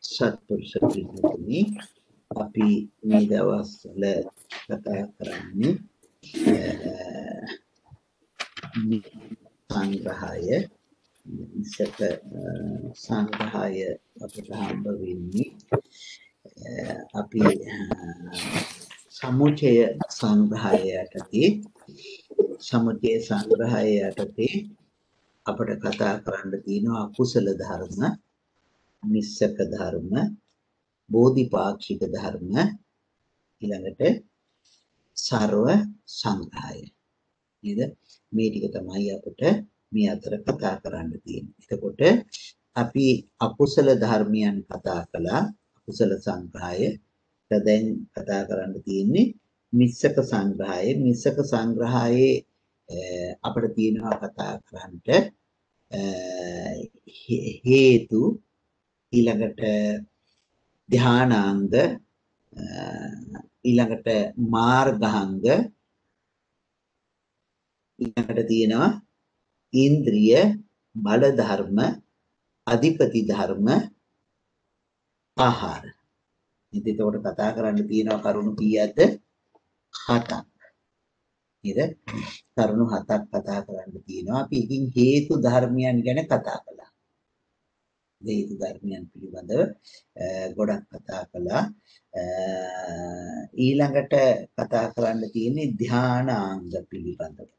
සත්පුරුෂ පිළිතුරේ අපි මේ දවස්වල කතා කරන්නේ සංග්‍රහය ඉස්සක සංග්‍රහය අපිට හම්බ වෙන්නේ අපි සමුචය සංග්‍රහය යටතේ සමුචය සංග්‍රහය යටතේ අපිට කතා කරන්න තියෙනවා අකුසල ධර්ම මිස්සක ධර්ම බෝධිපාක්ෂික ධර්ම ඊළඟට සර්ව සංග්‍රහය නේද මේ ටික තමයි අපිට මේ අතර කතා කරන්න තියෙන්නේ. එතකොට අපි අකුසල ධර්මයන් කතා කළා අකුසල සංග්‍රහය. දැන් කතා කරන්න තියෙන්නේ මිස්සක සංග්‍රහය. මිස්සක සංග්‍රහයේ අපිට තියෙනවා කතා කරන්නට හේතු ඊළඟට ධානාංග ඊළඟට මාර්ගාංග ඊළඟට තියෙනවා ඉන්ද්‍රිය බල ධර්ම අධිපති ධර්ම ආහාර. ඉතින් ඒකට කතා කරන්න තියෙනවා කරුණු කීයක්ද? 7ක්. නේද? කරුණු 7ක් කතා කරන්න තියෙනවා. අපි ඉතින් හේතු ධර්මයන් ගැන කතා කළා. හේතු ධර්මයන් පිළිබඳව ගොඩක් කතා කළා. ඊළඟට කතා කරන්න තියෙන්නේ ධානාංග පිළිබඳව.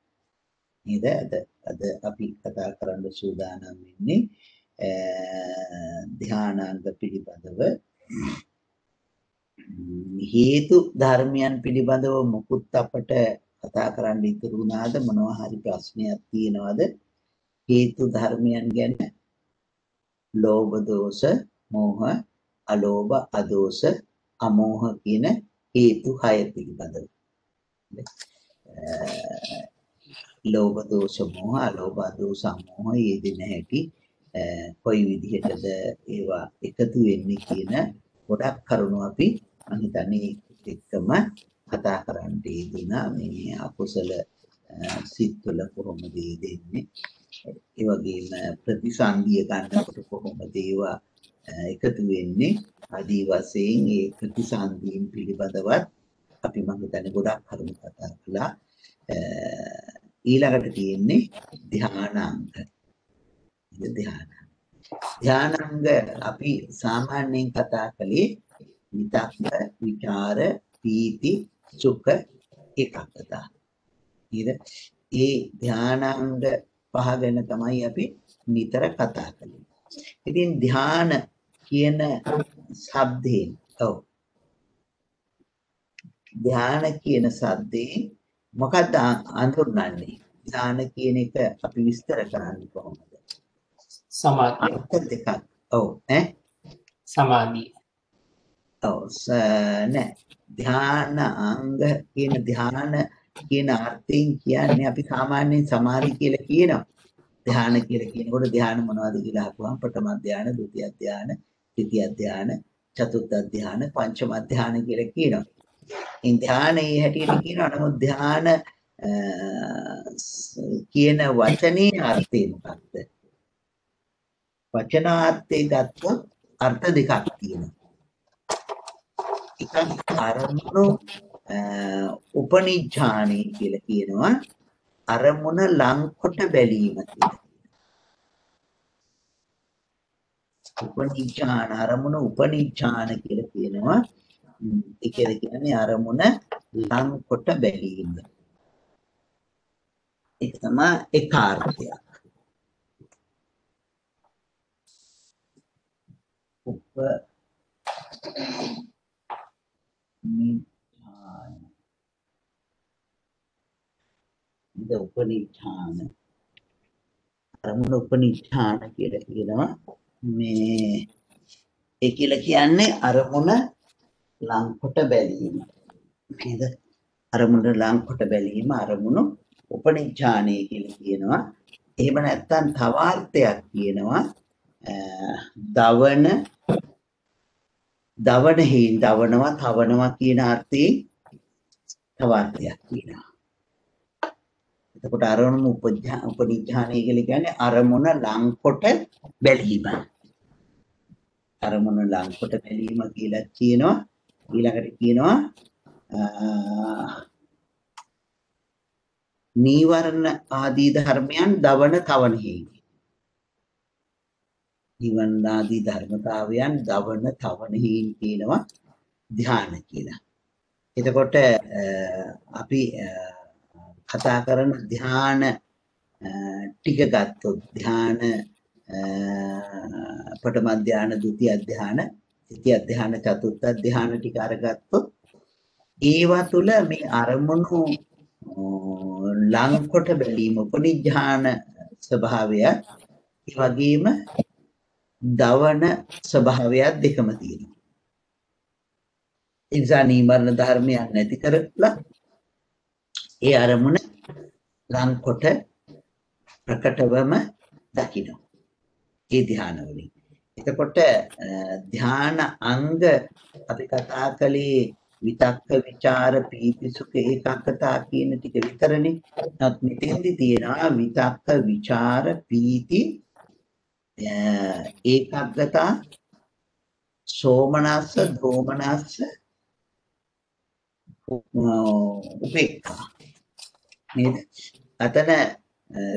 නේද? අද අපි කතා කරන්න සූදානම් වෙන්නේ ධානාංග පිළිබඳව. හේතු ධර්මයන් පිළිබඳව මුකුත් අපට කතා කරන්න ඉතුරු වුණාද? මොනවා හරි ප්‍රශ්නයක් තියෙනවද? හේතු ධර්මයන් ගැන ලෝභ දෝෂ මෝහ අලෝභ අදෝෂ අමෝහ කියන හේතු 6 පිළිබඳව. ලෝභ දෝෂ මෝහ අලෝභ අදෝෂ අමෝහ යෙදෙන හැටි කොයි විදිහටද ඒවා එකතු වෙන්නේ කියන ගොඩක් කරුණු අපි මම හිතන්නේ එක්කම කතා කරන්න යෙදුණා. මේ අකුසල සිත්වල කොහොමද දෙන්නේ? ඒ වගේම ප්‍රතිසන්දිය ගන්නකොට කොහොමද ඒවා එකතු වෙන්නේ? ආදී වශයෙන් ඒ ප්‍රතිසන්දීන් පිළිබඳවත් අපි මම හිතන්නේ ගොඩක් කරුණු කතා කළා. ඊළඟට තියෙන්නේ ධානාංග. ධානාංග අපි සාමාන්‍යයෙන් කතා කළේ විතක්ක විචාර පීති සුඛ ඒකාග්‍රතාව. නේද? ඒ ධානාංග පහ ගැන තමයි අපි නිතර කතා කළේ. ඉතින් ධාන කියන શબ્දයෙන් ධාන කියන શબ્දයෙන් මොකක්ද අඳුරන්නේ? ධාන කියන එක අපි විස්තර කරන්නේ කොහොමද? සමාධිය. අර්ථ දෙකක්. සමාධිය. නෑ. ධානාංග කියන ධාන කියන අර්ථයෙන් කියන්නේ අපි සාමාන්‍යයෙන් සමාධි කියලා කියනවා. ධාන කියලා කියනකොට ධාන මොනවද කියලා අහපුවම ප්‍රථම ධාන, ဒုတိ ය ධාන, තෘතිය ධාන, චතුර්ථ ධාන, පංචම ධාන කියලා කියනවා. ඉන් ධානයේ හැටියට කියනවා. නමුත් ධාන කියන වචනේ අර්ථය මොකක්ද? වචනාර්ථය ගත්තොත් අර්ථ දෙකක් තියෙනවා. එකක් අරමුණු උපනිච්ඡානයි කියලා කියනවා. අරමුණ ලංකොට බැලීම කියලා. උපනිච්ඡාන අරමුණ උපනිච්ඡාන කියලා කියනවා. ඒක කියන්නේ අරමුණ ලංකොට බැලීම. ඒක තමයි එක අර්ථයක්. උපනිච්ඡාන අරමුණ උපනිච්ඡාන කියලා කියනවා. මේ ඒ කියලා කියන්නේ අරමුණ ලංකොට බැලීම. නේද? අරමුණ ලංකොට බැලීම අරමුණු උපනිච්ඡානය කියලා කියනවා. එහෙම නැත්නම් තව අර්ථයක් කියනවා. දවනවා කියන අර්ථයෙන් තව අර්ථයක් කියනවා. එතකොට අරමුණු උපනිච්ඡානය කියලා කියන්නේ අරමුණ ලංකොට බැලීම. අරමුණ ලංකොට බැලීම කියලා කියනවා. ඊළඟට කියනවා නීවරණ ආදී ධර්මයන් දවන තවනෙහි. නීවරණ ආදී ධර්මතාවයන් දවන තවනෙහි කියනවා ධ්‍යාන කියලා. එතකොට අපි කතා කරන ධ්‍යාන ටික ගත්තොත් ධ්‍යාන ප්‍රථම ධ්‍යාන, ဒုတိ ය ධ්‍යාන, තෘතිය ධ්‍යාන, චතුර්ථ ධ්‍යාන ටික අරගත්තොත් ඒවා තුල මේ අරමුණු ලංකොට බැලීම උපනිඥාන ස්වභාවය ඒ වගේම දවන ස්වභාවයක් දෙකම තියෙනවා. ඒ නිසා නීවරණ ධර්මයන් නැති කරලා ඒ අරමුණ ලංකොට ප්‍රකටවම දකින්න. ඒ ධ්‍යාන වලින්. එතකොට ධ්‍යාන අංග අපි කතා කළේ විතක්ක විචාර පීති සුඛ ඒකාග්‍රතාව කියන ටික විතරනේ. නමුත් මෙතෙන්දි තියෙනවා විතක්ක විචාර පීති ඒකාග්‍රතාව සෝමනස්ස දෝමනස්ස උපේක්ඛා නේද? අතන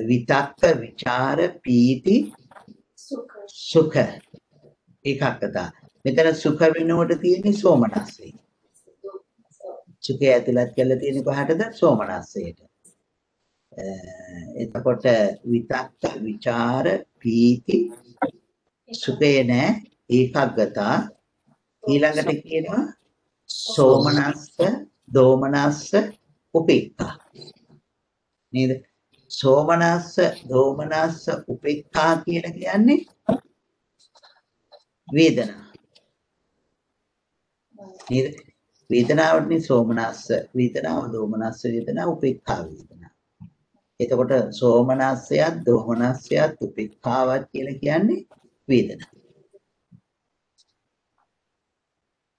විතක්ක විචාර පීති සුඛ ඒකාග්‍රතාව. මෙතන සුඛ වෙනකොට තියෙන්නේ සෝමනස්සේ. සුඛය ඇතුළත් කරලා තියෙන්නේ කොහටද? සෝමනස්සයට. එතකොට විතක්ක විචාර පීති සුඛය නෑ ඒකාග්‍රතාව. ඊළඟට කියනවා සෝමනස්ස දෝමනස්ස උපේක්ඛා නේද? සෝමනස්ස දෝමනස්ස උපේක්ඛා කියලා කියන්නේ වේදනා නේද? වේදනාවටනේ සෝමනස්ස වේදනාව, දෝමනස්ස වේදනාව, උපේක්ඛා වේදනාව. එතකොට සෝමනස්සයත් දෝමනස්සයත් උපේක්ඛාවත් කියලා කියන්නේ වේදනා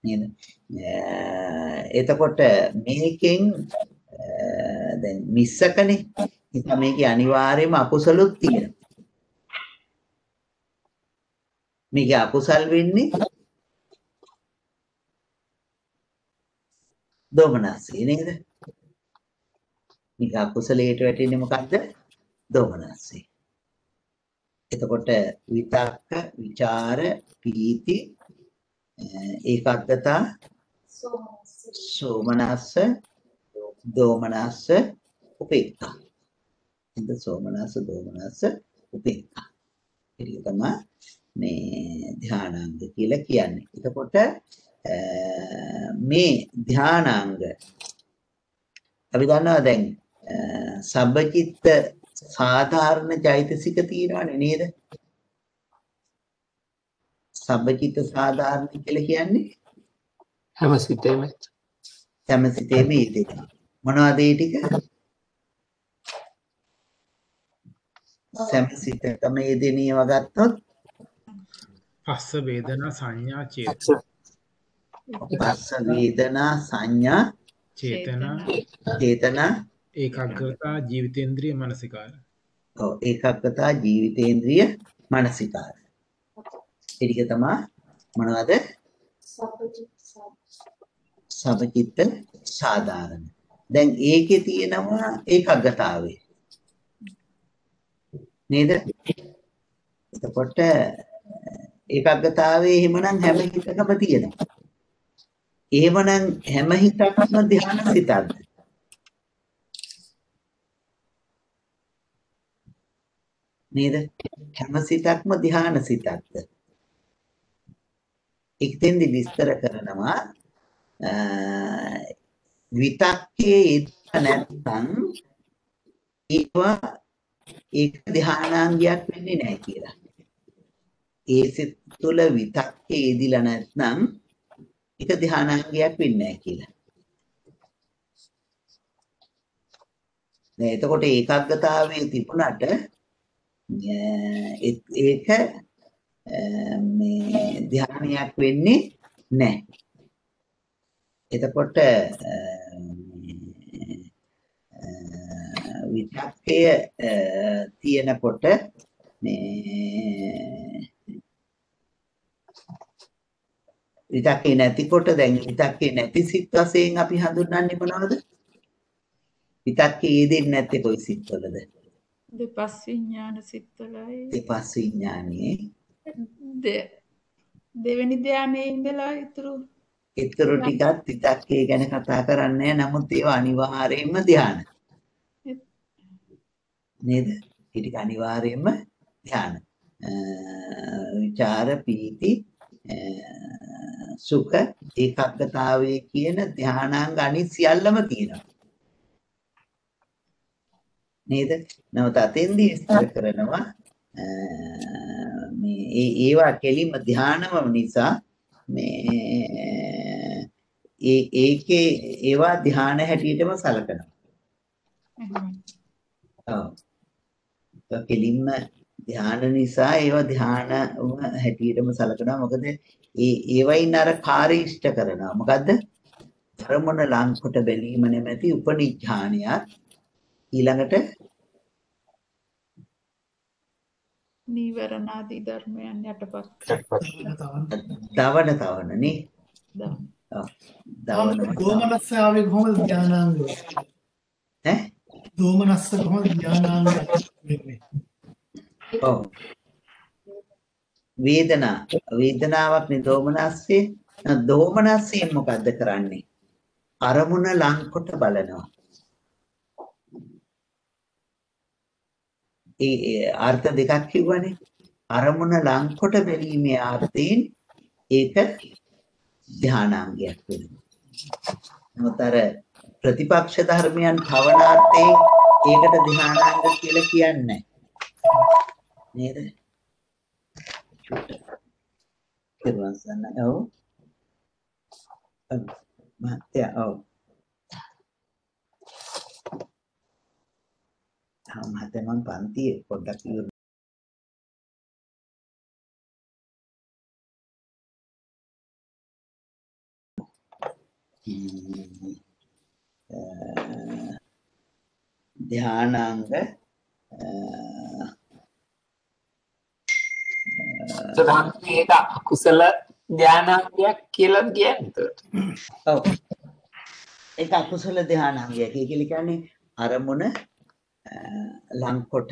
නේද? එතකොට මේකෙන් දැන් මිස්සකනේ. ඉතින් මේකේ අනිවාර්යයෙන්ම අකුසලුත් තියෙනවා. මේකේ අකුසල් වෙන්නේ දෝමනස්සේ නේද? මේක අකුසලයට වැටෙන්නේ මොකද්ද? දෝමනස්සේ. එතකොට විතක්ක විචාර පීති ඒකාග්‍රතාව සෝමනස්ස දෝමනස්ස උපේක්ඛා. ඉතින් සෝමනස්ස දෝමනස්ස උපේක්ඛා. ඒක තමයි මේ ධානාංග කියලා කියන්නේ. එතකොට මේ ධානාංග අපි දන්නවා දැන් සබ්බචිත්ත සාධාරණ චෛතසික තියෙනවනේ නේද? සබ්බචිත්ත සාධාරණ කියලා කියන්නේ හැම සිතේම ඊට මොනවද ඒ ටික? සමසිත තමයි යෙදෙනීව ගත්තොත් පස්ස වේදනා සංඥා පස්ස වේදනා සංඥා චේතනා ඒකාග්‍රතා ජීවිතේන්ද්‍රිය මනසිකාර. ඔව් ඒකාග්‍රතා ජීවිතේන්ද්‍රිය මනසිකාර. ඒ ටික තමයි මොනවද? සබ්බචිත්ත සාධාරණ. දැන් ඒකේ තියෙනවා ඒකාග්‍රතාවය නේද? එතකොට ඒකාග්‍රතාවයේ එහෙමනම් හැම හිතකම තියෙනවා. එහෙමනම් හැම හිතක්ම ධ්‍යාන සිතක්ද? නේද? හැම සිතක්ම ධ්‍යාන සිතක්ද? එක්තෙන්දි විස්තර කරනවා විතක්කේ ඉන්න නැත්නම් ඒවා ඒක ධානාංගයක් වෙන්නේ නැහැ කියලා. ඒ සිත් තුළ විතක්කේ ඉදිලා නැත්නම් ඒක ධානාංගයක් වෙන්නේ නැහැ කියලා. දැන් එතකොට ඒකාග්‍රතාවයේ තිබුණාට ඒක මේ ධානයක් වෙන්නේ නැහැ. එතකොට විතක්කය තියෙනකොට මේ විතක්කේ නැතිකොට දැන් විතක්කේ නැති සිත් වශයෙන් අපි හඳුන්වන්නේ මොනවද? විතක්කේ යෙදෙන්නේ නැත්තේ කොයි සිත්වලද? දෙපස් විඥාන සිත්වලයි දෙපස් විඥානයේ දෙවෙනි ධානයේ ඉඳලා ඉතුරු ටිකත් විතක්කේ ගැන කතා කරන්නේ නැහැ. නමුත් ඒවා අනිවාර්යයෙන්ම ධාන. නේද? ඒ ටික අනිවාර්යයෙන්ම ධාන. විචාර පීති සුඛ ඒකාග්‍රතාවයේ කියන ධානාංග අනිත් සියල්ලම තියෙනවා. නේද? නමුත් අතෙන්දී විස්තර කරනවා මේ ඒවා කෙලින්ම ධානම නිසා මේ ඒකේ ඒවා ධාන හැටියටම සලකනවා. ඔව්. කෙලින්ම ධාන නිසා ඒවා ධාන හැටියටම සලකනවා. මොකද ඒවයින් අර කාර්ය ඉෂ්ට කරනවා. මොකද්ද? ධර්මන ලංකොට බැලීම නැමැති උපනිඥානියත් ඊළඟට නීවරණාදී ධර්මයන් යටපත් දවන නේ. දවන දෝමනස්ස ආවේ කොහොමද ඥානාංග? ඈ? දෝමනස්ස කොහොමද ඥානාංග වෙන්නේ? ඔව්. වේදනාවක් නේ දෝමනස්සේ. දෝමනස්සේ මොකද්ද කරන්නේ? අරමුණ ලංකොට බලනවා. ඒ අර්ථ දෙකක් කිව්වනේ. අරමුණ ලංකොට බැලීමේ අර්ථයෙන් ඒක ධානාංගයක් වෙනවා. නමුත් අර ප්‍රතිපක්ෂ ධර්මයන් භවනාර්ථයෙන් ඒකට ධානාංග කියලා කියන්නේ නේද? කිව්වසන ඔව්. මහත්තයා ඔව්. මහත්තයා මම පන්තියේ පොඩ්ඩක් ඉවර ධානාංග ඒක අකුසල ධානාංගයක් කියලා කියන්නේ. ඔව්. ඒක අකුසල ධානාංගයක්. ඒ කියන්නේ අරමුණ ලංකොට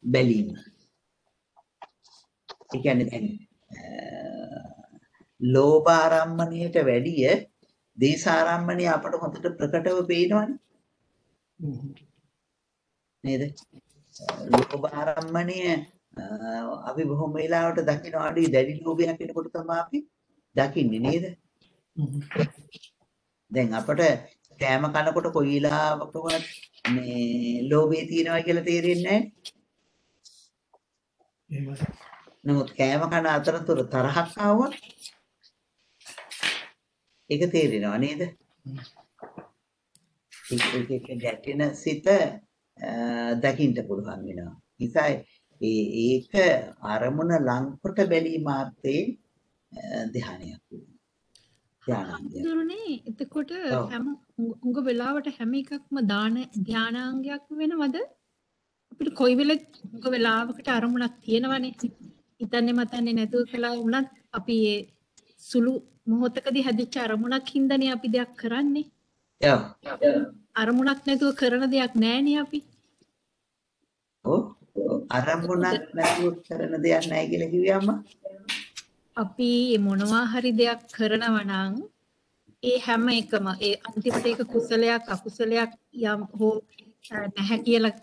බැලීම. ඒ කියන්නේ දැන් ලෝභ ආරම්මණයට වැඩිය දේශාරම්මණය අපට හොඳට ප්‍රකටව පේනවනේ. නේද? ලෝභ ආරම්මණය අපි බොහොම වෙලාවට දකින්න ආදී දැඩි ලෝභයක් වෙනකොට තමයි අපි දකින්නේ නේද? දැන් අපට කෑම කනකොට කොයි වෙලාවකවත් මේ ලෝභය තියෙනවා කියලා තේරෙන්නේ නැහැ. නමුත් කෑම කන අතරතුර තරහක් ආවොත් ඒක තේරෙනවා නේද? ඒක ගැටෙන සිත දකින්න පුළුවන් වෙනවා. නිසා ඒක අරමුණ ලංකොට බැලීම ආර්ථයෙන් ධානයක් වෙනවා. දුරුනේ එතකොට හැම උඟ වෙලාවට හැම එකක්ම ධානාංගයක් වෙනවද? අපිට කොයි උඟ වෙලාවකට අරමුණක් තියෙනවනේ. හිතන්නේ මතන්නේ නැතුව කළා වුණත් අපි ඒ සුළු මොහොතකදී හැදිච්ච අරමුණක් හින්දානේ අපි දෙයක් කරන්නේ. අරමුණක් නැතුව කරන දෙයක් නැහැනේ අපි. ඔව්. අරමුණක් නැතුව කරන දෙයක් නැහැ කියලා කිව්වම අපි මොනවා හරි දෙයක් කරනවා නම් ඒ හැම එකම ඒ අන්තිමට ඒක කුසලයක් අකුසලයක් යම් හෝ නැහැ කියලා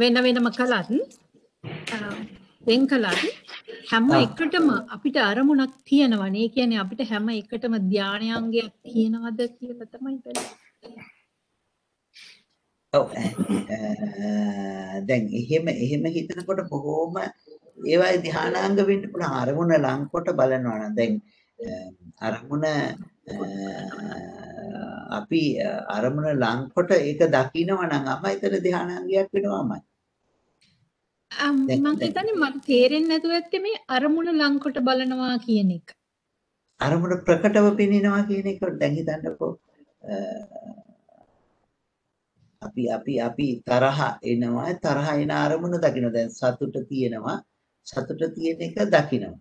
වෙන වෙනම කළත් වෙන් කළත් හැම එකටම අපිට අරමුණක් තියෙනවනේ. ඒ කියන්නේ අපිට හැම එකටම ධානයාංගයක් තියෙනවද කියලා තමයි බලන්නේ. ඔව්. දැන් එහෙම හිතනකොට බොහොම ඒවයි ධානාංග වෙන්න පුළුවන්. අරමුණ ලංකොට බලනවා නම් දැන් අරමුණ අපි අරමුණ ලංකොට ඒක දකිනවා නම් අම එතන ධානාංගයක් වෙනවාමයි. මම හිතන්නේ මට තේරෙන්නේ නැතුව ඇත්තේ මේ අරමුණ ලංකොට බලනවා කියන එක. අරමුණ ප්‍රකටව පෙනෙනවා කියන එක දැන් හිතන්නකෝ. අපි තරහ එනවා තරහ එන අරමුණ දකින්න දැන් සතුට තියෙනවා සතුට තියෙන එක දකිනවා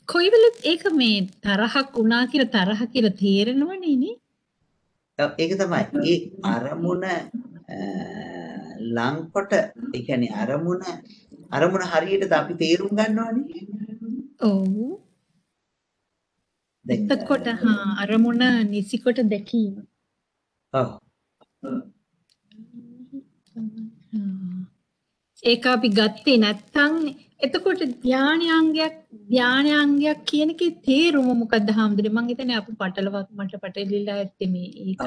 කොයි වෙලෙත් ඒක මේ තරහක් වුණා කියලා තරහ කියලා තේරෙනවනේ නේ. ඒක තමයි ඒ අරමුණ ලංකොට ඒ කියන්නේ අරමුණ හරියට අපි තේරුම් ගන්නවනේ. ඔව්. එතකොට අරමුණ නිසිකොට දැකීම. ඔව්. ඒක අපි ගත්තේ නැත්තම් එතකොට ධානයංගයක් කියන එකේ තේරුම මොකක්ද හාමුදුරනේ? මං හිතන්නේ අපි මට පටලවිලා ඇත්තේ මේ ඒක.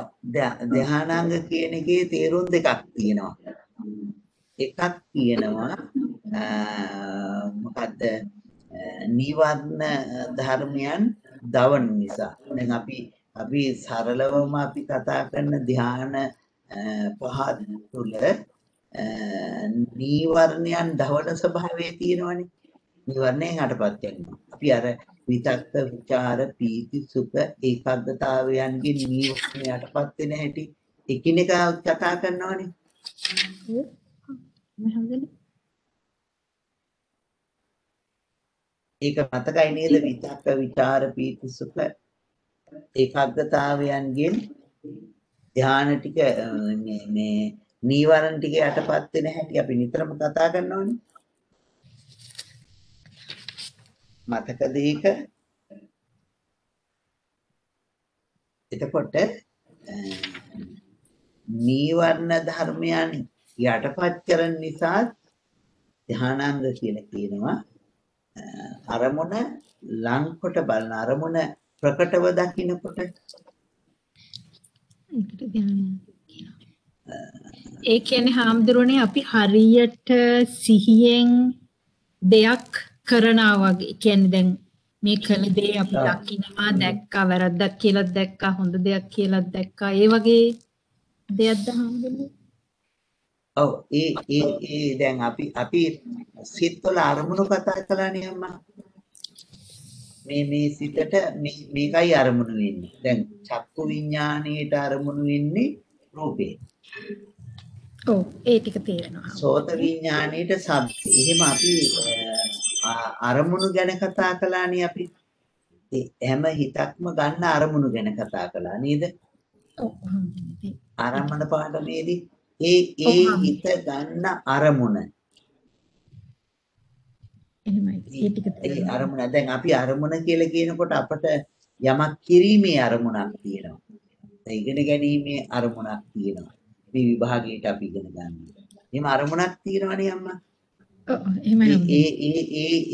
ධානාංග කියන එකේ තේරුම් දෙකක් තියෙනවා. එකක් කියනවා මොකද්ද නීවරණ ධර්මයන් දවන නිසා. දැන් අපි සරලවම අපි කතා කරන ධාන පහ තුල නීවරණයන් දවන ස්වභාවය තියෙනවනේ. නීවරණයෙන් හටපත් වෙනවා. අපි අර විතක්ක විචාර පීති සුඛ ඒකාග්‍රතාවයන්ගේ නීවරණ යටපත් වෙන හැටි එකිනෙක කතා කරනවනේ. ඒක මතකයි නේද විතක්ක විචාර පීති සුඛ ඒකාග්‍රතාවයන්ගෙන් ධාන ටික මේ නීවරණ ටික යටපත් වෙන හැටි අපි නිතරම කතා කරනවනේ. මතකද ඒක? එතකොට නීවරණ ධර්මයන් යටපත් කරන නිසා ධානාංග කියලා කියනවා. අරමුණ ලංකොට බලන අරමුණ ප්‍රකටව දකින්නකොට ඒකට ධානය ඒ කියන්නේ හාමුදුරනේ අපි හරියට සිහියෙන් දෙයක් කරනවා වගේ. කියන්නේ දැන් මේ කළ දේ අපි දකින්නවා දැක්කා වැරද්දක් කියලා දැක්කා හොඳ දෙයක් කියලා දැක්කා ඒ වගේ දෙයක්ද හාමුදුරනේ? ඔව් ඒ දැන් අපි සිත්වල අරමුණු කතා කළානේ අම්මා. මේ සිතට මේකයි අරමුණු වෙන්නේ. දැන් චක්කු විඥාණයට අරමුණු වෙන්නේ රූපේ. ඔව් ඒ ටික තේරෙනවා. සෝත විඥාණයට ශබ්ද. එහෙම අපි අරමුණු ගැන කතා කළානේ අපි. හැම හිතක්ම ගන්න අරමුණු ගැන කතා කළා නේද? ඔව්. ආරම්භන පාඩමේදී ඒ හිත ගන්න අරමුණ. එහෙමයි. ඒ ටික ඒ අරමුණ දැන් අපි අරමුණ කියලා කියනකොට අපට යමක් කිරීමේ අරමුණක් තියෙනවා. ඉගෙන ගැනීමේ අරමුණක් තියෙනවා. මේ විභාගයට අපි ඉගෙන ගන්නවා. එහෙම අරමුණක් තියෙනවනේ අම්මා. ඔව් එහෙමයි.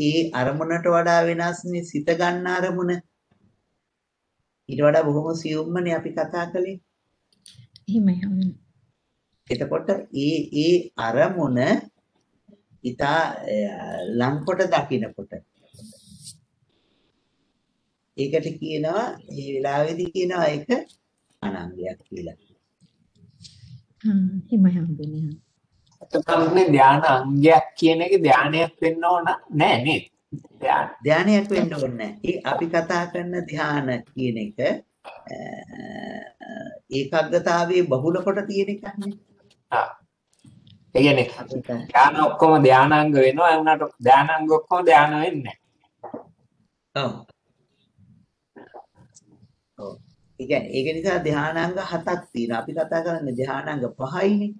ඒ අරමුණට වඩා වෙනස්නේ සිත ගන්න අරමුණ. ඊට වඩා බොහොම සියුම්මනේ අපි කතා කළේ. එහෙමයි. එතකොට ඒ අරමුණ ඉතා ලංකොට දකින්නකොට ඒකට කියනවා මේ වෙලාවේදී කියනවා ඒක අනංගයක් කියලා. එහෙමයි හම්බුනේ. එතකොටනේ ධාන අංගයක් කියන එක ධානයක් වෙන්න ඕන නෑ නේද? ධානයක් වෙන්න ඕනේ නෑ. ඒ අපි කතා කරන ධාන කියන එක ඒකාග්‍රතාවයේ බහුල කොට තියෙන එකක් නේ. ඒ කියන්නේ ධාන ඔක්කොම ධානාංග වෙනවා ඒ වුණාට ධානාංග ඔක්කොම ධාන වෙන්නේ නැහැ. ඔව්. ඔව්. ඒක නිසා ධානාංග 7ක් තියෙනවා. අපි කතා කරන්නේ ධානාංග 5යිනේ.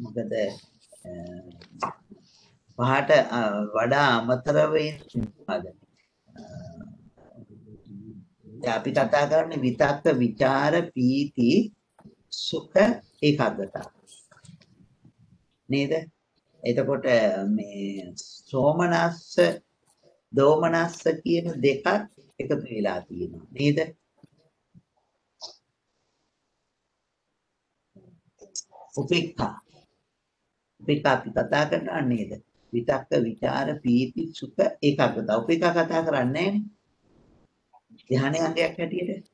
මොකද පහට වඩා අමතරව අපි කතා කරන්නේ විතක්ක විචාර පීති සුඛ ඒකාග්‍රතාව නේද? එතකොට මේ සෝමනස්ස දෝමනස්ස කියන දෙකක් එකතු වෙලා තියෙනවා නේද? උපේක්ඛා අපි කතා කරනවා නේද? විතක්ක විචාර පීති සුඛ ඒකාග්‍රතාව. උපේක්ඛා කතා කරන්නේ නැහැ නේ. ධානයේ අංගයක් හැටියට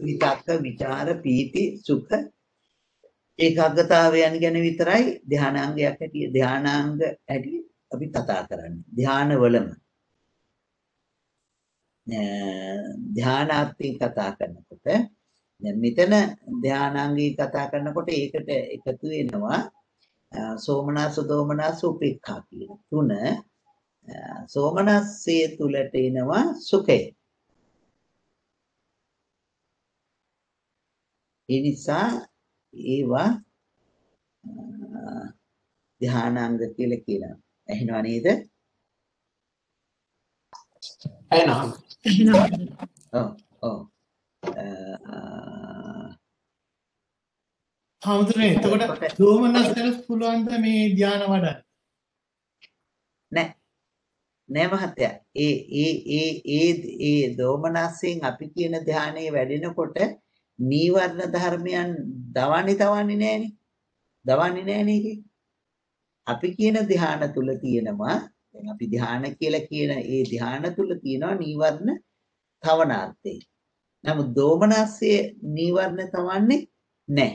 විතක්ක විචාර පීති සුඛ ඒකාග්‍රතාවයන් ගැන විතරයි ධානාංගයක් හැටියට ධානාංග හැටියට අපි කතා කරන්නේ. ධානවලම ධානාර්ථයෙන් කතා කරනකොට දැන් මෙතන ධානාංගී කතා කරනකොට ඒකට එකතු වෙනවා සෝමනස්ස දෝමනස්ස උපේක්ඛා කියන තුන. සෝමනස්සේ තුලට එනවා සුඛය. ඒ නිසා ඒවා ධානාංග කියලා කියනවා. ඇහෙනව නේද? එහෙනම් ඔව් ඔව්. හාමුදුරනේ එතකොට දෝමනස්සට පුළුවන් ද මේ ධානය වඩන්න? නෑ මහත්තයා. ඒ දෝමනස්යෙන් අපි කියන ධානයේ වැඩෙනකොට නීවරණ ධර්මයන් දවන්නේ නෑනේ. දවන්නේ නෑනේ ඒකේ. අපි කියන ධාන තුල තියෙනවා දැන් අපි ධාන කියලා කියන ඒ ධාන තුල තියෙනවා නීවරණ තවනාර්ථය. නමුත් දෝමනස්සේ නීවරණ තවන්නේ නෑ.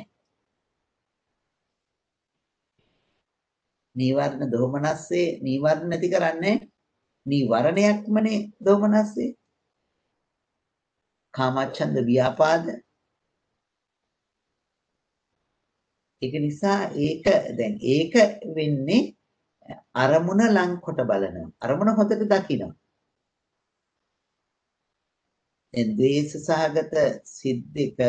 නීවරණ දෝමනස්සේ නීවරණ නැති කරන්නේ නීවරණයක්මනේ දෝමනස්සේ. කාමච්ඡන්ද ව්‍යාපාද. ඒක නිසා ඒක වෙන්නේ අරමුණ ලංකොට බලනවා. අරමුණ හොඳට දකිනවා. දැන් ද්වේෂ සහගත සිද්දක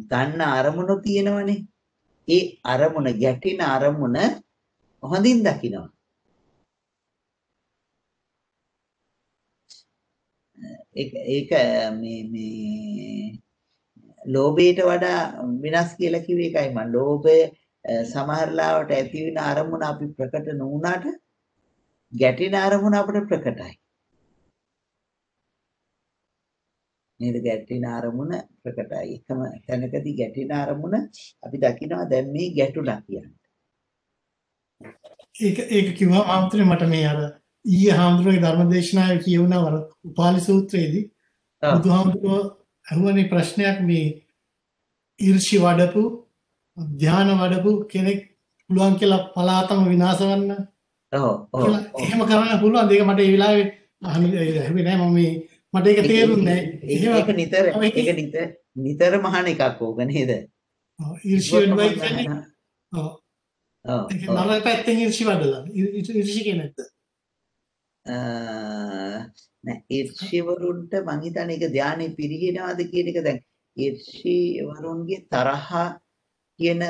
ගන්න අරමුණු තියෙනවනේ. ඒ අරමුණ ගැටෙන අරමුණ හොඳින් දකිනවා. ඒක මේ ලෝභයට වඩා විනාශ කියලා කිව්වේ ඒකයි මම. ලෝභය සමහර ලාවට ඇති වෙන අරමුණ අපි ප්‍රකට නොවුනාට ගැටෙන අරමුණ අපිට ප්‍රකටයි. නේද? ගැටෙන අරමුණ ප්‍රකටයි. එකම තැනකදී ගැටෙන අරමුණ අපි දකිනවා දැන් මේ ගැටුණා කියන්නේ. ඒක කිව්වා හාමුදුරනේ මට මේ අර ඊයේ හාමුදුරනේ ධර්මදේශනාවේ කියවුණා වර උපාලි සූත්‍රයේදී බුදුහාමුදුරුවෝ අහුවනේ ප්‍රශ්නයක් මේ ඊර්ෂි වඩපු ධාන වඩපු කෙනෙක් පුළුවන් කියලා පලාතම විනාශ කරන්න. ඔව්. එහෙම කරන්න පුළුවන්. ඒක මට ඒ වෙලාවේ අහන්නේ නෑ මම මේ මට ඒක තේරුන්නේ නෑ. ඒක නිතරම අහන එකක් ඕක නේද? ඔව් ඊර්ෂි වඩුවයි කියන්නේ. ඔව්. ඔව්. ඒක නරක පැත්තෙන් ඊර්ෂි වඩලා. ඊර්ෂි කෙනෙක්ද? නෑ ඊර්ෂිවරුන්ට මං හිතන්නේ ඒක ධානයේ පිරිනවද කියන එක දැන් ඊර්ෂිවරුන්ගේ තරහ කියන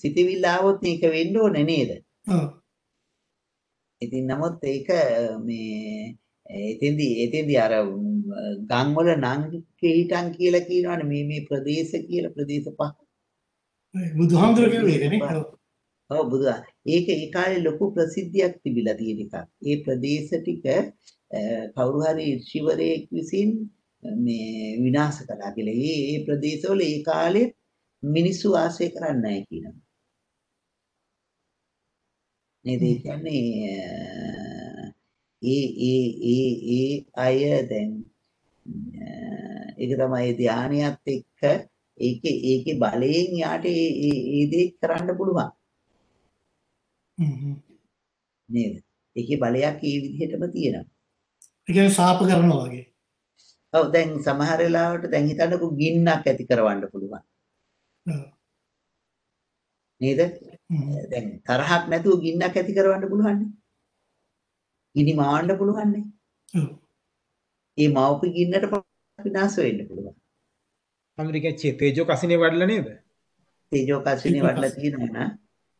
සිතවිල්ල આવොත් මේක වෙන්න ඕනේ නේද? ඔව්. ඉතින් නමුත් ඒක මේ එතෙන්දී අර ගම් වල නංගි හිටන් කියලා කියනවනේ මේ ප්‍රදේශ කියලා ප්‍රදේශ පහ. බුදුහාමුදුරුවෝ කියන්නේ නේ. ඔව් බුදුහා. ඒක ඒ කාලේ ලොකු ප්‍රසිද්ධියක් තිබිලා තියෙන එකක්. ඒ ප්‍රදේශ ටික කවුරු හරි ඍෂිවරයෙක් විසින් මේ විනාශ කළා කියලා. ඒ ප්‍රදේශවල ඒ කාලේ මිනිස්සු වාසය කරන්නේ නැහැ කියනවා. නේද? ඒ කියන්නේ ඒ අය දැන් ඒක තමයි ධානයත් එක්ක ඒකේ බලයෙන් යාට ඒ දේ කරන්න පුළුවන්. නේද? ඒකේ බලයක් ඒ විදිහටම තියෙනවා. ඒ කියන්නේ සාප කරනවා වගේ. ඔව් දැන් සමහර වෙලාවට දැන් හිතන්නකෝ ගින්නක් ඇති කරවන්න පුළුවන්. ඔව්. නේද? දැන් තරහක් නැතුව ගින්නක් ඇති කරවන්න පුළුවන් නේ. ගිනි මාවන්න පුළුවන් නේ. ඔව්. ඒ මාවපු ගින්නට විනාශ වෙන්න පුළුවන්. අමරිකයේ තේජෝ කසිනේ වඩලා නේද? තේජෝ කසිනේ වඩලා තියෙනවා නම්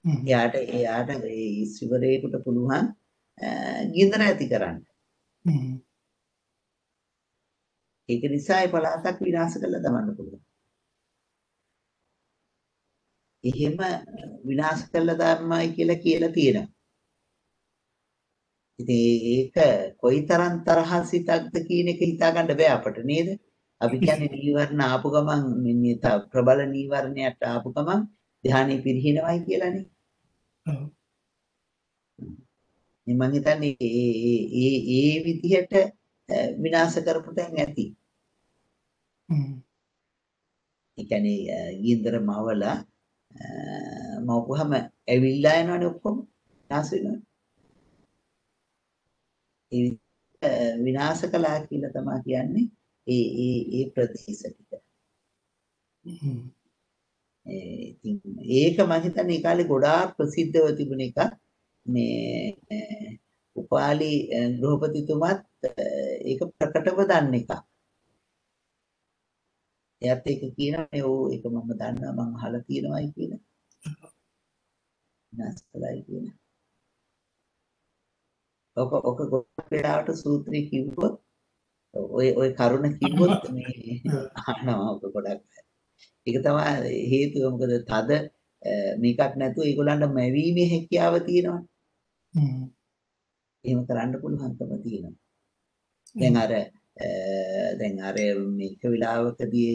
එයාට ඒ ඉස්වරේකට පුළුවන් ගින්දර ඇති කරන්න. ඒක නිසා ඒ පළාතක් විනාශ කරලා දමන්න පුළුවන්. එහෙම විනාශ කරලා දැම්මයි කියලා තියෙනවා. ඉතින් ඒක කොයිතරම් තරහසිතක්ද කියන එක හිතා ගන්න බෑ අපට නේද? අපි කියන්නේ නීවරණ ආපු ගමන් මේ ප්‍රබල නීවරණයට ආපු ගමන් ධානය පිරිනවයි කියලානේ. ඔව්. මම හිතන්නේ ඒ විදිහට විනාශ කරපු තැන් ඇති. ඒ කියන්නේ ගින්දර මවලා මවපුවම ඇවිල්ලා යනවනේ ඔක්කොම. විනාශ වෙනවා. ඒ විනාශ කළා කියලා තමයි කියන්නේ ඒ ප්‍රදේශ ටික. ඉතින් ඒක මම හිතන්නේ ඒ කාලේ ගොඩාක් ප්‍රසිද්ධව තිබුණ එකක්. මේ උපාලි ගෘහපතිතුමත් ඒක ප්‍රකටව දන්න එකක්. එයාත් ඒක කියනවා ඒක මම දන්නවා මම අහලා තියෙනවායි කියලා. නැස්තලයි කියන. ඔක ගොඩක් වෙලාවට සූත්‍රය කිව්වොත් ඔය කරුණ කිව්වොත් මේ අහනවා ඔක ගොඩක්. ඒක තමයි හේතුව. මොකද තද මේකක් නැතුව ඒගොල්ලන්ට මැවීමේ හැකියාව තියෙනවා. එහෙම කරන්න පුළුවන්කම තියෙනවා. දැන් අර මේක විලාවකදී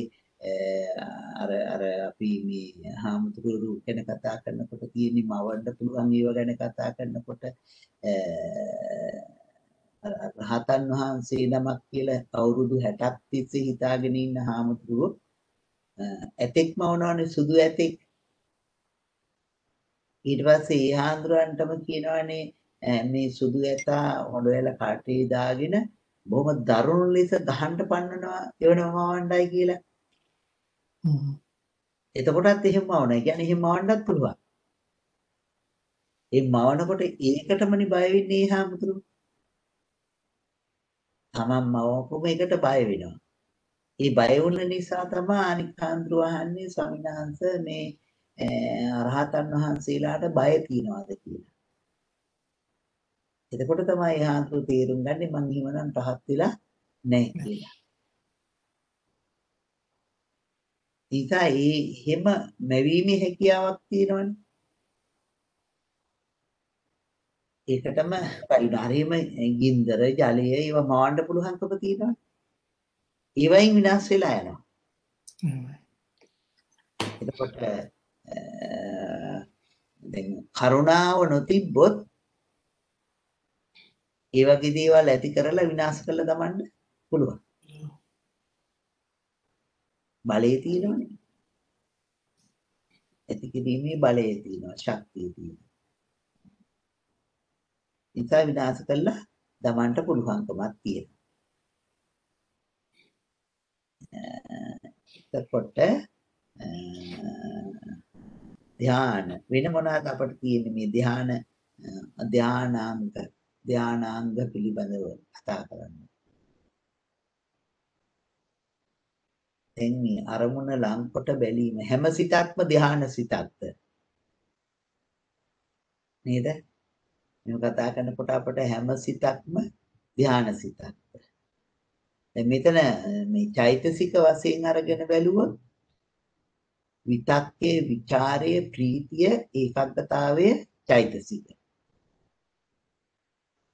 අර අපි මේ හාමුදුරුවෝ ගැන කතා කරනකොට තියෙන්නේ මවන්න පුළුවන් ඒව ගැන කතා කරනකොට රහතන් වහන්සේ නමක් කියලා අවුරුදු 60ක් තිස්සේ හිතාගෙන ඉන්න හාමුදුරුවෝ ඇතෙක් මවනවනේ සුදු ඇතෙක්. ඊට පස්සේ ඒ හාමුදුරන්ටම කියනවානේ මේ සුදු ඇතා හොඬවැල කටේ දාගෙන බොහොම දරුණු ලෙස ගහන්න පන්නනවා එවනම මවන්නයි කියලා. එතකොටත් එහෙම මවනවා. ඒ කියන්නේ එහෙම මවන්නත් පුළුවන්. ඒ මවනකොට ඒකටමනේ බය වෙන්නේ හාමුදුරුවෝ. තමන් මවපුවම ඒකට බය වෙනවා. ඒ බය වුණ නිසා තමයි අනික් හාමුදුරුවෝ අහන්නේ ස්වාමීන් වහන්සේ මේ රහතන් වහන්සේලාට බය තියනවාද කියලා. එතකොට තමයි හාමුදුරුවෝ තේරුම් ගන්නේ මං එහෙමනම් රහත් වෙලා නැහැ කියලා. එහෙම මැවීමේ හැකියාවක් තියෙනවනේ. ඒකටම පරිණාමයේම ගින්දර ජලය ඒවා මවන්න පුළුවන්කම තියෙනවා. ඒවයින් විනාශ වෙලා යනවා. එතකොට දැන් කරුණාව නොතිබ්බොත් ඒ වගේ දේවල් ඇති කරලා විනාශ කරලා දමන්න පුළුවන්. බලය තියෙනවනේ. ඇති කිරීමේ බලය තියෙනවා, ශක්තිය තියෙනවා. ඉතින් විනාශ කළා දමන්න පුළුවන්කමක් තියෙනවා. එතකොට ධ්‍යාන වෙන මොනවාද අපිට තියෙන්නේ මේ ධ්‍යානාංග පිළිබඳව කතා කරන්න. දැන් මේ අරමුණ ලංකොට බැලීම හැම සිතක්ම ධ්‍යාන සිතක්ද නේද? මේ කතා කරනකොට අපට හැම සිතක්ම ධ්‍යාන සිතක්ද? දැන් මෙතන මේ චෛතසික වශයෙන් අරගෙන බැලුවොත් විතක්කේ ਵਿਚාරයේ ප්‍රීතිය ඒකාග්‍රතාවය චෛතසික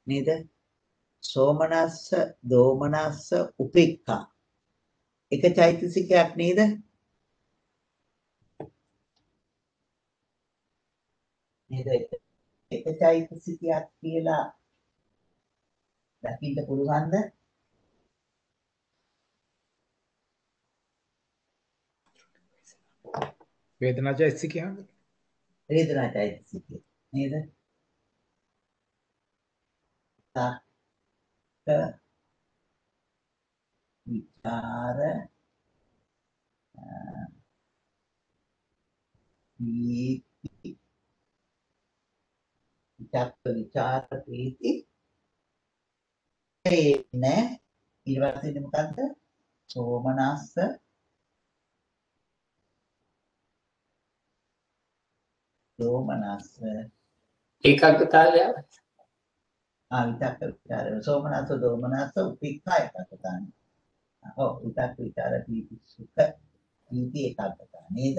නේද? සෝමනස්ස දෝමනස්ස උපේක්ඛා එක චෛතසිකයක් නේද? නේද? එක චෛතසිකයක් කියලා දකින්න පුළුවන්ද? වේදනා චෛතසිකය. වේදනා චෛතසිකය නේද? විචාර විචාර ප්‍රීති නේ ඊට පස්සේ මොකද්ද? සෝමනස්ස දෝමනස්ස ඒකාග්‍රතාවය විතක්ක විචාර සෝමනස්ස දෝමනස්ස උපේක්ඛා එකකතාන. ඔව් විතක්ක විචාර ප්‍රීති සුඛ ප්‍රීති එකකතාන නේද?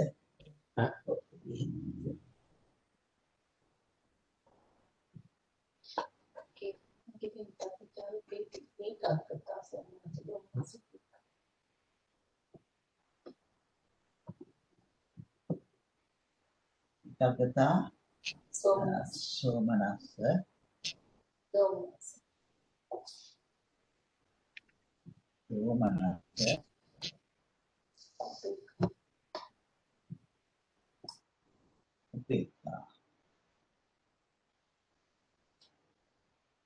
විතක්කතා සෝමනස්ස දෝමනස්ස උපේක්ඛා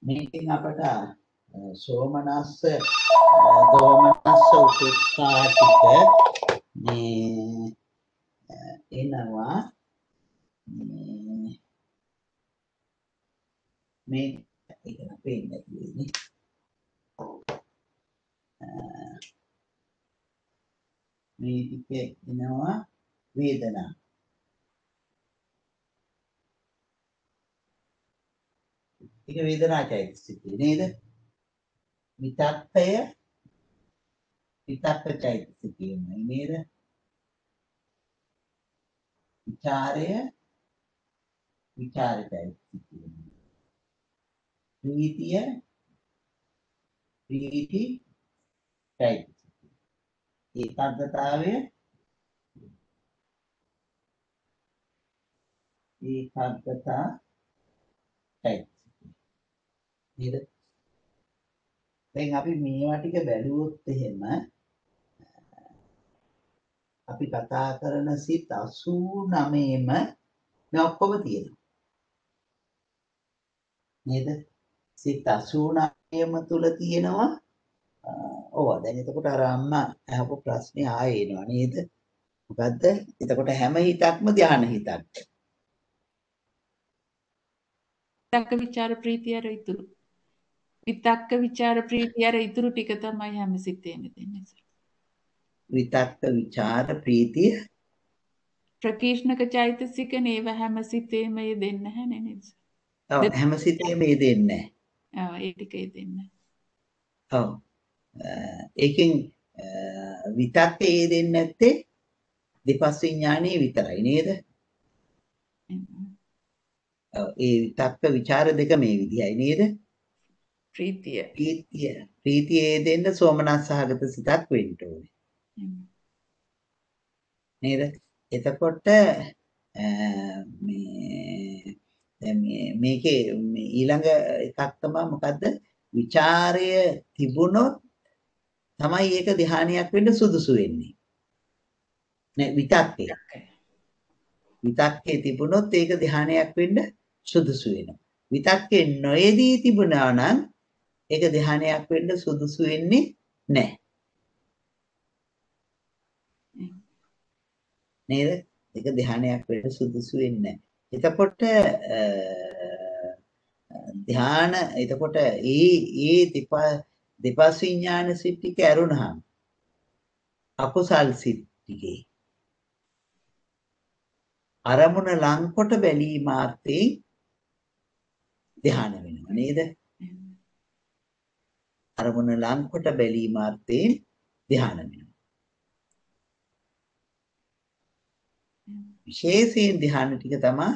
මේකෙන් අපට සෝමනස්ස දෝමනස්ස උපේක්ෂා ටික මේ එනවා මේ ඒක පේන්නේ නැතිනේ මේ ටිකේ එනවා වේදනා ඒක වේදනා චෛතසිකය නේද විතක්කය විතක්ක චෛතසිකයමයි නේද විචාරය විචාර චෛතසිකයමයි ප්‍රීතිය ප්‍රීති චෛතසිකය ඒකාග්‍රතාවය ඒකාග්‍රතා චෛතසිකය නේද දැන් අපි මේවා ටික බැලුවොත් එහෙම අපි කතා කරන සිත් 89ම මේ ඔක්කොම තියෙනවා නේද සිත් 89ම තුල තියෙනවා ඔව් දැන් එතකොට අර අම්මා අහපු ප්‍රශ්නේ ආයේ එනවා නේද මොකද්ද එතකොට හැම හිතක්ම ධාන හිතක් විතක්ක ਵਿਚාර ප්‍රීතිය අර ඉතුරු විතක්ක ਵਿਚාර ප්‍රීතිය අර ඉතුරු ටික තමයි හැම සිතේම දෙන්නේ විතක්ක ਵਿਚාර ප්‍රීතිය ප්‍රකීර්ණක චෛතසික නේව හැම සිතේම යෙදෙන්නේ නැහැ නේද ඔව් හැම සිතේම යෙදෙන්නේ නැහැ ඒ ටික යෙදෙන්නේ ඔව් ඒකෙන් විතක්කේ යෙදෙන්නේ නැත්තේ දෙපස් විඥානයේ විතරයි නේද ඔව් ඒ විතක්ක ਵਿਚාර දෙක මේ විදිහයි නේද ප්‍රීතිය ප්‍රීතියේ දෙන්න සෝමනස්සහගත සිතක් වෙන්න ඕනේ නේද එතකොට මේකේ ඊළඟ එකක් තමයි මොකද්ද ਵਿਚාරය තිබුණොත් තමයි ඒක ධානයක් වෙන්න සුදුසු වෙන්නේ නේ විතක්කේ තිබුණොත් ඒක ධානයක් වෙන්න සුදුසු වෙනවා විතක්කේ නොයේදී තිබුණා නම් ඒක ධානයක් වෙන්න සුදුසු වෙන්නේ නැහැ නේද ඒක ධානයක් වෙන්න සුදුසු වෙන්නේ නැහැ එතකොට ධාන එතකොට ඒ දෙපස් විඥාන සිත් ටික ඇරුණාම අකුසල් සිත් ටිකේ අරමුණ ලංකොට බැලීමාර්ථයෙන් ධාන වෙනවා නේද අරමුණ ලංකොට බැලීමාර්ථයෙන් ධාන වෙනවා විශේෂයෙන් ධාන ටික තමයි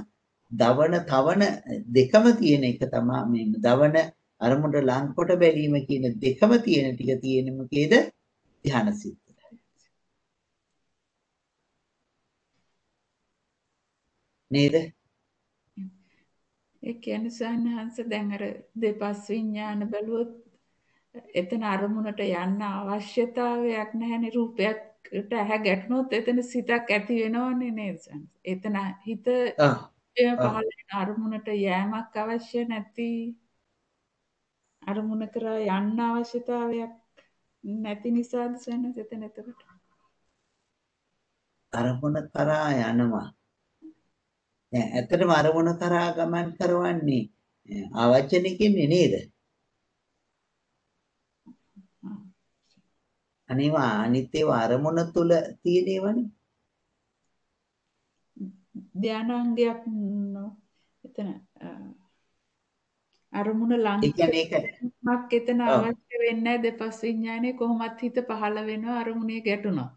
දවන තවන දෙකම තියෙන එක තමයි මේ දවන අරමුණ ලංකොට බැලීම කියන දෙකම තියෙන ටික තියෙන මොකේද ධාන සිත් නේද ඒ කියන්නේ සාහනහංශ දැන් අර දෙපස් විඥාන බැලුවොත් එතන අරමුණට යන්න අවශ්‍යතාවයක් නැහැනේ රූපයකට ඇහැ ගැටුනොත් එතන සිතක් ඇති වෙනවනේ නේද එතන හිත පහළ වෙන අරමුණට යෑමක් අවශ්‍ය නැති අරමුණ කරා යන්න අවශ්‍යතාවයක් නැති නිසාද සනස එතන එතකොට අරමුණ කරා යනවා දැන් ඇත්තටම අරමුණ කරා ගමන් කරවන්නේ ආවචනිකින් නේද අනේවා අනිත්‍යව අරමුණ තුල තියෙනවනේ ධානාංගයක් එතන අරමුණ ලං මක් එතන අවශ්‍ය වෙන්නේ නැහැ දෙපස් විඥානේ කොහොමත් හිත පහළ වෙනවා අරමුණේ ගැටුණා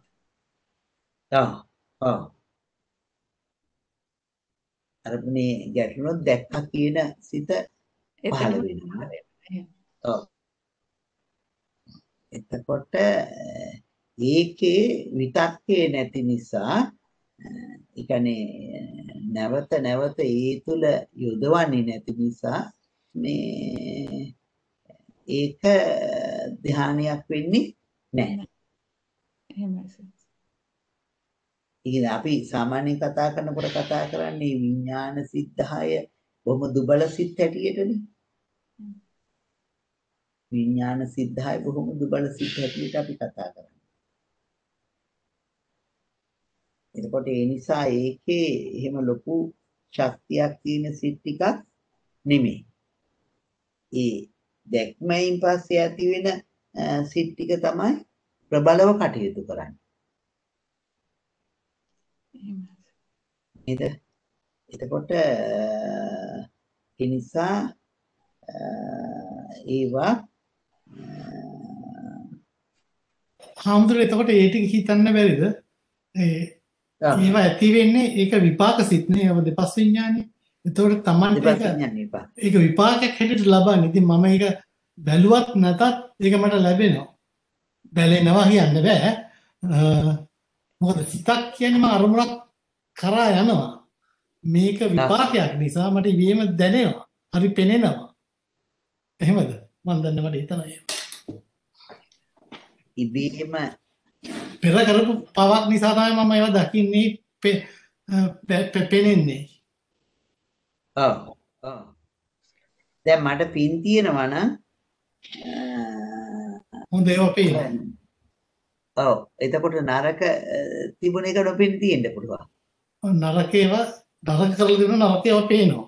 ඔව් අරමුණේ ගැටුණොත් දැක්කා කියන සිත පහළ වෙනවා ඔව් එතකොට ඒකේ විතක්කේ නැති නිසා ඒ කියන්නේ නැවත නැවත ඒ තුල යොදවන්නේ නැති නිසා මේ ඒක ධානයක් වෙන්නේ නැහැ. එහෙමයි. ඉතින් අපි සාමාන්‍යයෙන් කතා කරනකොට කතා කරන්නේ විඥාන සිත් 10 බොහොම දුබල සිත් හැටියටනේ. විඥාන සිද්ධාය බොහොම දුබල සිද්ධ හැටියට අපි කතා කරන්නේ. එතකොට ඒ නිසා ඒකේ එහෙම ලොකු ශක්තියක් තියෙන සිත් ටිකක් නෙමෙයි. ඒ දැක්මයින් පස්සේ ඇති වෙන සිත් ටික තමයි ප්‍රබලව කටයුතු කරන්නේ. නේද? එතකොට ඒ නිසා ඒවා හාමුදුරුවෝ එතකොට ඒ ටික හිතන්න බැරිද? ඒවා ඇති වෙන්නේ ඒක විපාක සිත් නේ ඔබ දෙපස් විඥානේ. එතකොට Tamanට ඒක විපාකයක් හැටියට ලබන්නේ. ඉතින් මම ඒක බැලුවත් නැතත් ඒක මට ලැබෙනවා. බැලෙනවා කියන්න බෑ. මොකද සිතක් කියන්නේ මම අරමුණක් කරා යනවා. මේක විපාකයක් නිසා මට ඉවීම දැනෙනවා. හරි පෙනෙනවා. එහෙමද? මම දන්නේ මට හිතනවා. ඉබේම පෙර කරපු පවක් නිසා තමයි මම ඒවා දකින්නේ පෙනෙන්නේ. දැන් මට පින් තියෙනවා නම් හොඳ ඒවා පේනවා. ඔව් එතකොට නරක තිබුණ එක නොපෙන් තියෙන්න පුළුවන්. නරක ඒවා නරක කරලා දෙන නරක ඒවා පේනවා.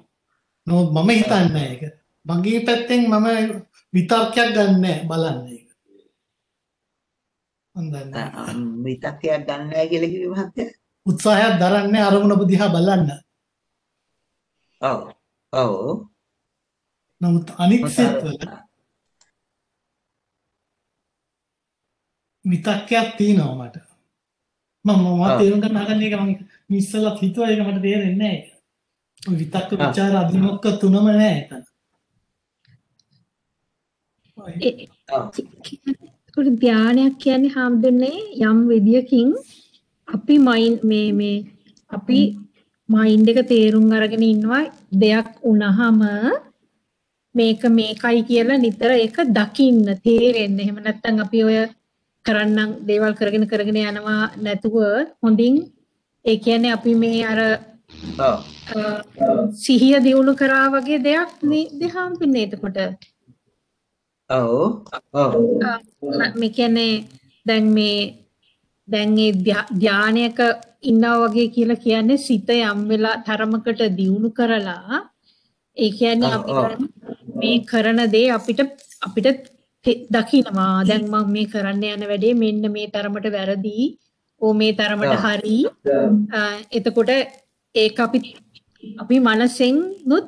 නමුත් මම හිතන්නේ ඒක. මගේ පැත්තෙන් මම විතර්කයක් ගන්නෑ බලන්නේ. විතක්කයක් ගන්න නැහැ කියලා කිව්වේ මහත්තයා. උත්සාහයක් දරන්නේ අරමුණ දිහා බලන්න. ඔව්. ඔව්. නමුත් අනිත් සිත්වල විතක්කයක් තියෙනවා මට. මම තේරුම් ගන්න එක මම ඉස්සෙල්ලා හිතුවා ඒක මට තේරෙන්නේ නැහැ. ඔය විතක්ක ਵਿਚාර අධිමොක්ක තුනම නැහැ එතන. ඒකට ධානයක් කියන්නේ හම්දුන්නේ යම් විදියකින් අපි අපි මයින්ඩ් එක තේරුම් අරගෙන ඉන්නවා දෙයක් වුණාම මේක මේකයි කියලා නිතර ඒක දකින්න තේරෙන්න. එහෙම නැත්නම් අපි ඔය කරන්නම් දේවල් කරගෙන යනවා නැතුව හොඳින් ඒ කියන්නේ අපි මේ අර සිහිය දියුණු කරා වගේ දෙයක් නේද හම්බුනේ එතකොට. මේ කියන්නේ දැන් ඒ ධානයක ඉන්නවා වගේ කියලා කියන්නේ සිත යම් වෙලා තරමකට දියුණු කරලා ඒ කියන්නේ අපි මේ කරන දේ අපිට දකින්නවා දැන් මම මේ කරන්න යන වැඩේ මෙන්න මේ තරමට වැරදි මේ තරමට හරි එතකොට ඒක අපි මනසෙන් නුත්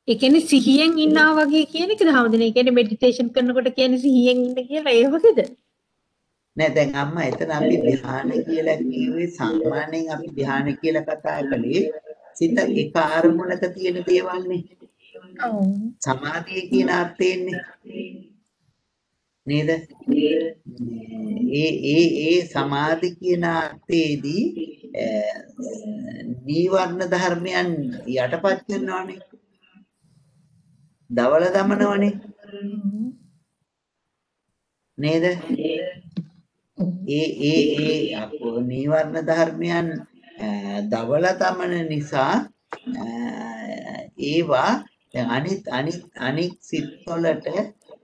ඒ කියන්නේ සිහියෙන් ඉන්නවා වගේ කියන එකද හැමදෙනේ කියන්නේ මෙඩිටේෂන් කරනකොට කියන්නේ සිහියෙන් ඉන්න කියලා ඒ වගේද නෑ දැන් අම්මා එතන අපි ධ්‍යාන කියලා කිව්වේ සාමාන්‍යයෙන් අපි ධ්‍යාන කියලා කතා කළේ සිත එක අරමුණක තියෙන දේවල් නේ. ඔව්. සමාධිය කියන අර්ථයෙන්නේ. නේද? ඒ සමාධි කියන අර්ථයේදී නීවරණ ධර්මයන් යටපත් කරනවානේ. දවල දමනවනේ. නේද? අපෝ නීවරණ ධර්මයන් දවල දමන නිසා ඒවා අනිත් සිත්වලට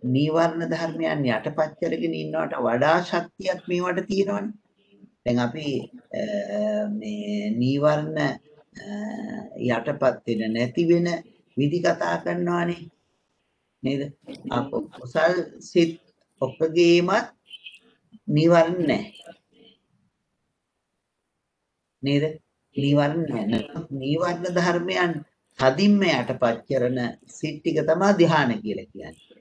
නීවරණ ධර්මයන් යටපත් කරගෙන ඉන්නවට වඩා ශක්තියක් මේවට තියෙනවනේ. දැන් අපි මේ නීවරණ යටපත් වෙන නැති වෙන විදි කතා කරනවානේ. නේද? අපෝ කුසල් සිත් ඔක්කොගේමත් නීවරණ නැහැ. නේද? නීවරණ නැහැ. නීවරණ ධර්මයන් හදින්ම යටපත් කරන සිත් ටික තමයි ධ්‍යාන කියලා කියන්නේ.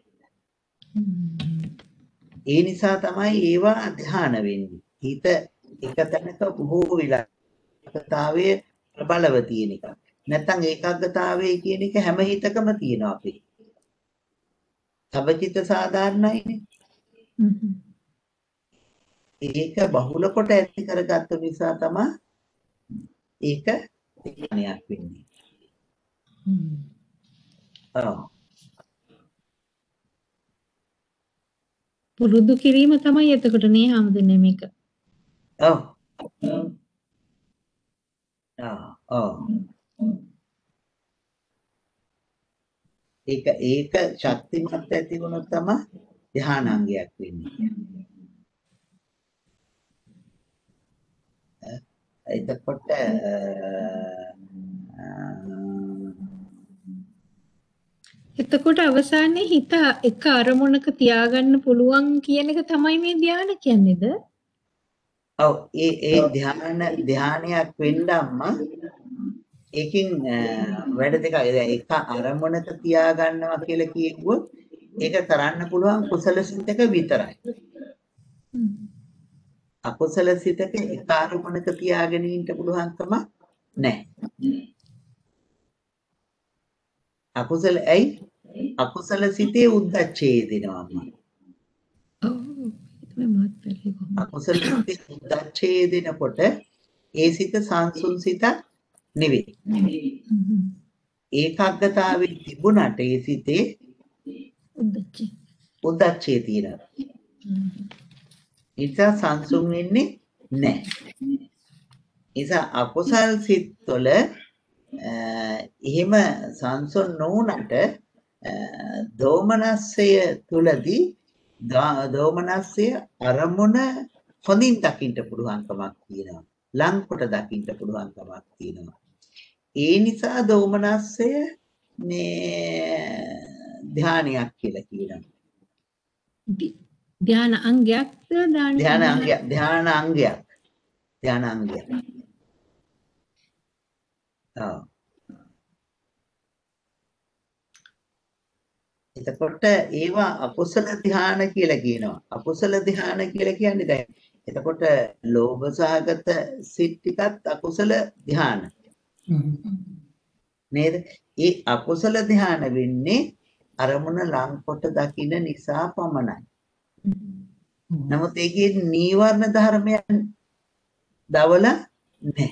ඒ නිසා තමයි ඒවා ධ්‍යාන වෙන්නේ. හිත එක තැනක බොහෝ විලාකතාවයේ ප්‍රබලව තියෙන එක. නැත්නම් ඒකාග්‍රතාවයේ කියන එක හැම හිතකම තියෙනවා අපේ. සබචිත්ත සාධාරණයිනේ. ඒක බහුල කොට ඇති කරගත්ත නිසා තමයි ඒක ධ්‍යානයක් වෙන්නේ. පුරුදු කිරීම තමයි එතකොට නේ හැමදෙන්නේ මේක. ඔව්. ඒක ශක්තිමත් ඇති වුණොත් තමයි ධානාංගයක් වෙන්නේ. එතකොට එතකොට අවසානයේ හිත එක අරමුණක තියාගන්න පුළුවන් කියන එක තමයි මේ ධානය කියන්නේද? ඔව් ඒ ධානයක් වෙන්නම්ම ඒකෙන් වැඩ දෙකක් එක අරමුණක තියාගන්නවා කියලා කිව්වොත් ඒක කරන්න පුළුවන් කුසල සිතක විතරයි. අකුසල සිතක එක අරමුණක තියාගෙන ඉන්න පුළුවන්කම නැහැ. අකුසල ඇයි? අකුසල සිතේ උද්දච්චේදිනවම. අකුසල සිතේ උද්දච්චේදිනකොට ඒ සිත සංසුන් සිතක් නෙවෙයි. ඒකාග්‍රතාවයේ තිබුණට ඒ සිතේ උද්දච්චේ තියෙනවා. ඒක සංසුන් වෙන්නේ නැහැ. නිසා අකුසල් සිත්වල එහෙම සංසුන් නොවුනට දෝමනස්සය තුලදී දෝමනස්සය අරමුණ හොඳින් දකින්න පුළුවන්කමක් තියෙනවා. ලංකොට දකින්න පුළුවන්කමක් තියෙනවා. ඒ නිසා දෝමනස්සය මේ ධානයක් කියලා කියනවා. ධාන අංගයක්ද ධාන අංගයක්. එතකොට ඒවා අකුසල ධාන කියලා කියනවා. අකුසල ධාන කියලා කියන්නේ දැන් එතකොට ලෝභ සහගත සිත් ටිකත් අකුසල ධාන. නේද? ඒ අකුසල ධාන වෙන්නේ අරමුණ ලංකොට දකින්න නිසා පමණයි. නමුත් ඒකේ නීවරණ ධර්මයන් දවල නැහැ.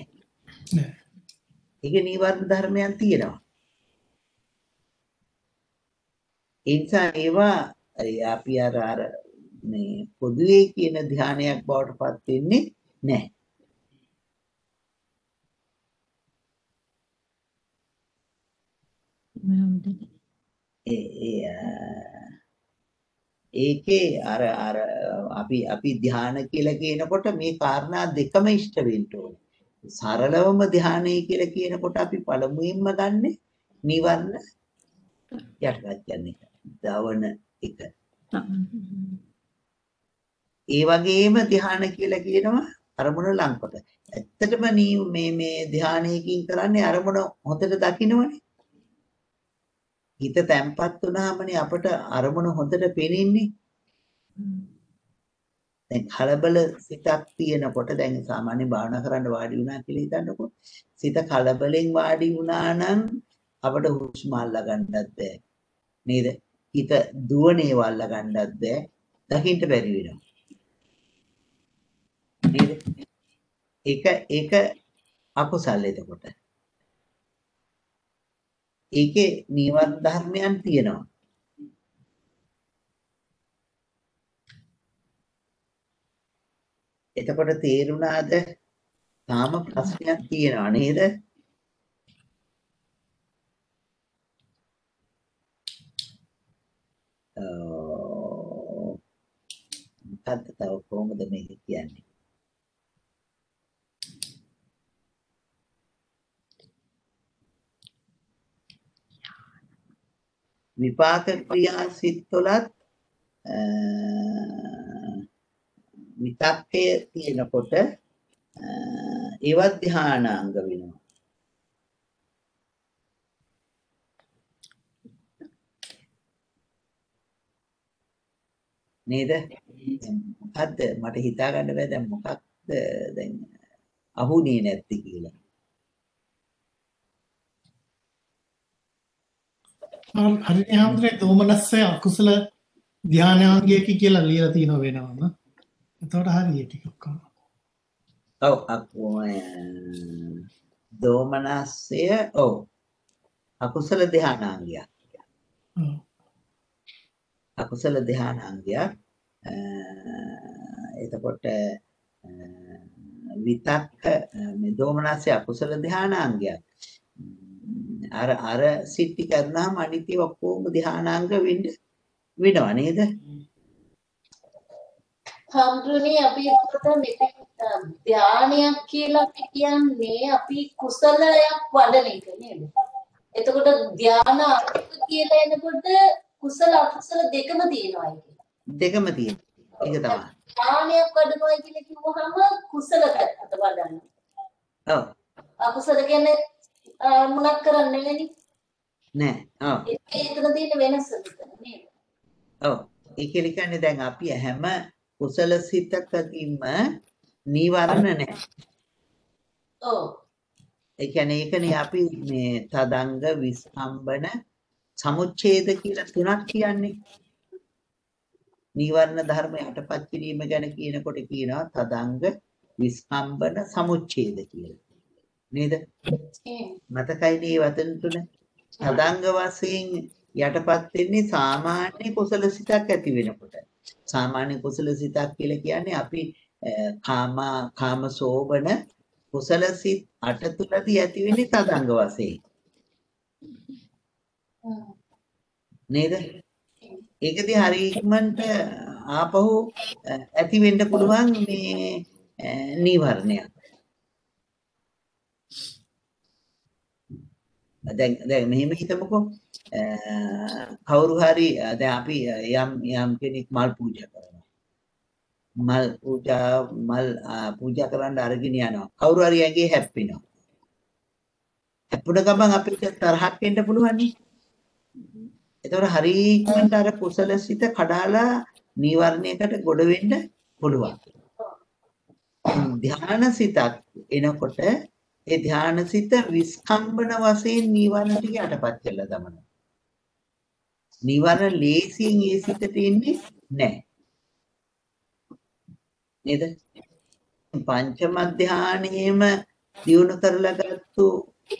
ඒකේ නීවරණ ධර්මයන් තියෙනවා. ඒ නිසා ඒවා අපි අර මේ පොදුවේ කියන ධානයක් බවට පත් වෙන්නේ නැහැ. ඒකේ අර අපි ධාන කියලා කියනකොට මේ කාරණා දෙකම ඉෂ්ට වෙන්න ඕනේ. සරලවම ධානය කියලා කියනකොට අපි පළමුවෙන්ම ගන්නෙ නිවර්ණ යටපත් කරන එක. දවන එක. ඒ වගේම ධාන කියලා කියනවා අරමුණ ලංකොට. ඇත්තටම මේ ධානයකින් කරන්නේ අරමුණ හොඳට දකින්නවනේ. හිත තැම්පත් වුණාමනේ අපට අරමුණ හොඳට පේනින්නේ. දැන් කලබල සිතක් තියෙනකොට දැන් සාමාන්‍ය භාවනා කරන්න වාඩි වුණා කියලා හිතන්නකො. සිත කලබලෙන් වාඩි වුණා නම් අපට හුස්ම අල්ලා ගන්නත් බැහැ. නේද? හිත දුවනේ වල්ලා ගන්නත් බැහැ. දකින්න බැරි වෙනවා. නේද? ඒක අකුසල් එතකොට. ඒකේ නීවරණ ධර්මයන් තියෙනවා. එතකොට තේරුණාද? තාම ප්‍රශ්නයක් තියෙනවා නේද? මොකක්ද තව කොහොමද මේක කියන්නේ? විපාක ක්‍රියා සිත්වලත් විතක්කය තියෙනකොට ඒවත් ධානාංග වෙනවා. නේද? මොකද්ද මට හිතා ගන්න බෑ දැන් මොකක්ද දැන් අහුනේ නැති කියලා. හරිනේ හැමදේ දෝමනස්සේ අකුසල ධානාංගයක කියලා ලියලා තියෙනවා වෙනවම. එතකොට හරිය ටික ඔක්කොම. ඔව් දෝමනස්සය ඔව් අකුසල ධානාංගයක්. අකුසල ධානාංගයක්. එතකොට විතක්ක මේ දෝමනස්සය අකුසල ධානාංගයක්. අර සිටි කරනාම අනිත්‍ය ඔක්කොම ධානාංග වෙනවා නේද? හම්දුනේ අපි එතකොට මෙතන ධානයක් කියලා අපි කියන්නේ අපි කුසලයක් වඩන එක නේද? එතකොට ධාන කියලා එනකොට කුසල අකුසල දෙකම තියෙනවා ඒක. දෙකම තියෙනවා. ඒක තමයි. ධානයක් වඩනවා කියලා කිව්වහම කුසල පැත්තට වඩනවා. ඔව්. අකුසල කියන්නේ මොනක් කරන්නේ නෙවෙයි. නෑ. ඔව්. එතන තියෙන වෙනස නේද? ඔව්. ඒ කියන්නේ දැන් අපි හැම කුසල සිතකදීම නීවරණ නැහැ. ඔව්. ඒ කියන්නේ ඒකනේ අපි මේ තදංග විස්කම්බන සමුච්ඡේද කියලා තුනක් කියන්නේ. නීවරණ ධර්ම යටපත් කිරීම ගැන කියනකොට කියනවා තදංග විස්කම්බන සමුච්ඡේද කියලා. නේද? මතකයි මේ වචන තුන. තදංග වශයෙන් යටපත් වෙන්නේ සාමාන්‍ය කුසල සිතක් ඇති වෙනකොට. සාමාන්‍ය කුසල සිතක් කියලා කියන්නේ අපි කාම සෝබන කුසල සිත් 8 තුලදී ඇති වෙන්නේ තදංග වශයෙන්. නේද? ඒකදී හරි ඉක්මනට ආපහු ඇති වෙන්න පුළුවන් මේ නීවරණයක්. දැන් මෙහෙම හිතමුකෝ කවුරු හරි දැන් අපි යම් කෙනෙක් මල් පූජා කරනවා. මල් පූජා කරන්න අරගෙන යනවා. කවුරු හරි ඇඟේ හැප්පෙනවා. හැප්පුණ ගමන් අපිට තරහක් එන්න පුළුවන් නේ. ඒතකොට හරි ඉක්මනට අර කුසල සිත කඩාලා නීවරණයකට ගොඩ වෙන්න පුළුවන්. ධාන සිතක් එනකොට ඒ ධාන සිත විස්කම්බන වශයෙන් නීවරණ ටික යටපත් කරලා දමනවා. නීවරණ ලේසියෙන් ඒ සිතට එන්නේ නැහැ. නේද? පංචම ධානයේම දියුණු කරලා ගත්තු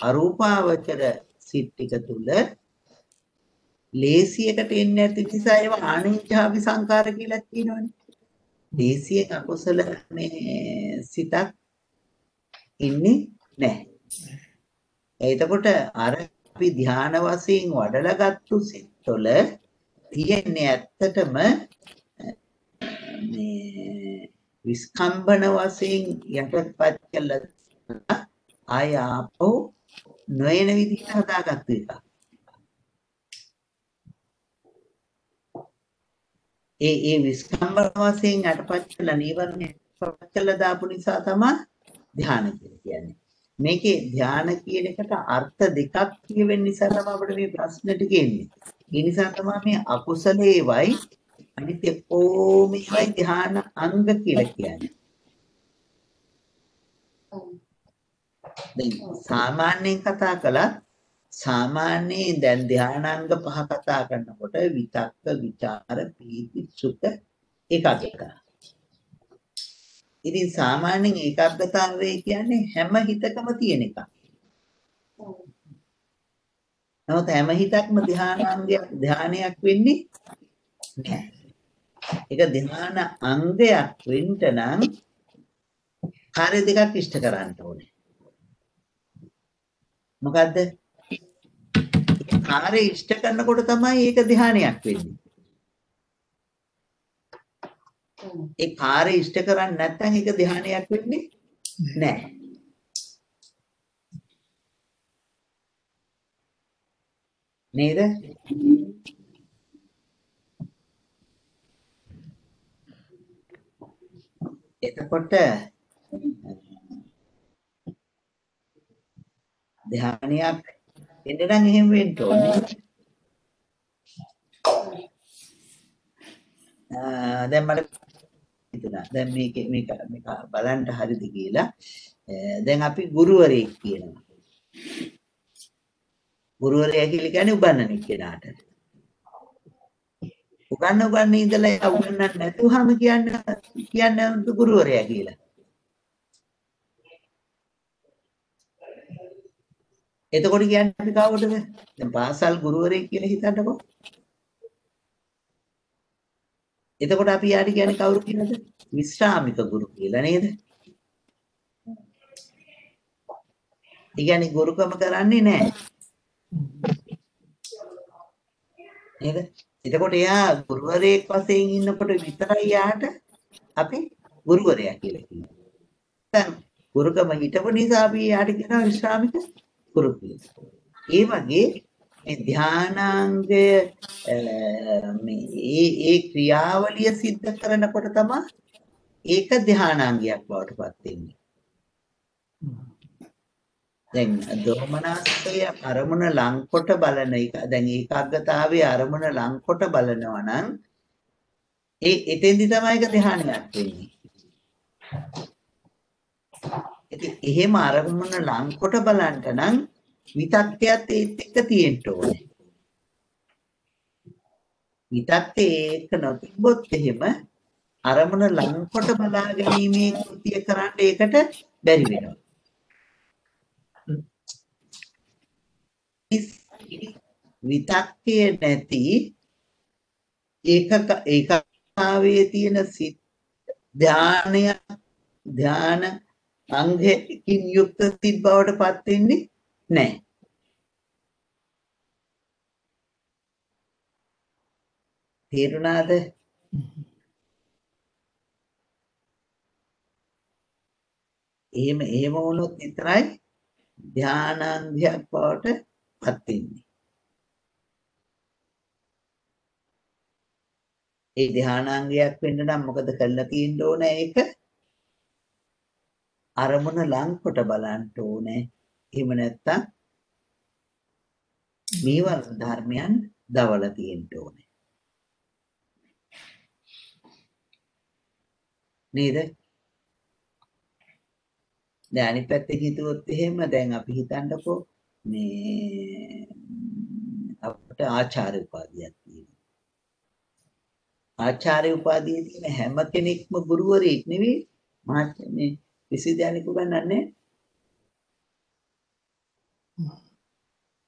අරූපාවචර සිත් ටික තුල ලේසියකට එන්නේ නැති නිසා ඒව ආනිච්ඡාවි සංකාර කියලා කියනවනේ. ලේසියෙන් අකුසල මේ සිතක් ඉන්නේ නැහැ. එතකොට අර අපි ධාන වශයෙන් වඩලා ගත්තු සිත්වල තියෙන්නේ ඇත්තටම මේ විස්කම්බන වශයෙන් යටපත් කළා ආය ආපහු නොයන විදිහට හදාගත්තු එක. ඒ විස්කම්බන වශයෙන් යටපත් කළ නීවරණ යටපත් කළා දාපු නිසා තමයි ධාන කියලා කියන්නේ. මේකේ ධාන කියන එකට අර්ථ දෙකක් කියවෙන නිසා තමයි අපිට මේ ප්‍රශ්නෙට කියන්නේ. ඒ නිසා තමයි මේ අකුසලේවයි අනිත් කොමේවයි ධාන අංග කියලා කියන්නේ. දැන් සාමාන්‍යයෙන් කතා කළා සාමාන්‍යයෙන් දැන් ධානාංග පහ කතා කරනකොට විතක්ක විචාර පීති සුඛ ඒකාග්‍රතාව. ඉතින් සාමාන්‍යයෙන් ඒකාග්‍රතාවය කියන්නේ හැම හිතකම තියෙන එකක්. නමුත් හැම හිතක්ම ධානයක් වෙන්නේ නැහැ. ඒක ධාන අංගයක් වෙන්න නම් කාර්ය දෙකක් ඉෂ්ට කරන්න ඕනේ. මොකද්ද? කාර්ය ඉෂ්ට කරනකොට තමයි ඒක ධානයක් වෙන්නේ. ඒ කාර්ය ඉෂ්ට කරන්නේ නැත්නම් ඒක ධානයක් වෙන්නේ නැහැ. නේද? එතකොට ධානයක් එන්න නම් එහෙම වෙන්න ඕනේ. දැන් මට හිතුණා දැන් මේක බලන්න හරිද කියලා. දැන් අපි ගුරුවරයෙක් කියනවා. ගුරුවරයා කියලා කියන්නේ උගන්වන කෙනාට. උගන්වන්න ඉඳලා උගන්වන්න නැතුවම කියන්නේ ගුරුවරයා කියලා. එතකොට කියන්නේ අපි කවුටද? දැන් පාසල් ගුරුවරයෙක් කියලා හිතන්නකෝ. එතකොට අපි යාට කියන්නේ කවුරු කියලාද? විශ්‍රාමික ගුරු කියලා නේද? ඒ කියන්නේ ගුරුකම කරන්නේ නැහැ. නේද? එතකොට එයා ගුරුවරයෙක් වශයෙන් ඉන්නකොට විතරයි යාට අපි ගුරුවරයා කියලා කියනවා. දැන් ගුරුකම හිටපු නිසා අපි යාට කියනවා විශ්‍රාමික ගුරු කියලා. ඒ වගේ මේ ධානාංගය මේ ක්‍රියාවලිය සිද්ධ කරනකොට තමයි ඒක ධානාංගයක් බවට පත් වෙන්නේ. දැන් දෝමනස්සය අරමුණ ලංකොට බලන එක දැන් ඒකාග්‍රතාවයේ අරමුණ ලංකොට බලනවා නම් එතෙන්දි තමයි ඒක ධානයක් වෙන්නේ. ඉතින් එහෙම අරමුණ ලංකොට බලන්න නම් විතක්කයත් ඒත් එක්ක තියෙන්න ඕනේ. විතක්කේ ඒක නොතිබ්බොත් එහෙම අරමුණ ලංකොට බලා ගැනීමේ කෘතිය කරන්න ඒකට බැරි වෙනවා. විතක්කේ නැති ඒකාවේ තියෙන සිත් ධාන අංගයකින් යුක්ත සිත් බවට පත් වෙන්නේ නැහැ. තේරුණාද? එහෙම වුණොත් විතරයි ධානාංගයක් බවට පත් වෙන්නේ. ඒ ධානාංගයක් වෙන්න නම් මොකද කරලා තියෙන්න ඕන? ඒක අරමුණ ලංකොට බලන්න ඕනේ. එහෙම නැත්තම් මේවල් ධර්මයන් දවලා තියෙන්න ඕනේ. නේද? දැන් අනිත් පැත්තේ හිතුවොත් එහෙම දැන් අපි හිතන්නකෝ මේ අපිට ආචාර්ය උපාධියක් තියෙනවා. ආචාර්ය උපාධිය තියෙන හැම කෙනෙක්ම ගුරුවරයෙක් නෙවෙයි මේ විශ්වවිද්‍යාලෙක උගන්වන්නේ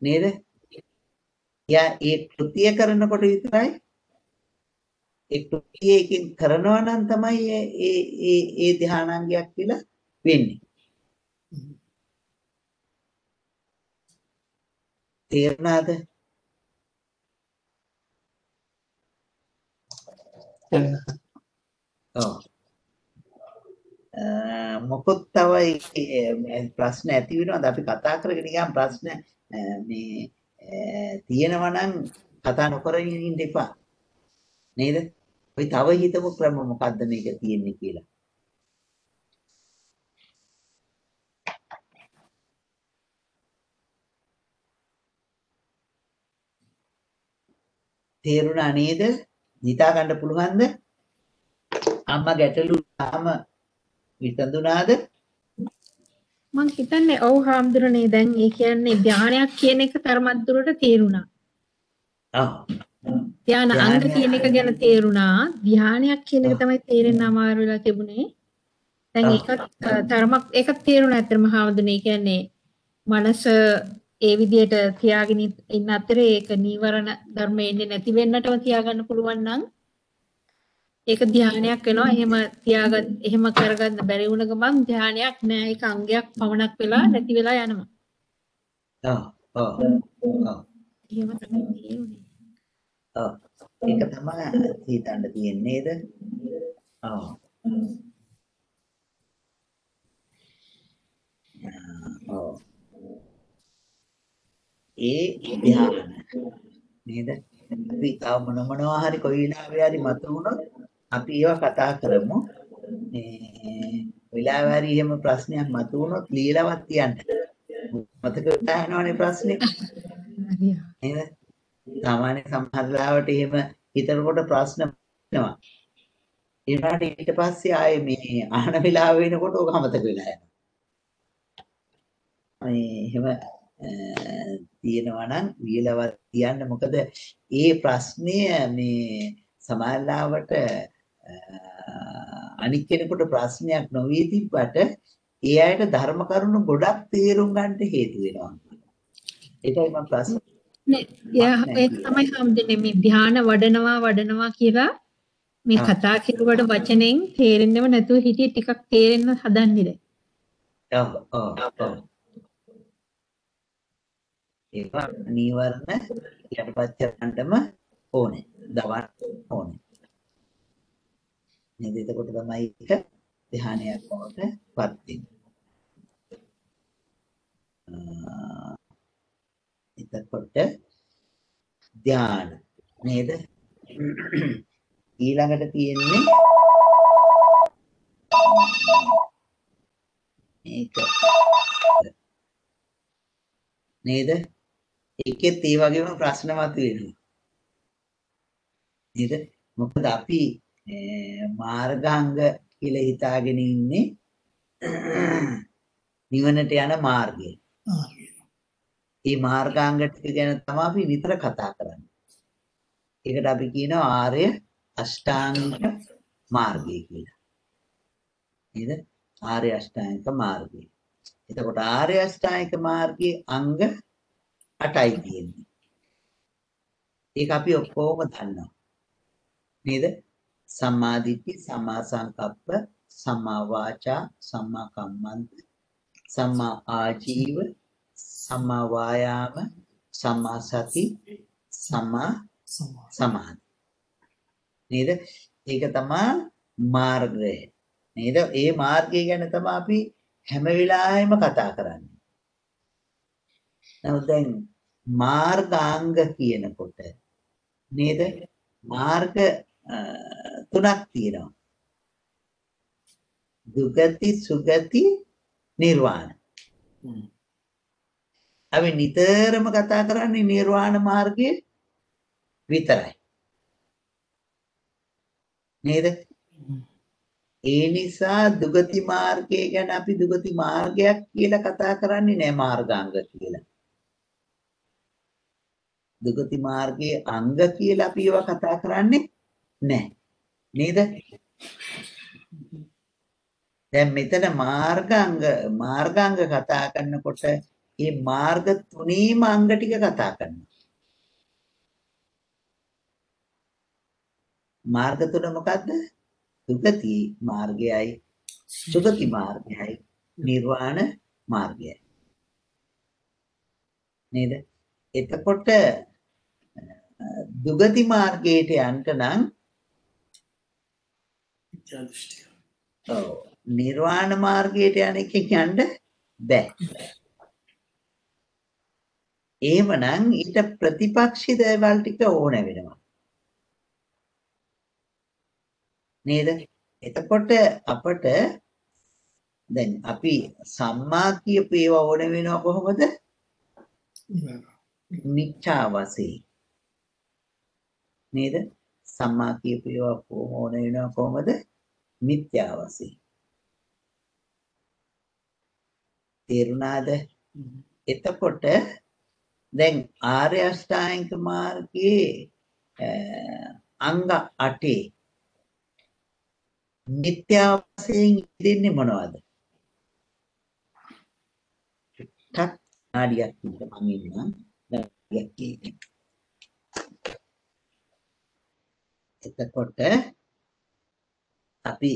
නේද? යා ඒ කෘතිය කරනකොට විතරයි ඒ කෘතියකින් කරනවා නම් තමයි ඒ ධානාංගයක් කියලා වෙන්නේ. තේරුණාද? ඔව්. මොකොත් තව ප්‍රශ්න ඇති වෙනවද? අපි කතා කරගෙන ගියාම ප්‍රශ්න මේ තියෙනවා නම් කතා නොකර ඉන්න එපා. නේද? අපි තව හිතමු ක්‍රම මොකද්ද මේක තියෙන්නේ කියලා. තේරුණා නේද? හිතා ගන්න පුළුවන්ද? අම්මා ගැටලු තාම විසඳුණාද? මං හිතන්නේ ඔව් හාමුදුරනේ දැන් ඒ කියන්නේ ධානයක් කියන එක තරමක් දුරට තේරුණා. ඔව්. ධාන අංග කියන එක ගැන තේරුණා. ධානයක් කියන එක තමයි තේරෙන්න අමාරු වෙලා තිබුණේ. දැන් ඒකත් තරමක් ඒකත් තේරුණා ඇත්තටම හාමුදුරනේ. ඒ කියන්නේ මනස ඒ විදිහට තියාගෙන ඉන්න අතරේ ඒක නීවරණ ධර්ම එන්නේ නැති වෙන්නටම තියාගන්න පුළුවන් නම් ඒක ධානයක් වෙනවා. එහෙම කරගන්න බැරි වුණ ගමන් ධානයක් නෑ. ඒක අංගයක් පමණක් වෙලා නැති වෙලා යනවා. ඔව්. එහෙම තමයි තියෙන්නේ. ඔව්. ඒක තමයි හිතන්න තියෙන්නේ නේද? ඔව්. ඔව්. ඒ ධ්‍යාන නේද? අපි තව මොනවා හරි කොයි වෙලාවෙ හරි මතුවුණොත් අපි ඒවා කතා කරමු. මේ වෙලාවෙ හරි එහෙම ප්‍රශ්නයක් මතුවුණොත් ලියලවත් තියන්න. මතක ගන්නවනේ ප්‍රශ්නේ. නේද? සාමාන්‍ය සමහර ලාවට එහෙම හිතනකොට ප්‍රශ්න වෙනවා. ඊට පස්සේ ආයේ මේ අහන වෙලාව වෙනකොට ඕක අමතක වෙලා යනවා. එහෙම තියෙනවා නම් ලියලවත් තියන්න. මොකද ඒ ප්‍රශ්නය මේ සමාජලාවට අනික් කෙනෙකුට ප්‍රශ්නයක් නොවී තිබ්බට ඒ අයට ධර්ම කරුණු ගොඩක් තේරුම් ගන්නට හේතු වෙනවා. ඒකයි මම ප්‍රශ්න ඒක තමයි හැමදෙන්නේ මේ ධාන වඩනවා කියලා මේ කතා කෙරුවට වචනෙන් තේරෙන්නව නැතුව හිටියේ ටිකක් තේරෙන්න හදන්නේ දැන්. ඔව්. ඒවා නීවරණ යටපත් කරන්නටම ඕනේ. දවන්න ඕනේ. නේද? එතකොට තමයි ඒක ධ්‍යානයක් බවට පත් වෙන්නේ. එතකොට ධ්‍යාන නේද? ඊළඟට තියෙන්නේ මේක නේද? ඒකෙත් ඒ වගේම ප්‍රශ්න මතුවෙනවා. නේද? මොකද අපි මාර්ගාංග කියලා හිතාගෙන ඉන්නේ නිවනට යන මාර්ගය. මේ මාර්ගාංග ටික ගැන තමයි අපි විතර කතා කරන්නේ. ඒකට අපි කියනවා ආර්ය අෂ්ටාංගික මාර්ගය කියලා. නේද? ආර්ය අෂ්ටාංගික මාර්ගය. එතකොට ආර්ය අෂ්ටාංගික මාර්ගයේ අංග 8යි තියෙන්නේ. ඒක අපි ඔක්කොම දන්නවා. නේද? සම්මා දිට්ඨි, සම්මා සංකප්ප, සම්මා වාචා, සම්මා කම්මන්ත, සම්මා ආජීව, සම්මා වායාම, සම්මා සති, සම්මා සමාධි. නේද? ඒක තමයි මාර්ගය. නේද? ඒ මාර්ගය ගැන තමයි අපි හැම වෙලාවෙම කතා කරන්නේ. නමුත් දැන් මාර්ගාංග කියනකොට නේද? මාර්ග තුනක් තියෙනවා. දුගති, සුගති, නිර්වාණ. අපි නිතරම කතා කරන්නේ නිර්වාණ මාර්ගයේ විතරයි. නේද? ඒ නිසා දුගති මාර්ගය ගැන අපි දුගති මාර්ගයක් කියලා කතා කරන්නේ නෑ මාර්ගාංග කියලා. දුගති මාර්ගයේ අංග කියලා අපි ඒවා කතා කරන්නේ නෑ. නේද? දැන් මෙතන මාර්ගාංග කතා කරනකොට මේ මාර්ග තුනීම අංග ටික කතා කරනවා. මාර්ග තුන මොකද්ද? දුගති මාර්ගයයි, සුගති මාර්ගයයි, නිර්වාණ මාර්ගයයි. නේද? එතකොට දුගති මාර්ගයට යන්න නම් නිර්වාණ මාර්ගයට යන එකෙන් යන්න බෑ. එහෙමනම් ඊට ප්‍රතිපක්ෂී දේවල් ටික ඕන වෙනවා. නේද? එතකොට අපට දැන් අපි සම්මා කියපු ඒවා ඕන වෙනවා කොහොමද? මිච්ඡා වශයෙන්. නේද? සම්මා කියපු ඒවා ඕන වෙනවා කොහොමද? මිත්‍යා වශයෙන්. තේරුණාද? එතකොට දැන් ආර්ය අෂ්ටාංගික මාර්ගයේ අංග 8 මිත්‍යා වශයෙන් දෙන්නේ මොනවද? ටක් නාඩියක් ඉන්න මම ඉන්නම්. නාඩියක් කියන්නේ. එතකොට අපි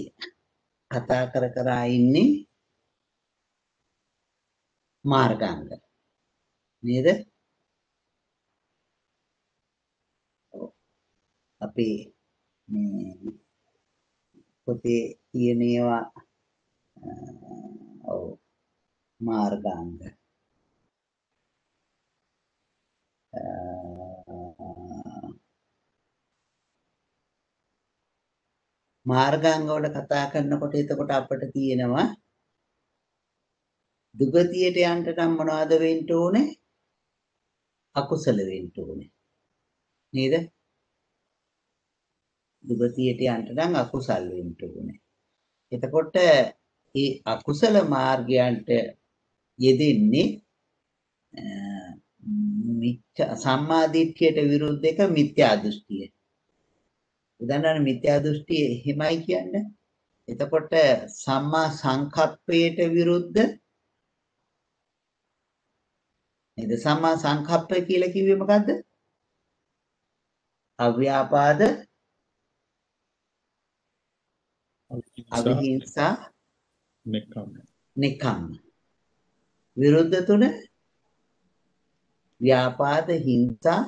කතා කර ඉන්නේ මාර්ගාංග. නේද? අපි මේ පොතේ තියෙන ඒවා මාර්ගාංග. මාර්ගාංග වල කතා කරනකොට එතකොට අපිට තියෙනවා දුගතියට යන්න නම් මොනවද වෙන්න ඕනේ? අකුසල වෙන්න ඕනේ. නේද? දුගතියට යන්න නම් අකුසල් වෙන්න ඕනේ. එතකොට මේ අකුසල මාර්ගයන්ට යෙදෙන්නේ සම්මා දිට්ඨියට විරුද්ධ එක මිත්‍යා දෘෂ්ටිය. උදාහරණ මිත්‍යා දෘෂ්ටිය එහෙමයි කියන්නේ. එතකොට සම්මා සංකප්පයට විරුද්ධ නේද? සම්මා සංකප්පය කියලා කිව්වේ මොකද්ද? අව්‍යාපාද, අවිහිංසා, නෙක්ඛම්ම. විරුද්ධ තුන ව්‍යාපාද හිංසා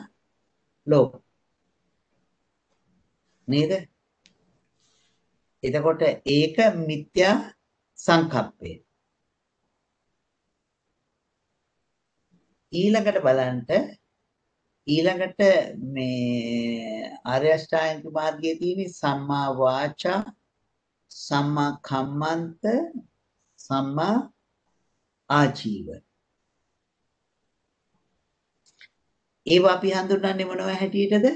ලෝභ නේද? එතකොට ඒක මිත්‍යා සංකප්පය. ඊළඟට බලන්න ඊළඟට මේ ආර්ය අෂ්ටාංගික මාර්ගයේ තියෙන සම්මා වාචා සම්මා කම්මන්ත සම්මා ආජීව. ඒවා අපි හඳුන්වන්නේ මොනවා හැටියටද?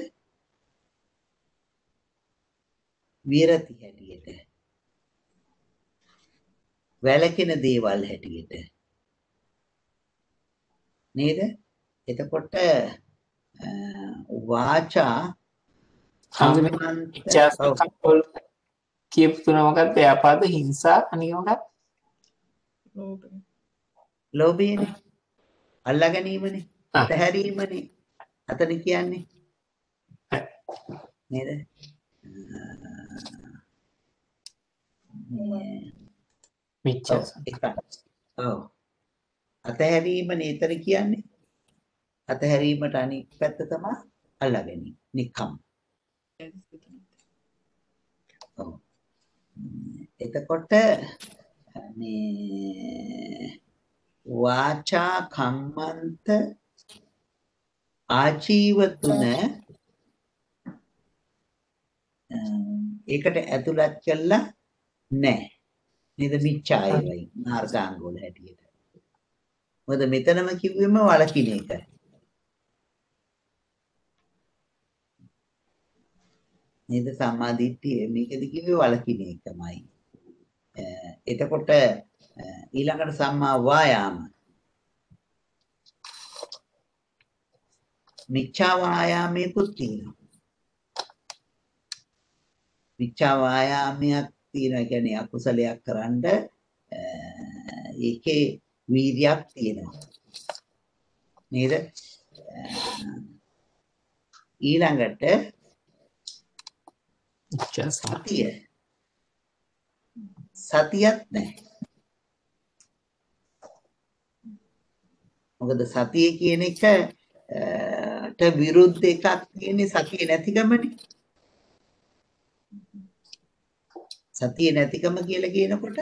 විරති හැටියට. වැළකෙන දේවල් හැටියට. නේද? එතකොට වාචා හඳුනන කියපු තුන මොකක්ද? ව්‍යාපාද හිංසා අනික මොකක්ද? ලෝභයනේ. අල්ලා ගැනීමනේ. අතහැරීමනේ. අතන කියන්නේ. නේද? මිච්ඡා ඔව්. අතහැරීමනේ එතන කියන්නේ. අතහැරීමට අනිත් පැත්ත තමයි අල්ලා ගැනීම. නිකම්. ඔව්. එතකොට මේ වාචා කම්මන්ත ආජීව තුන ඒකට ඇතුළත් කළා නැහැ. නේද? මිච්ඡායවයි මාර්ගාංග වල හැටියට. මොකද මෙතනම කිව්වෙම වලකින එකයි. නේද? සම්මා දිට්ඨිය මේකද කිව්වේ වලකින එකමයි. එතකොට ඊළඟට සම්මා වායාම මිච්ඡා වායාමයකුත් තියෙනවා. මිච්ඡා වායාමයක් තියෙනවා කියන්නේ අකුසලයක් කරන්න ඒකේ වීර්යයක් තියෙනවා. නේද? ඊළඟට සතියක් නැහැ. මොකද සතිය කියන එකට විරුද්ධ එකක් තියෙන්නේ සතිය නැතිකමනේ. සතිය නැතිකම කියලා කියනකොට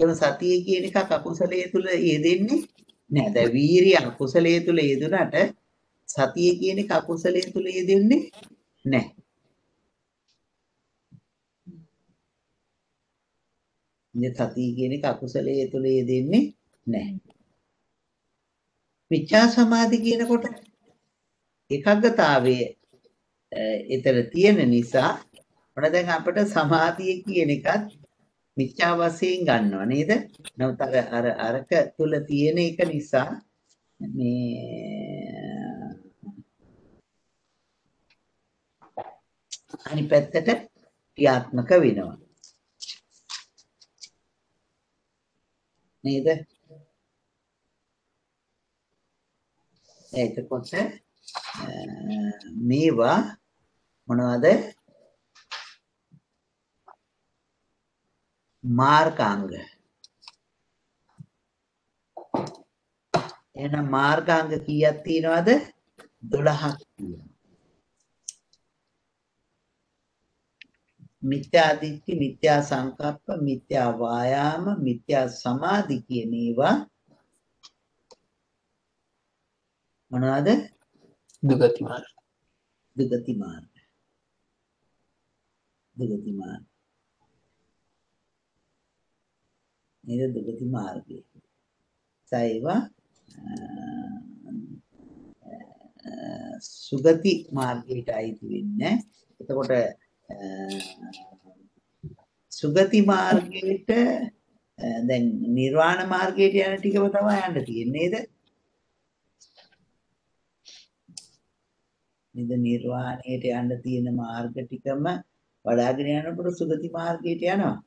එම සතිය කියන එක අකුසලයේ තුල යෙදෙන්නේ නෑ. දැන් වීරිය අකුසලයේ තුල යෙදුනට සතිය කියන එක අකුසලයේ තුල යෙදෙන්නේ නෑ. ඉතින් සතිය කියන එක අකුසලයේ තුල යෙදෙන්නේ නෑ. මිච්ඡා සමාධි කියනකොට ඒකාග්‍රතාවයේ එතන තියෙන නිසා මොන දැන් අපිට සමාධිය කියන එකත් මිච්ඡා වශයෙන් ගන්නව නේද? නමුත් අරක තුල තියෙන එක නිසා මේ අනිත් පැත්තට ක්‍රියාත්මක වෙනවා. නේද? එතකොට මේවා මොනවද? මාර්ගාංග. එහෙනම් මාර්ගාංග කීයක් තියෙනවද? 12ක් තියෙනවා. මිත්‍යා දිට්ඨි, මිත්‍යා සංකප්ප, මිත්‍යා වායාම, මිත්‍යා සමාධි කියන ඒවා මොනවද? දුගති මාර්ග. දුගති මාර්ග. දුගති මාර්ග. නේද? දුගති මාර්ගය. ඒවා සුගති මාර්ගයට අයිති වෙන්නේ. එතකොට සුගති මාර්ගයට දැන් නිර්වාණ මාර්ගයට යන ටිකම තමයි යන්න තියෙන්නේ නේද? නේද? නිර්වාණයට යන්න තියෙන මාර්ග ටිකම වඩාගෙන යනකොට සුගති මාර්ගයට යනවා.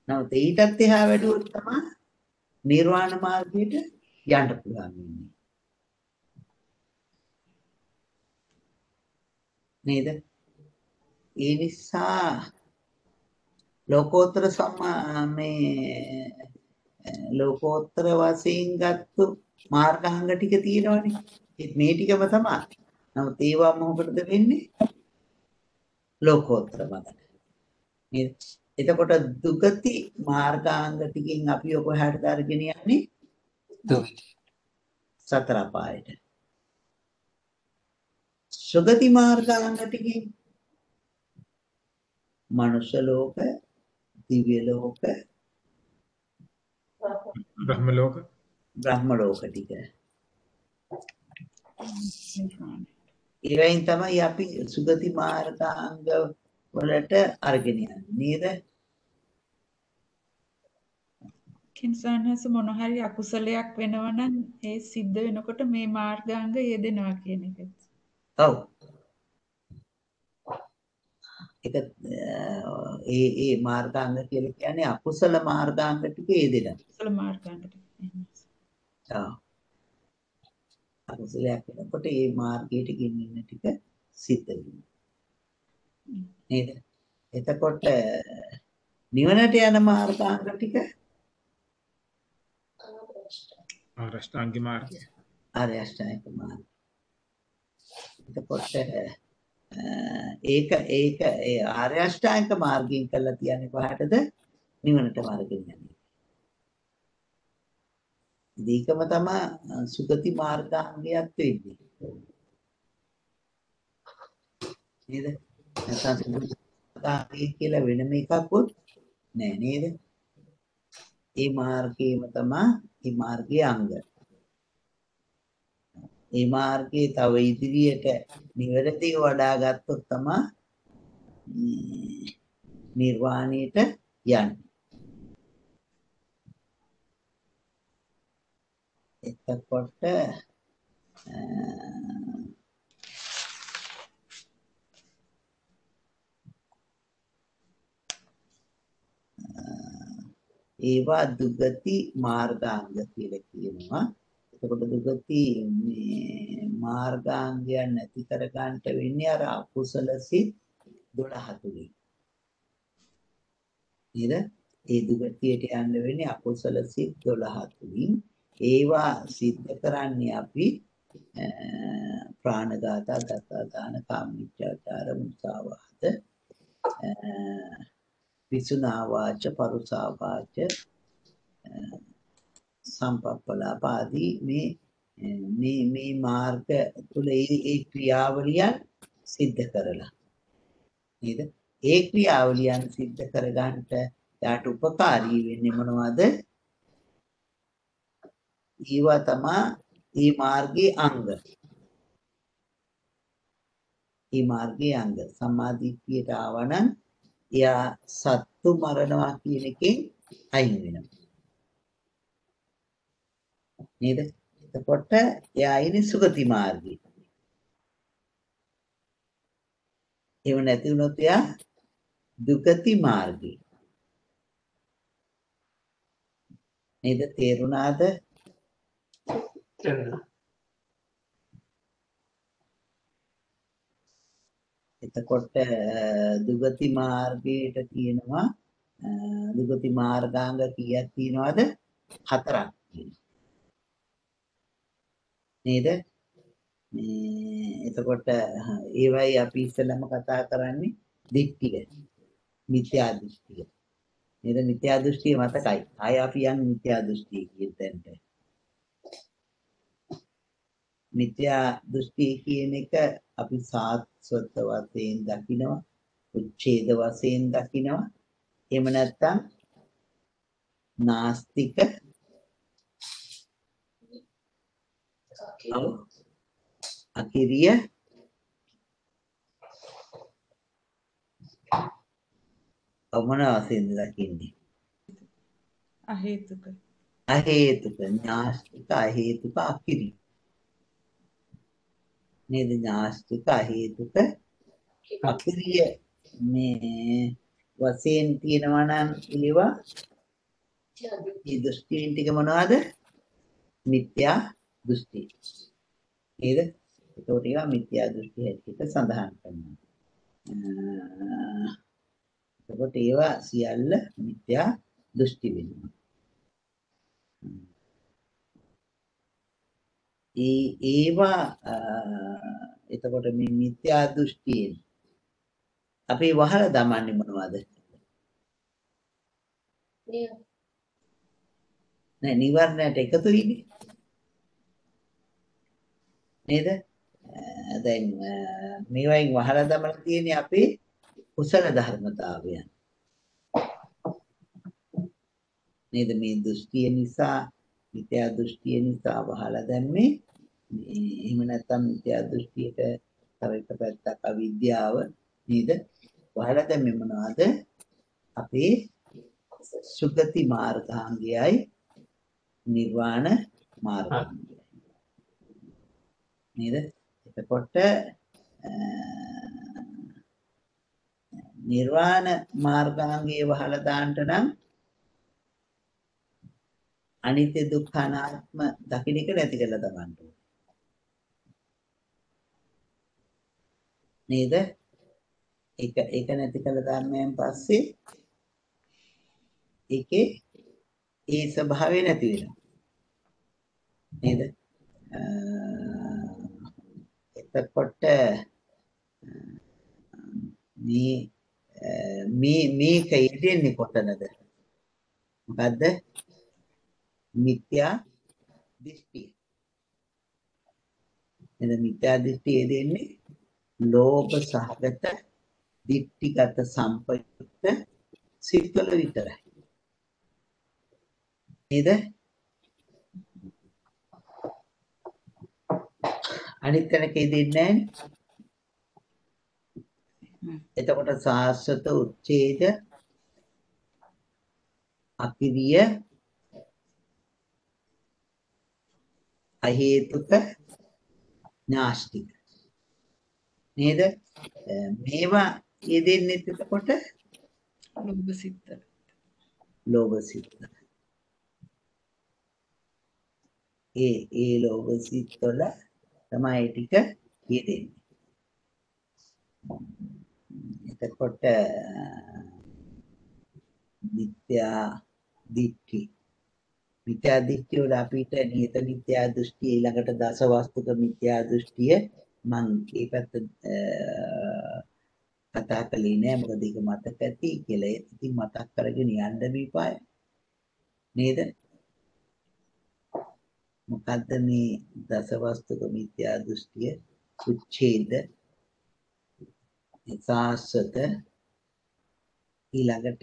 නමුත් ඊටත් එහා වැඩුවොත් තමයි නිර්වාණ මාර්ගයට යන්න පුළුවන් වෙන්නේ. නේද? ඒ නිසා ලෝකෝත්තර ලෝකෝත්තර වශයෙන් ගත්තු මාර්ගාංග ටික තියෙනවනේ. ඒත් මේ ටිකම තමයි. නමුත් ඒවා මොකටද වෙන්නේ? ලෝකෝත්තර මතට. නේද? එතකොට දුගති මාර්ගාංග ටිකෙන් අපි ඔබ හැට අරගෙන යන්නේ දුගති. සතර අපායට. සුගති මාර්ගාංග ටිකෙන් මනුෂ්‍ය ලෝක, දිව්‍ය ලෝක, බ්‍රහ්ම ලෝක. බ්‍රහ්ම ලෝක ටික. ඒවෙන් තමයි අපි සුගති මාර්ගාංග වලට අරගෙන යන්නේ නේද? කින්සන්නස මොන හරි අකුසලයක් වෙනවා නම් ඒ සිද්ධ වෙනකොට මේ මාර්ගාංග යෙදෙනවා කියන එක. ඔව්. ඒක ඒ මාර්ගාංග කියලා කියන්නේ අකුසල මාර්ගාංග ටික යෙදෙනවා. අකුසල මාර්ගාංග ටික. ඔව්. අකුසලයක් වෙනකොට ඒ මාර්ගයට ගෙනියන ටික සිද්ධ වෙනවා. නේද? එතකොට නිවනට යන මාර්ගාංග ටික ආරෂ්ඨාංග මාර්ගය. ආර්ය අෂ්ටාංගික මාර්ගය. එතකොට ඒක ඒ ආර්ය අෂ්ටාංගික මාර්ගයෙන් කළා තියන්නේ කොහටද? නිවනට මාර්ගෙන් යන්නේ. දීකම තමයි සුගති මාර්ගාංගයක් වෙන්නේ. නේද? නැත්නම් සුගති මාර්ගය කියලා වෙනම එකකුත් නෑ නේද? ඒ මාර්ගයේම තමයි මේ මාර්ගයේ අංග. මේ මාර්ගයේ තව ඉදිරියට නිවැරදිව වඩා ගත්තොත් තමයි නිර්වාණයට යන්නේ. එතකොට ඒවා දුගති මාර්ගාංග කියලා කියනවා. එතකොට දුගති මාර්ගාංගයන් නැති කර ගන්නට වෙන්නේ අර අකුසල සිත් 12 තුලින්. නේද? ඒ දුගතියට යන්න වෙන්නේ අකුසල සිත් 12 තුලින්. ඒවා සිද්ධ කරන්නේ අපි ප්‍රාණඝාත, දත්තාදාන, කාමීච්ඡාචාර, මුසාවාද, විසුනා වාච, පරුසා වාච, සම්පප්පලාප ආදී මේ මාර්ග තුල ඒ ක්‍රියාවලියන් සිද්ධ කරලා නේද? ඒ ක්‍රියාවලියන් සිද්ධ කරගන්නට යාට උපකාරී වෙන්නේ මොනවද? ඊවා තමයි මේ මාර්ගයේ අංග. මේ මාර්ගයේ අංග සම්මාදිට්ඨියට ආවනම් එයා සත්තු මරණවා කියන එකෙන් අයින් වෙනවා. නේද? එතකොට එයා ඉන්නේ සුගති මාර්ගයේ. එහෙම නැති වුණොත් එයා දුගති මාර්ගයේ. නේද? තේරුණාද? එතකොට දුගති මාර්ගයට තියෙනවා දුගති මාර්ගාංග කීයක් තියෙනවද? 4ක් තියෙනවා. නේද? එතකොට ඒවයි අපි ඉස්සෙල්ලාම කතා කරන්නේ දික්තිය. මිත්‍යා දෘෂ්ටිය. නේද? මිත්‍යා දෘෂ්ටිය මතකයි. ආය අපි යන්නේ මිත්‍යා දෘෂ්ටිය කියන තැනට. මිත්‍යා දෘෂ්ටිය කියන එක අපි සාස්වත වශයෙන් දකිනවා, උච්ඡේද වශයෙන් දකිනවා. එහෙම නැත්නම් නාස්තික අකිරිය මොන වශයෙන් දකින්නේ? අහේතුක. අහේතුක, නාස්තික, අහේතුක, අකිරිය. නේද? නාස්තික, අහේතුක, අකිරිය මේ වශයෙන් තියෙනවා නම් ඒවා මේ දෘෂ්ටීන් ටික මොනවද? මිත්‍යා දෘෂ්ටි. නේද? ඒකට ඒවා මිත්‍යා දෘෂ්ටි හැටියට සඳහන් කරනවා. එතකොට ඒවා සියල්ල මිත්‍යා දෘෂ්ටි වෙනවා. ඒවා එතකොට මේ මිත්‍යා දෘෂ්ටියෙන් අපි වහලා දමන්නේ මොනවද? නෑ නිවර්ණයට එකතු වෙන්නේ නේද? දැන් මේවයින් වහලා දමලා තියෙන්නේ අපේ කුසල ධර්මතාවයන් නේද? මේ දෘෂ්ටිය නිසා මිත්‍යා දෘෂ්ටිය නිසා වහලා දැම්මේ. එහෙම නැත්නම් මිත්‍යා දෘෂ්ටියට තව එක පැත්තක් අවිද්‍යාව නේද? වහලා දැම්මේ මොනවද? අපේ සුගති මාර්ගාංගයයි නිර්වාණ මාර්ගාංගයයි නේද? එතකොට නිර්වාණ මාර්ගාංගයේ වහලා දාන්න නම් අනිත්‍ය දුක්ඛ අනාත්ම දකින්න එක නැති කරලා දාන්න ඕනේ. නේද? ඒක නැති කරලා දාන්නයන් පස්සේ ඒකේ ඒ ස්වභාවය නැති වෙනවා. නේද? එතකොට මේක යෙදෙන්නේ කොතනද? මොකද්ද? මිත්‍යා දෘෂ්ටිය. එද මිත්‍යා දෘෂ්ටිය යෙදෙන්නේ ලෝභ සහගත දිට්ඨිගත සම්පයුක්ත සිත්වල විතරයි. නේද? අනිත් තැනක යෙදෙන්නේ නැහැ. එතකොට සාස්වත උච්ඡේද අකිරිය අහේතුක නාස්තික නේද? මේවා යෙදෙන්නේ එතකොට ලෝභ සිත්. ඒ ලෝභ සිත් වල තමයි ටික යෙදෙන්නේ. එතකොට මිත්‍යා දිට්ඨි වල අපිට නියත මිත්‍යා දෘෂ්ටිය ඊළඟට දසවස්තුක මිත්‍යා දෘෂ්ටිය මං ඒ පැත්ත කතා කළේ නෑ මොකද ඒක මතක ඇති කියලා. ඉතින් මතක් කරගෙන යන්න මේපාය නේද? මොකද්ද මේ දසවස්තුක මිත්‍යා දෘෂ්ටිය? උච්ඡේද සාස්වත ඊළඟට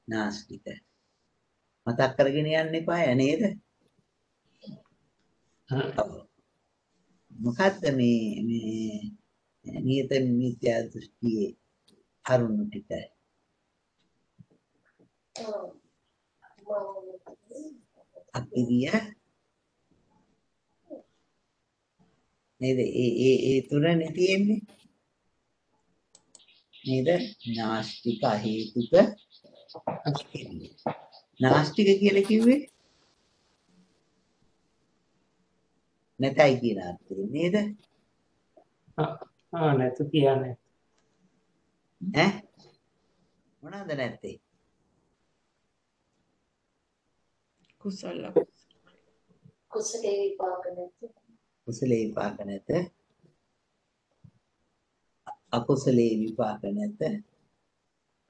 නාස්තික මතක් කරගෙන යන්න එපා නේද? මොකද්ද මේ නියත මිත්‍යා දෘෂ්ටියේ කරුණු ටික? අකිරිය නේද? ඒ තුනනේ තියෙන්නේ නේද? නාස්තික හේතුක අකිරිය. නාස්තික කියලා කිව්වේ නැතයි කියන අර්ථයෙන් නේද? නැතු කියන්නේ. මොනවාද නැත්තේ? කුසලේ විපාක නැත. අකුසලේ විපාක නැත.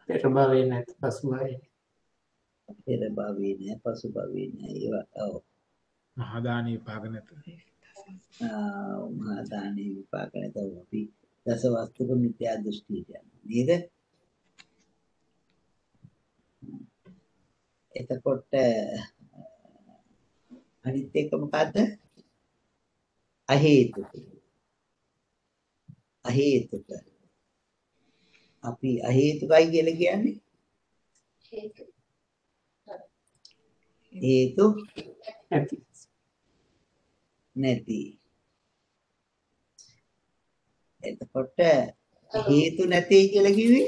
පෙර භවයේ නැත පසු භවයේ. පෙර භවයේ නැහැ පසු භවයේ නැහැ. ඒවා ඔව්. මහා දානී විපාක නැත. මහා දානී විපාක නැත. අපි දසවස්තුක මිත්‍යා දෘෂ්ටිය කියන්නේ නේද? එතකොට අනිත් එක මොකද්ද? අහේතුක. අපි අහේතුකයි කියලා කියන්නේ හේතු නැති. එතකොට හේතු නැති කියලා කිව්වේ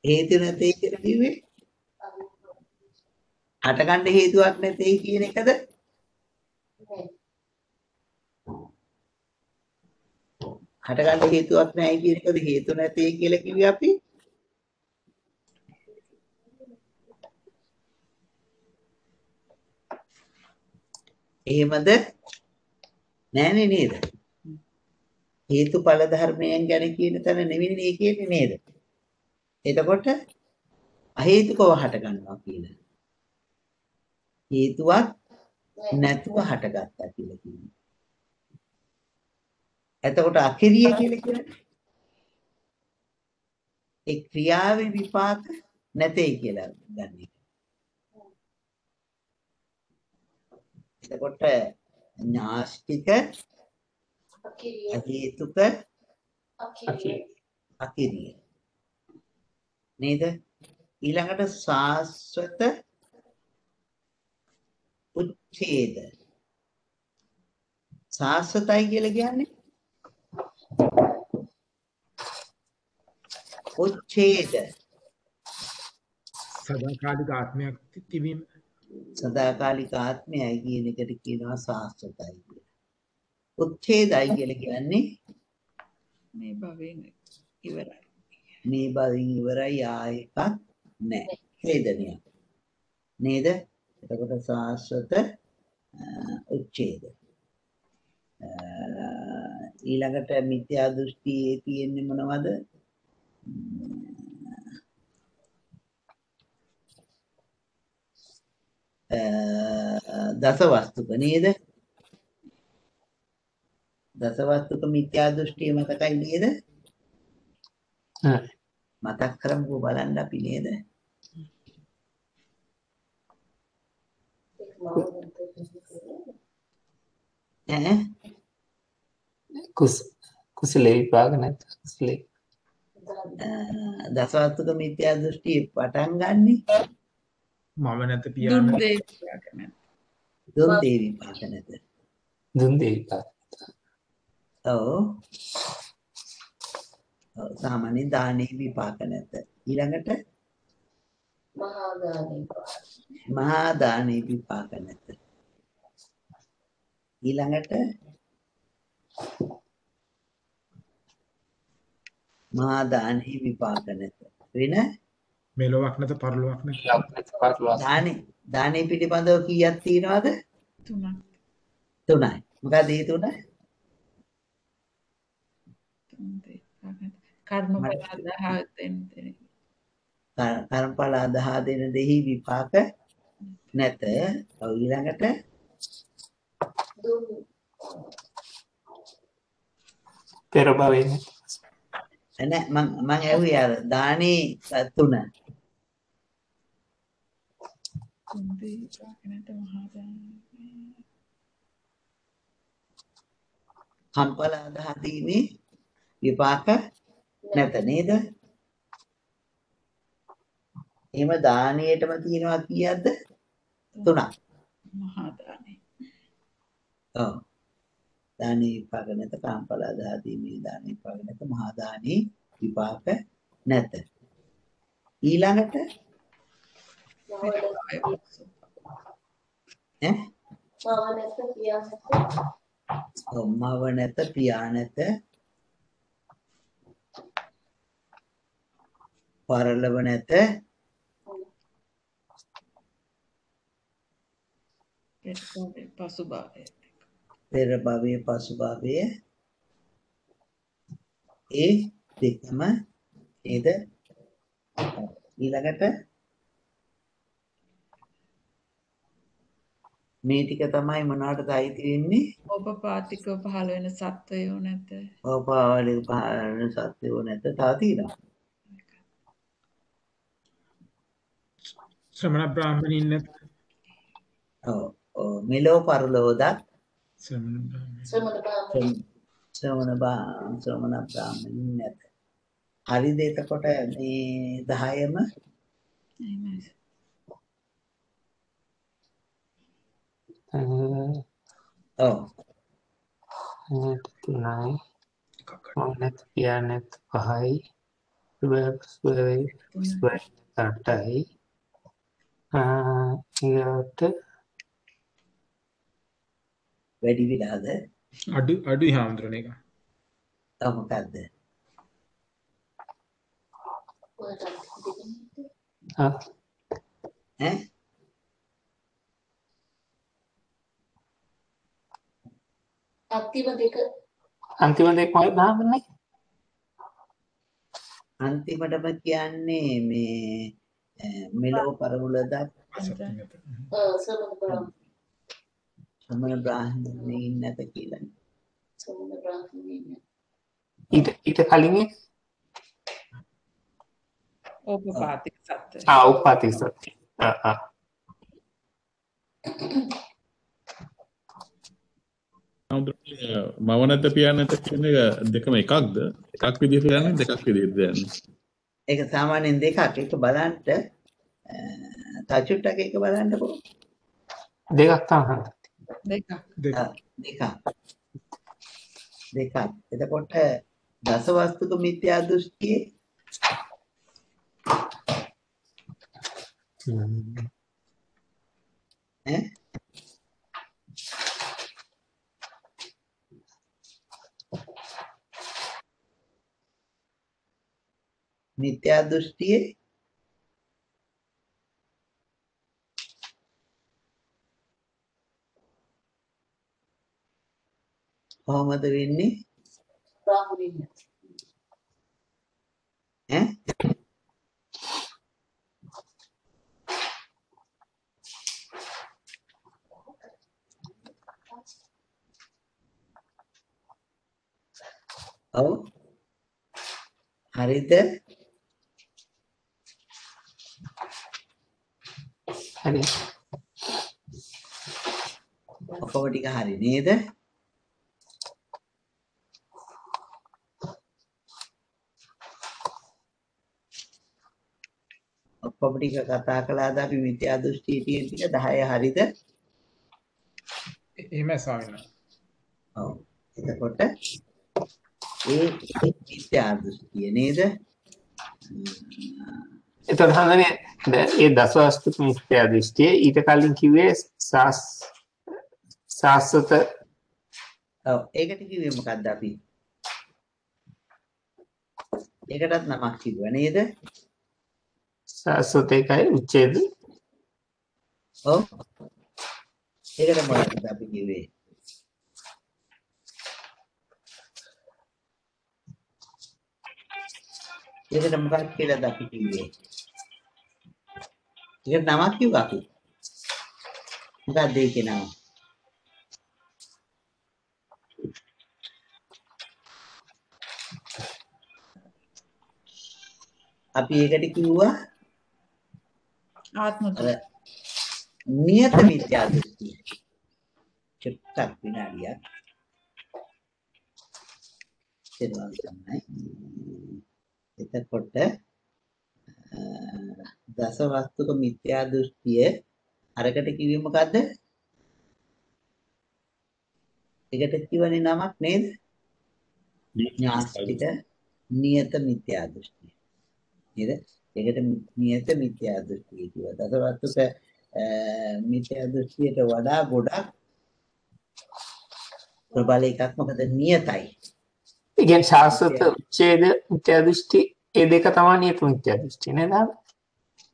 හේතු නැති කියලා කිව්වේ හටගන්න හේතුවක් නැති කියන එකද? හටගන්න හේතුවක් නැහැ කියන එකද හේතු නැtei කියලා කිව්වේ අපි? එහෙමද? නෑනේ නේද? හේතුඵල ධර්මයන් ගැන කියන තැන නෙවෙයි මේ කියන්නේ නේද? එතකොට අහේතුකව හට ගන්නවා කියලා. හේතුවක් නැතුව හටගත්තා කියලා කියනවා. එතකොට අකිරිය කියලා කියන්නේ ඒ ක්‍රියාවේ විපාක නැtei කියලා ගන්න එක. එතකොට ඥාස්තික අහේතුක අකිරිය නේද? ඊළඟට සාස්වත උච්ඡේද. සාස්වතයි කියලා කියන්නේ උච්ඡේද සදාකාලික ආත්මයක් තිබීම. සදාකාලික ආත්මයයි කියන එකට කියනවා සාස්වතයි කියලා. උච්ඡේදයි කියලා කියන්නේ මේ භවයෙන් ඉවරයි. මේ භවයෙන් ඉවරයි ආයෙකක් නැහැ. ඡේදනයක් නේද? එතකොට සාස්වත උච්ඡේද. ඊළඟට මිත්‍යා දෘෂ්ටියේ තියෙන්නේ මොනවද? දසවස්තුක නේද? දසවස්තුක මිත්‍යා දෘෂ්ටිය මතකයි නේද? මතක් කරමුකෝ බලන්න අපි නේද? කුසලේ විපාක නැත් කුසලේ දසවස්තුක මිත්‍යා දෘෂ්ටිය පටන් ගන්නෙ මම නැත දුන් පියාණන්. දේ විපාක නැත. දුන් දේ විපාක නැත. දුන් දේ විපාක. ඔව්. සාමාන්‍ය දානේ විපාක නැත. ඊළඟට මහා දානේ විපාක නැත. ඊළඟට මහා දානේ විපාක නැත. වෙන මෙලොවක් නැත පරලොවක් නැත. දානේ පිළිබඳව කීයක් තියෙනවද? 3ක්. 3යි. මොකද ඒ 3? කර්මඵල 10 දෙන. කර්මඵල 10 දෙන දෙහි විපාක නැත. ඔව් ඊළඟට පෙර භවයෙන් නෑ මං ඇහුවේ අර දානේ 3. දුන් දේ විපාක නැත මහා දාන. කම්පල 10 දීමේ විපාක නැත නේද? එහෙම දානියටම තියෙනවා කීයක්ද? 3ක්. මහා දානේ. ඔව්. දානේ විපාක නැත කම්පල 10 දීමේ දානේ විපාක නැත මහා දානේ විපාක නැත. ඊළඟට මව නැත පියා නැත පරලොව නැත පසුභාවය. පෙර භවයේ පසු භවයේ ඒ දෙකම නේද? ඊළඟට මේ ටික තමයි මොනවටද අයිති වෙන්නේ? ඕපපාතිකව පහළ වෙන සත්වයෝ නැත. ඕපාවලික පහළ වෙන සත්වයෝ නැත. තව තියෙනවා. ශ්‍රමණ බ්‍රාහ්මණයින් නැත. ඔව් මෙලෝ පරලෝදත් ශ්‍රමණ බ්‍රාහ්මණයින් ශ්‍රමණ බ්‍රාහ්මණයින් නැත. හරිද? එතකොට මේ 10ම එහෙමයි. ඔව් 3යි මොනත් පියාණන් 5යි සුබයි 8යි ඊට වැඩි විලාද අඩුයි හාමුදුරනේ එක. තව මොකද්ද? ආ ඈ අන්තිම දෙක මොකක්ද හම්බුනේ? අන්තිමටම කියන්නේ මේ මෙලෝ පරමුලද සමන බ්‍රාහ්මණයින් නැත කියලා. ඊට කලින් ඕපපාතික සත්‍ය. උපාතික සත්‍ය. මව නැත පියා නැත කියන එක දෙකම එකක්ද? එකක් විදිහට යන්නේ දෙකක් විදිහට යන්නේ. ඒක සාමාන්‍යයෙන් දෙකක්. එක බලන්න තචුට්ටක එක බලන්නකෝ. දෙකක් තමයි. දෙකක්. එතකොට දසවස්තුක මිත්‍යා දෘෂ්ටියේ මිත්‍යා දෘෂ්ටියේ කොහොමද වෙන්නේ? ඔව් හරිද? හරි. ඔක්කොම ටික හරි නේද? ඔක්කොම ටික කතා කළාද අපි මිත්‍යා දෘෂ්ටියේ තියෙන ටික 10 හරිද? එහෙමයි ස්වාමීන් වහන්සේ. ඔව්. එතකොට ඒ මිත්‍යා දෘෂ්ටිය නේද? එතකොට හඳුනේ ඒ දසවස්තුක මිත්‍යා දෘෂ්ටිය ඊට කලින් කිව්වේ සාස්වත. ඔව් ඒකට කිව්වේ මොකද්ද අපි? ඒකටත් නමක් කිව්වා නේද? සාස්වත එකයි උච්ඡේද. ඔව්. ඒකට මොකක්ද අපි කිව්වේ? ඒකට මොකක්ද කියලාද අපි කිව්වේ? ඒකට නමක් කිව්වා අපි. මොකක්ද ඒකේ නම? අපි ඒකට කිව්වා ආත්ම නියත මිත්‍යා දෘෂ්ටිය. චුට්ටක් විනාඩියක්. එතකොට දසවස්තුක මිත්‍යා දෘෂ්ටිය අරකට කිව්වේ මොකද්ද? ඒකට කිව්වනේ නමක් නේද? ඥාස්තික නියත මිත්‍යා දෘෂ්ටිය. නේද? ඒකට නියත මිත්‍යා දෘෂ්ටිය කිව්වා. දසවස්තුක මිත්‍යා දෘෂ්ටියට වඩා ගොඩක් ප්‍රබල එකක් මොකද නියතයි. ඒ කියන්නේ සාස්වත උච්ඡේද මිත්‍යා දෘෂ්ටි ඒ දෙක තමයි නියත මිත්‍යා දෘෂ්ටි නේද?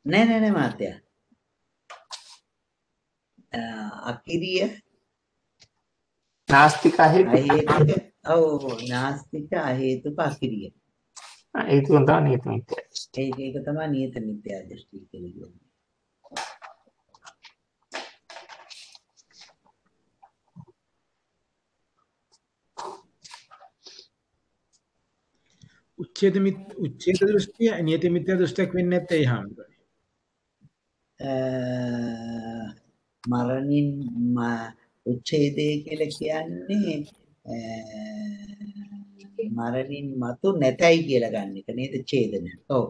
නෑ මාත්‍යා. අකිරිය නාස්තික අහේතුක ඔව් නාස්තික අහේතුක අකිරිය. ඒක තමයි නියත මිත්‍යා දෘෂ්ටි. ඒක තමයි නියත මිත්‍යා දෘෂ්ටි කියලා කියන්නේ. උච්ඡේද දෘෂ්ටිය නියත මිත්‍යා දෘෂ්ටියක් වෙන්නේ නැත්තේ ඒ හැමෝටම. මරණින් උච්ඡේදය කියලා කියන්නේ මරණින් මතු නැතයි කියලා ගන්න එක නේද? ඡේදනය. ඔව්.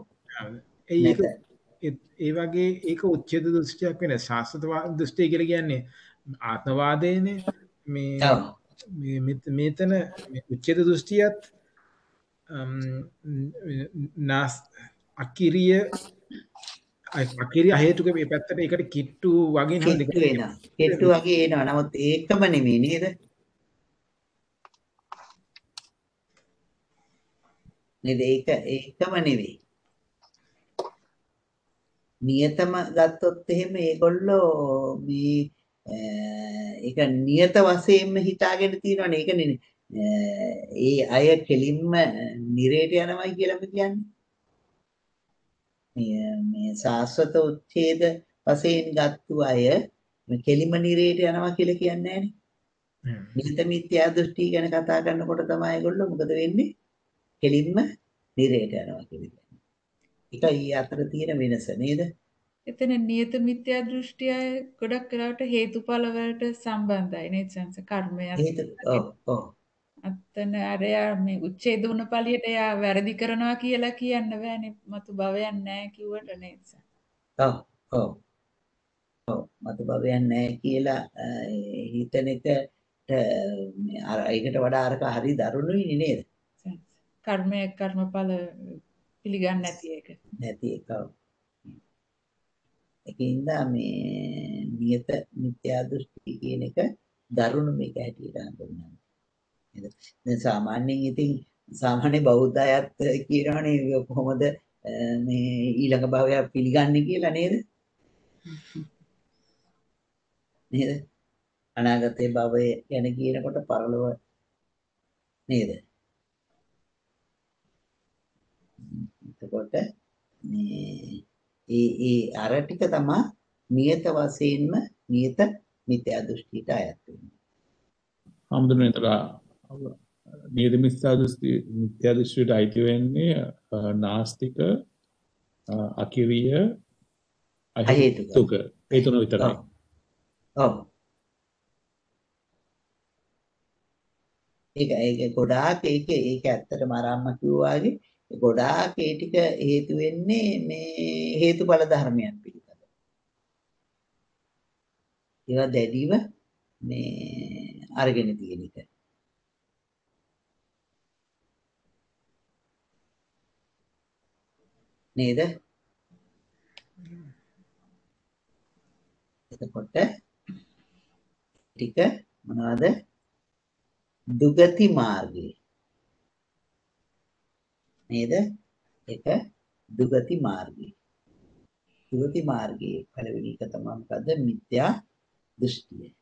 ඒ වගේ ඒක උච්ඡේද දෘෂ්ටියක් වෙන ශාස්ත්‍ර දෘෂ්ටිය කියලා කියන්නේ ආත්මවාදයනේ. මෙතන උච්ඡේද දෘෂ්ටියත් අකිරිය හේතුක මේ පැත්තට ඒකට කිට්ටු වගේ නේද? කිට්ටු වගේ එනවා. නමුත් ඒකම නෙමෙයි නේද? නේද? ඒකම නෙවෙයි. නියතම ගත්තොත් එහෙම ඒගොල්ලෝ මේ ඒක නියත වශයෙන්ම හිතාගෙන තියෙනවනේ. ඒකනේ ඒ අය කෙලින්ම නිරේට යනවයි කියලාම කියන්නේ. මේ සාස්වත උච්ඡේද වශයෙන් ගත්තු අය කෙලින්ම නිරේට යනවා කියලා කියන්නේ නැහැ. නියත මිත්‍යා දෘෂ්ටි ගැන කතා කරනකොට තමයි ඒගොල්ලෝ මොකද වෙන්නේ? කෙලින්ම නිරේට යනවා කියලා. ඒකයි අතර තියෙන වෙනස නේද? එතන නියත මිත්‍යා දෘෂ්ටිය ගොඩක් වෙලාවට හේතුඵල වලට සම්බන්ධයි නේද සංස කර්මයක්. ඔව්. අතන අරයා මේ උච්ඡේද වුණ පළියට එයා වැරදි කරනවා කියලා කියන්න බෑනේ. මතු භවයක් නැහැ කිව්වට නේද? ඔව්. මතු භවයක් නැහැ කියලා හිතන එකට අර ඒකට වඩා අරක හරි දරුණුයි නේද? කර්මය කර්මඵල පිළිගන්නේ නැති එක. නැති එක. ඒකින්ද මේ නියත මිත්‍යා දෘෂ්ටි කියන එක දරුණු මේක හැටියට හඳුන්වනවා. නේද? දැන් සාමාන්‍යයෙන් ඉතින් සාමාන්‍ය බෞද්ධ අයත් කියනවනේ කොහොමද මේ ඊළඟ භවය පිළිගන්නේ කියලා නේද? නේද? අනාගතයේ භවය ගැන කියනකොට පරලොව නේද? එතකොට මේ ඒ අර ටික තමයි නියත වශයෙන්ම නියත මිත්‍යා දෘෂ්ටියට අයත් වෙන්නේ. හම්දුනේතර නියත මිත්‍යා දෘෂ්ටියට අයිති වෙන්නේ නාස්තික අකිරිය අහේතුක ඒ තුන විතරයි. ඔව්. ඒක ගොඩාක් ඒක ඇත්තටම ආරම්ම කිව්වා වගේ ගොඩාක් ඒ ටික හේතු වෙන්නේ මේ හේතුඵල ධර්මයන් පිළිබඳ. ඒවා දැඩිව මේ අරගෙන තියෙන එක. නේද? එතකොට ටික මොනවද? දුගති මාර්ගය. නේද? ඒක දුගති මාර්ගය. දුගති මාර්ගයේ පළවෙනි එක තමයි මොකද්ද? මිත්‍යා දෘෂ්ටිය.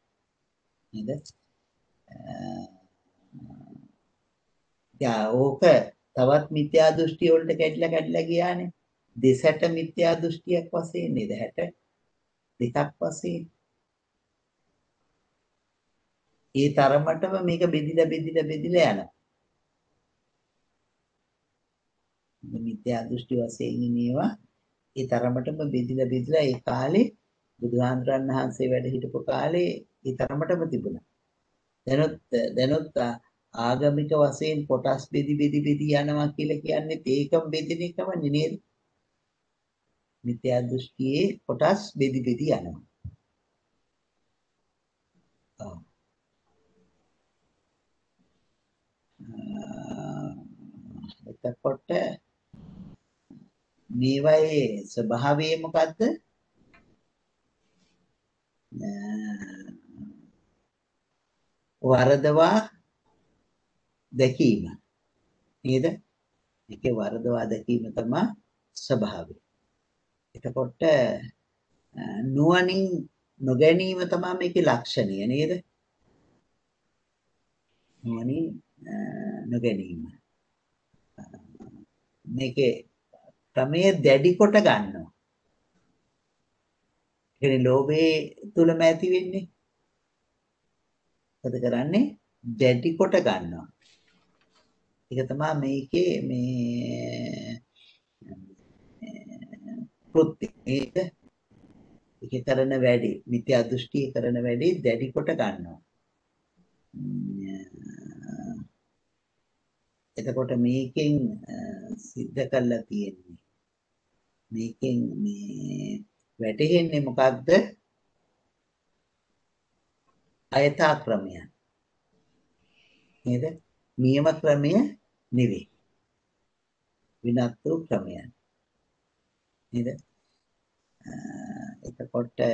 නේද? ඕක තවත් මිත්‍යා දෘෂ්ටි වලට කැඩිලා ගියානේ. දෙසට මිත්‍යා දෘෂ්ටියක් වශයෙන් නේද? 62ක් වශයෙන්. ඒ තරමටම මේක බෙදිලා යනවා. මිත්‍යා දෘෂ්ටි වශයෙන් ඉනේවා ඒ තරමටම බෙදිලා ඒ කාලේ බුදුහාමුදුරන් වහන්සේ වැඩ හිටපු කාලේ ඒ තරමටම තිබුණා. දැනොත් ආගමික වශයෙන් කොටස් බෙදි යනවා කියලා කියන්නේ ඒකම බෙදින එකම නේද? මිත්‍යා දෘෂ්ටියේ කොටස් බෙදි යනවා. එතකොට මේවායේ ස්වභාවය මොකද්ද? වරදවා දැකීම නේද? ඒකේ වරදවා දැකීම තමයි ස්වභාවය. එතකොට නුවණින් නොගැනීම තමයි මේකේ ලක්ෂණය නේද? නුවණින් නොගැනීම. මේකේ ක්‍රමයේ දැඩි කොට ගන්නවා. ඒ ලෝභයේ තුලම ඇති වෙන්නේ. මොකද කරන්නේ? දැඩි කොට ගන්නවා. ඒක තමයි මේකේ මේ කෘත්‍ය. ඒක කරන වැඩි මිත්‍යා දෘෂ්ටි කරන වැඩි දැඩි කොට ගන්නවා. එතකොට මේකෙන් සිද්ධ කරලා තියෙන්නේ මේකෙන් මේ වැටෙන්නේ මොකක්ද? අයථා ක්‍රමය නේද? නියම ක්‍රමය නෙවෙයි. විනත් වූ ක්‍රමය නේද? එතකොට ඒ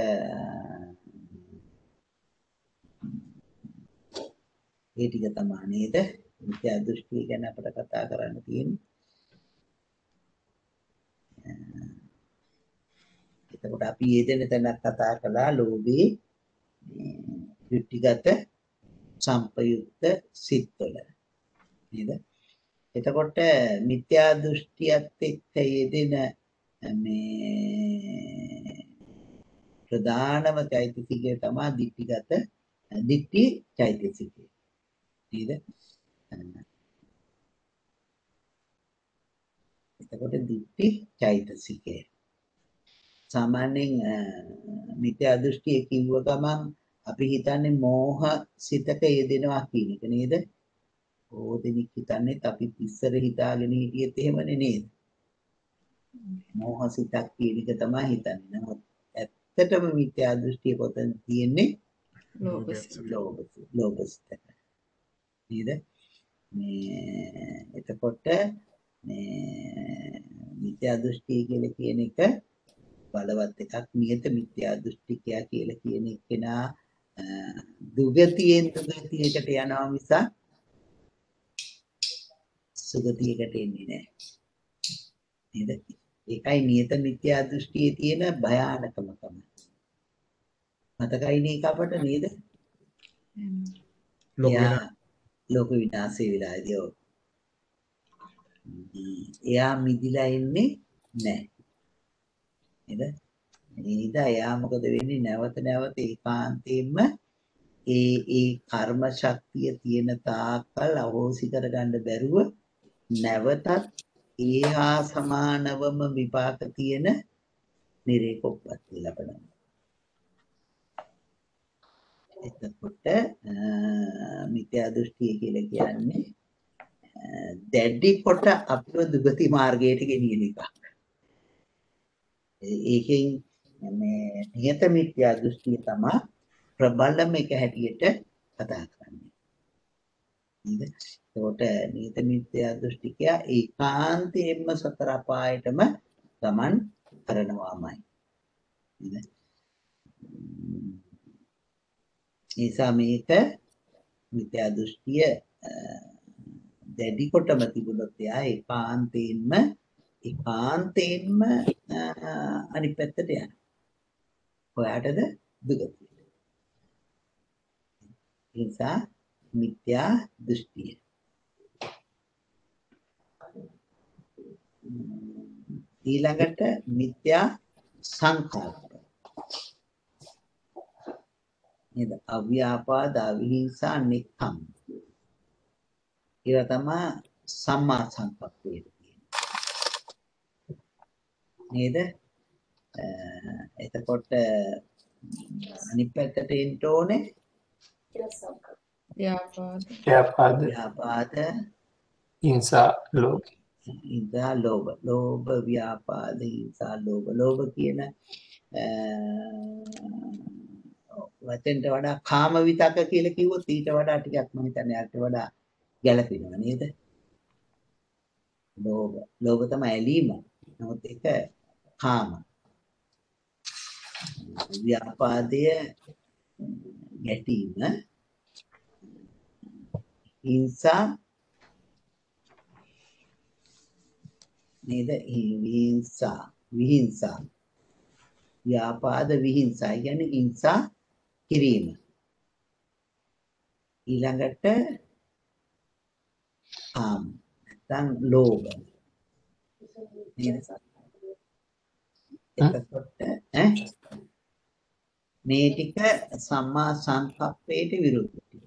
ටික තමයි නේද? මිත්‍යා දෘෂ්ටි ගැන අපිට කතා කරන්න තියෙන්නේ. එතකොට අපි යෙදෙන තැනක් කතා කළා ලෝභී දෘෂ්ටිගත සම්පයුක්ත සිත්වල නේද? එතකොට මිත්‍යා දෘෂ්ටියත් එක්ක යෙදෙන මේ ප්‍රධානම චෛතසිකය තමයි දිට්ඨි චෛතසිකය නේද? එතකොට දිට්ඨි චෛතසිකය සාමාන්‍යයෙන් මිත්‍යා දෘෂ්ටිය කිව්ව ගමන් අපි හිතන්නේ මෝහ සිතක යෙදෙනවා කියන එක නේද? ඕදෙනෙක් හිතන්නේ අපි ඉස්සර හිතාගෙන හිටියෙත් එහෙමනේ නේද? මෝහ සිතක් කියන එක තමයි හිතන්නේ. නමුත් ඇත්තටම මිත්‍යා දෘෂ්ටිය කොතනද තියෙන්නේ? ලෝභ සිතක නේද? මේ එතකොට මේ මිත්‍යා දෘෂ්ටිය කියලා කියන එක බලවත් එකක්. නියත මිත්‍යා දෘෂ්ටිකයා කියලා කියන එකනා දුගතියෙන් දුගතියකට යනවා මිස සුගතියකට එන්නේ නැහැ නේද? ඒකයි නියත මිත්‍යා දෘෂ්ටියේ තියෙන භයානකම තමයි. මතකයි නේ අපට නේද? ලෝක විනාශය වෙලාදී එයා මිදිලා ඉන්නේ නැහැ නේද? නේද? එයා මොකද වෙන්නේ? නැවත නැවත ඒකාන්තයෙන්ම ඒ කර්ම ශක්තිය තියෙන තාක්කල් අහෝසි කරගන්න බැරුව නැවතත් ඒහා සමානවම විපාක තියෙන නිරේකොප්පත් ලැබෙනවා. එතකොට මිත්‍යා දෘෂ්ටිය කියලා කියන්නේ දැඩි කොට අපිව දුගති මාර්ගයට ගෙනියන එකක්. ඒකෙන් මේ නියත මිත්‍යා දෘෂ්ටිය තමයි ප්‍රබලම එක හැටියට කතා කරන්නේ. නේද? ඒකට නියත මිත්‍යා දෘෂ්ටිකයා ඒකාන්තයෙන්ම සතර අපායටම ගමන් කරනවාමයි. නේද? නිසා මේක මිත්‍යා දෘෂ්ටිය දැඩි කොටම තිබුණොත් එයා ඒකාන්තයෙන්ම අනිත් පැත්තට යනවා. ඔයාටද දුගතිය. ඒ නිසා මිත්‍යා දෘෂ්ටිය. ඊළඟට මිත්‍යා සංකල්ප. නේද? අව්‍යාපාද, අවිහිංසා, නෙක්ඛම්. ඒවා තමයි සම්මා සංකප්පේ. නේද? එතකොට අනිත් පැත්තට එන්න ඕනේ ව්‍යාපාද හිංසා ලෝභ ව්‍යාපාද හිංසා ලෝභ කියන වචෙන්ට වඩා කාම විතක කියලා කිව්වොත් ඊට වඩා ටිකක් මම හිතන්නේ අරට වඩා ගැළපෙනවා නේද? ලෝභ තමයි ඇලීම. නමුත් ඒක කාම. ව්‍යාපාදය ගැටීම. හිංසා නේද? විහිංසා. ව්‍යාපාද විහිංසා කියන්නේ හිංසා කිරීම. ඊළඟට කාම නැත්නම් ලෝභ. එතකොට මේ ටික සම්මා සංකප්පයට විරුද්ධ ටික.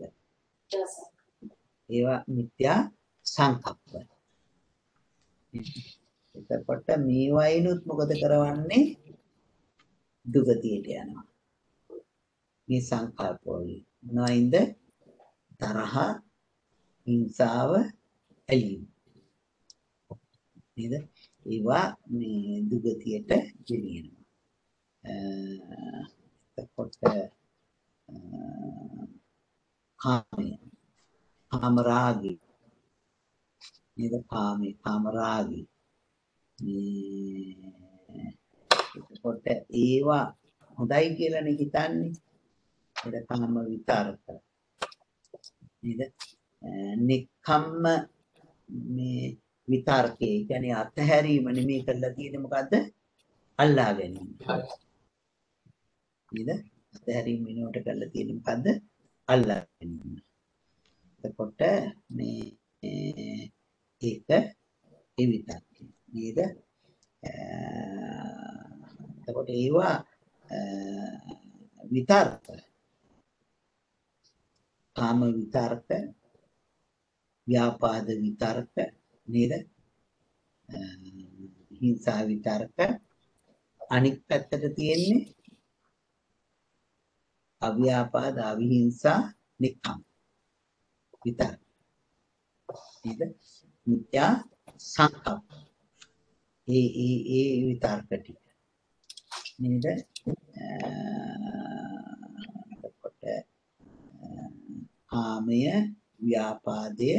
ඒවා මිත්‍යා සංකප්ප. එතකොට මේ වයින්ුත් මොකද කරවන්නේ? දුගතියට යනවා. මේ සංකල්ප වලින් මොනවයින්ද? තරහ, හිංසාව, ඇලීම. නේද? ඒවා මේ දුගතියට ගෙනියනවා. එතකොට කාමය, කාමරාගය. නේද? කාමරාගය. එතකොට ඒවා හොඳයි කියලානේ හිතන්නේ. ඒක කාම විතරක. නේද? නික්කම්ම මේ විතර්කේ කියන්නේ අත්හැරීම නෙමෙයි කරලා තියෙන්නේ මොකද්ද? අල්ලා ගැනීම. නේද? අතහැරීම වෙනුවට කරලා තියෙන මොකද්ද? අල්ලා ගැනීම. එතකොට මේ ඒක ඒ විතක්කය නේද? එතකොට ඒවා විතර්ක, කාම විතර්ක, ව්‍යාපාද විතර්ක නේද? හිංසා විතර්ක. අනිත් පැත්තට තියෙන්නේ අව්‍යාපාද, අවිහිංසා, නික්කම් විතර්ක නේද? මිත්‍යා සංකප්ප. ඒ විතර්ක ටික නේද? එතකොට කාමය, ව්‍යාපාදය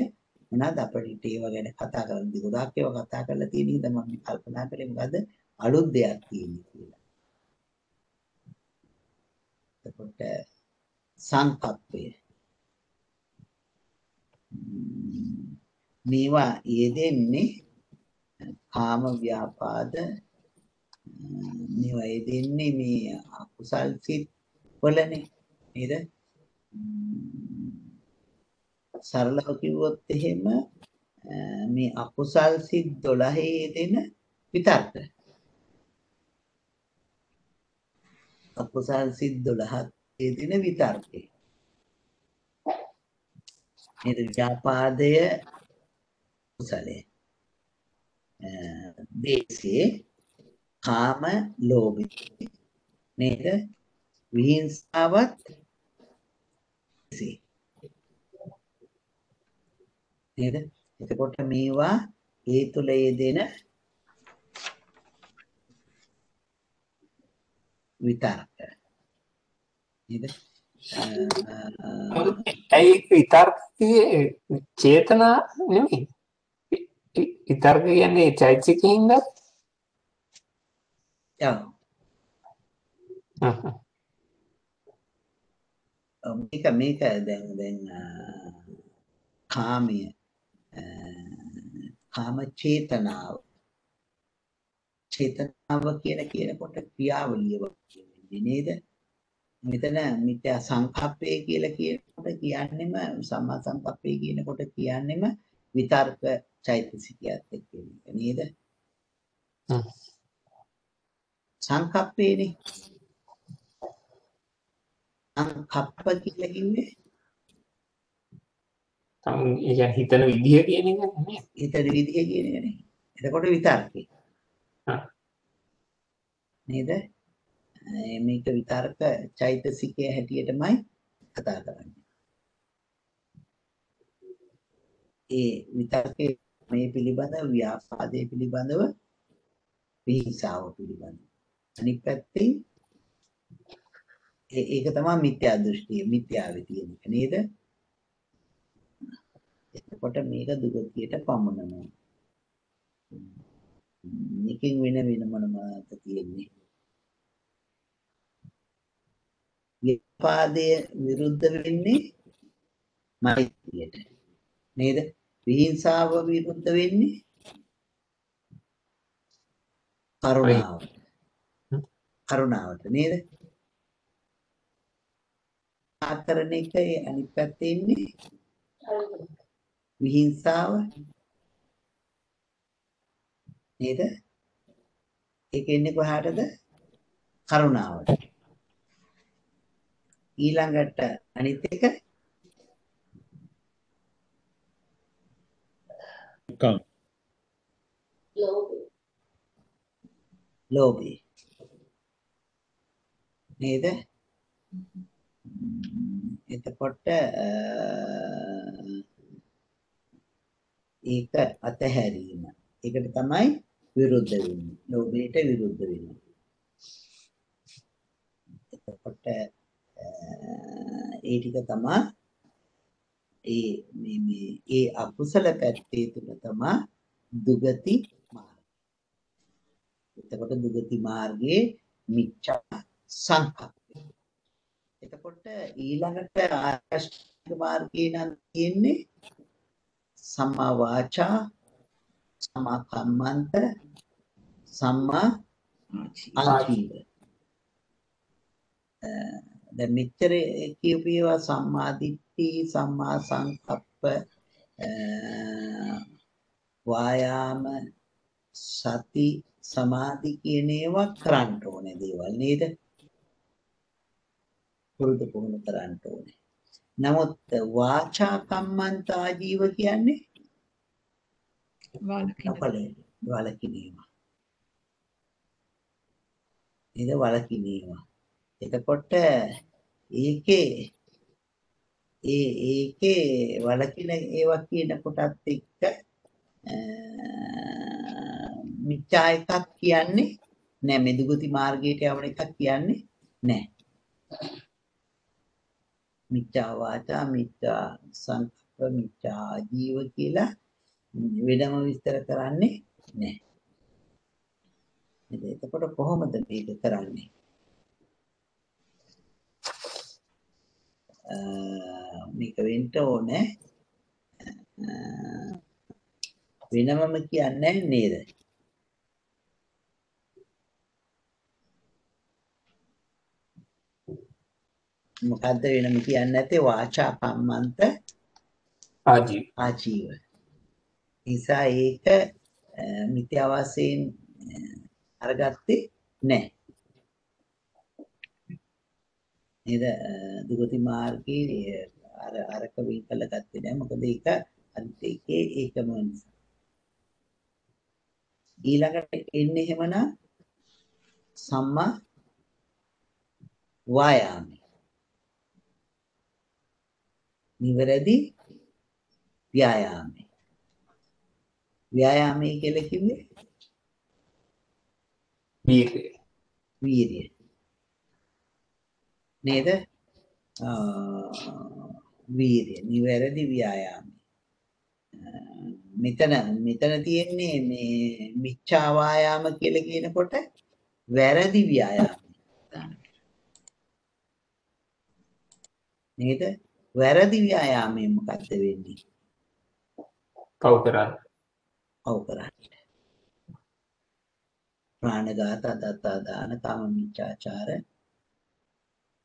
මොනවාද අපිට ඒව ගැන කතා කරන්නේ? ගොඩාක් ඒවා කතා කරලා තියෙන හින්දා මම කල්පනා කරේ මොකද අලුත් දෙයක් තියෙන්නේ කියලා. එතකොට සංකප්පය මේවා යෙදෙන්නේ කාම ව්‍යාපාද මේවා යෙදෙන්නේ මේ අකුසල් සිත් වලනේ නේද? සරලව කිව්වොත් එහෙම මේ අකුසල් සිත් 12 යෙදෙන විතර්ක. අකුසල් සිත් 12 යෙදෙන විතර්කේ. නේද? ව්‍යාපාදය කුසලයේ. දේශේ කාම ලෝභය නේද? විහිංසාවත් නේද? එතකොට මේවා ඒ තුල යෙදෙන විතර්ක නේද? ඒ විතර්කයේ චේතනා නෙමෙයි. විතර්ක කියන්නේ චෛතසිකින්ද? මේක දැන් කාමය කාම චේතනාව කියලා කියනකොට ක්‍රියාවලිය වගේ නේද? මෙතන මිත්‍යා සංකප්පය කියලා කියනකොට කියන්නේම සම්මා සංකප්පය කියනකොට කියන්නේම විතර්ක චෛතසිකයත් එක්ක නේද? සංකප්පේනේ. සංකප්ප කියලා කිව්වේ හිතන විදිය කියන එක නේ. හිතන විදිය කියන එක නේ. එතකොට විතර්කේ. නේද? මේක විතර්ක චෛතසිකයේ හැටියටමයි කතා කරන්නේ. ඒ විතර්කේ මේ පිළිබඳව ව්‍යාපාදයේ පිළිබඳව විහිංසාව පිළිබඳව. අනිත් පැත්තේ ඒක තමයි මිත්‍යා දෘෂ්ටිය, මිත්‍යාවේ තියෙන එක නේද? එතකොට මේක දුගතියට පමුණනවා. මේකෙන් වෙන මොනවද තියෙන්නේ? ව්‍යාපාදය විරුද්ධ වෙන්නේ මෛත්‍රියට නේද? විහිංසාව විරුද්ධ වෙන්නේ කරුණාවට නේද? ආතරණ එකේ අනිත් පැත්තේ ඉන්නේ විහිංසාව නේද? ඒක එන්නේ කොහාටද? කරුණාවට. ඊළඟට අනිත් එක ලෝභය නේද? එතකොට ඒක අතහැරීම. ඒකට තමයි විරුද්ධ වෙන්නේ. ලෝභයට විරුද්ධ වෙන්නේ. එතකොට ඒ ටික තමයි ඒ අකුසල පැත්තේ තුල තමයි දුගති මාර්ගය. එතකොට දුගති මාර්ගයේ මිච්ඡා සංකප්පය. එතකොට ඊළඟට ආර්යශ්‍රේෂ්ඨ මාර්ගයේ නම් තියෙන්නේ සම්මා වාචා, සම්මා කම්මන්ත, සම්මා ආජීව. දැන් මෙච්චර කියපු ඒවා සම්මා දිට්ඨි සම්මා සංකප්ප වායාම සති සමාධි කියන ඒවා කරන්න ඕනේ දේවල් නේද? පුරුදු පුහුණු කරන්න ඕනේ. නමුත් වාචා කම්මන්ත ආජීව කියන්නේ වලකිනීම. නේද? වලකිනීම. එතකොට ඒකේ වලකින ඒවා කියන කොටත් එක්ක මිච්ඡා එකක් කියන්නේ නෑ. මෙදුගති මාර්ගයට යවන එකක් කියන්නේ නෑ. මිච්ඡා වාචා මිච්ඡා සංකප්ප මිච්ඡා ආජීව කියලා වෙනම විස්තර කරන්නේ නෑ. එතකොට කොහොමද මේක කරන්නේ? මේක වෙන්න ඕනේ වෙනමම කියන්නේ නේද? මොකද්ද වෙනම කියන්නේ නැත්තේ? වාචා කම්මන්ත ආජීව. නිසා ඒක මිත්‍යා වශයෙන් අරගත්තේ නැහැ. නේද? දුගති මාර්ගයේ අරක වෙන් කළ ගත්තේ නැහැ. මොකද ඒක අනිත් එකේ ඒකම නිසා. ඊළඟට එන්නේ එහෙමනම් සම්මා වායාමය. නිවැරදි ව්‍යායාමය. ව්‍යායාමය කියලා කිව්වේ වීර්යය. නේද? වීර්යය නිවැරදි ව්‍යායාමය. මෙතන තියෙන්නේ මේ මිච්ඡා වායාම කියලා කියනකොට වැරදි ව්‍යායාමය. නේද? වැරදි ව්‍යායාමයෙන් මොකක්ද වෙන්නේ? පව් කරන්නේ. ප්‍රාණඝාත අදත්තාදාන කාම මිච්ඡාචාර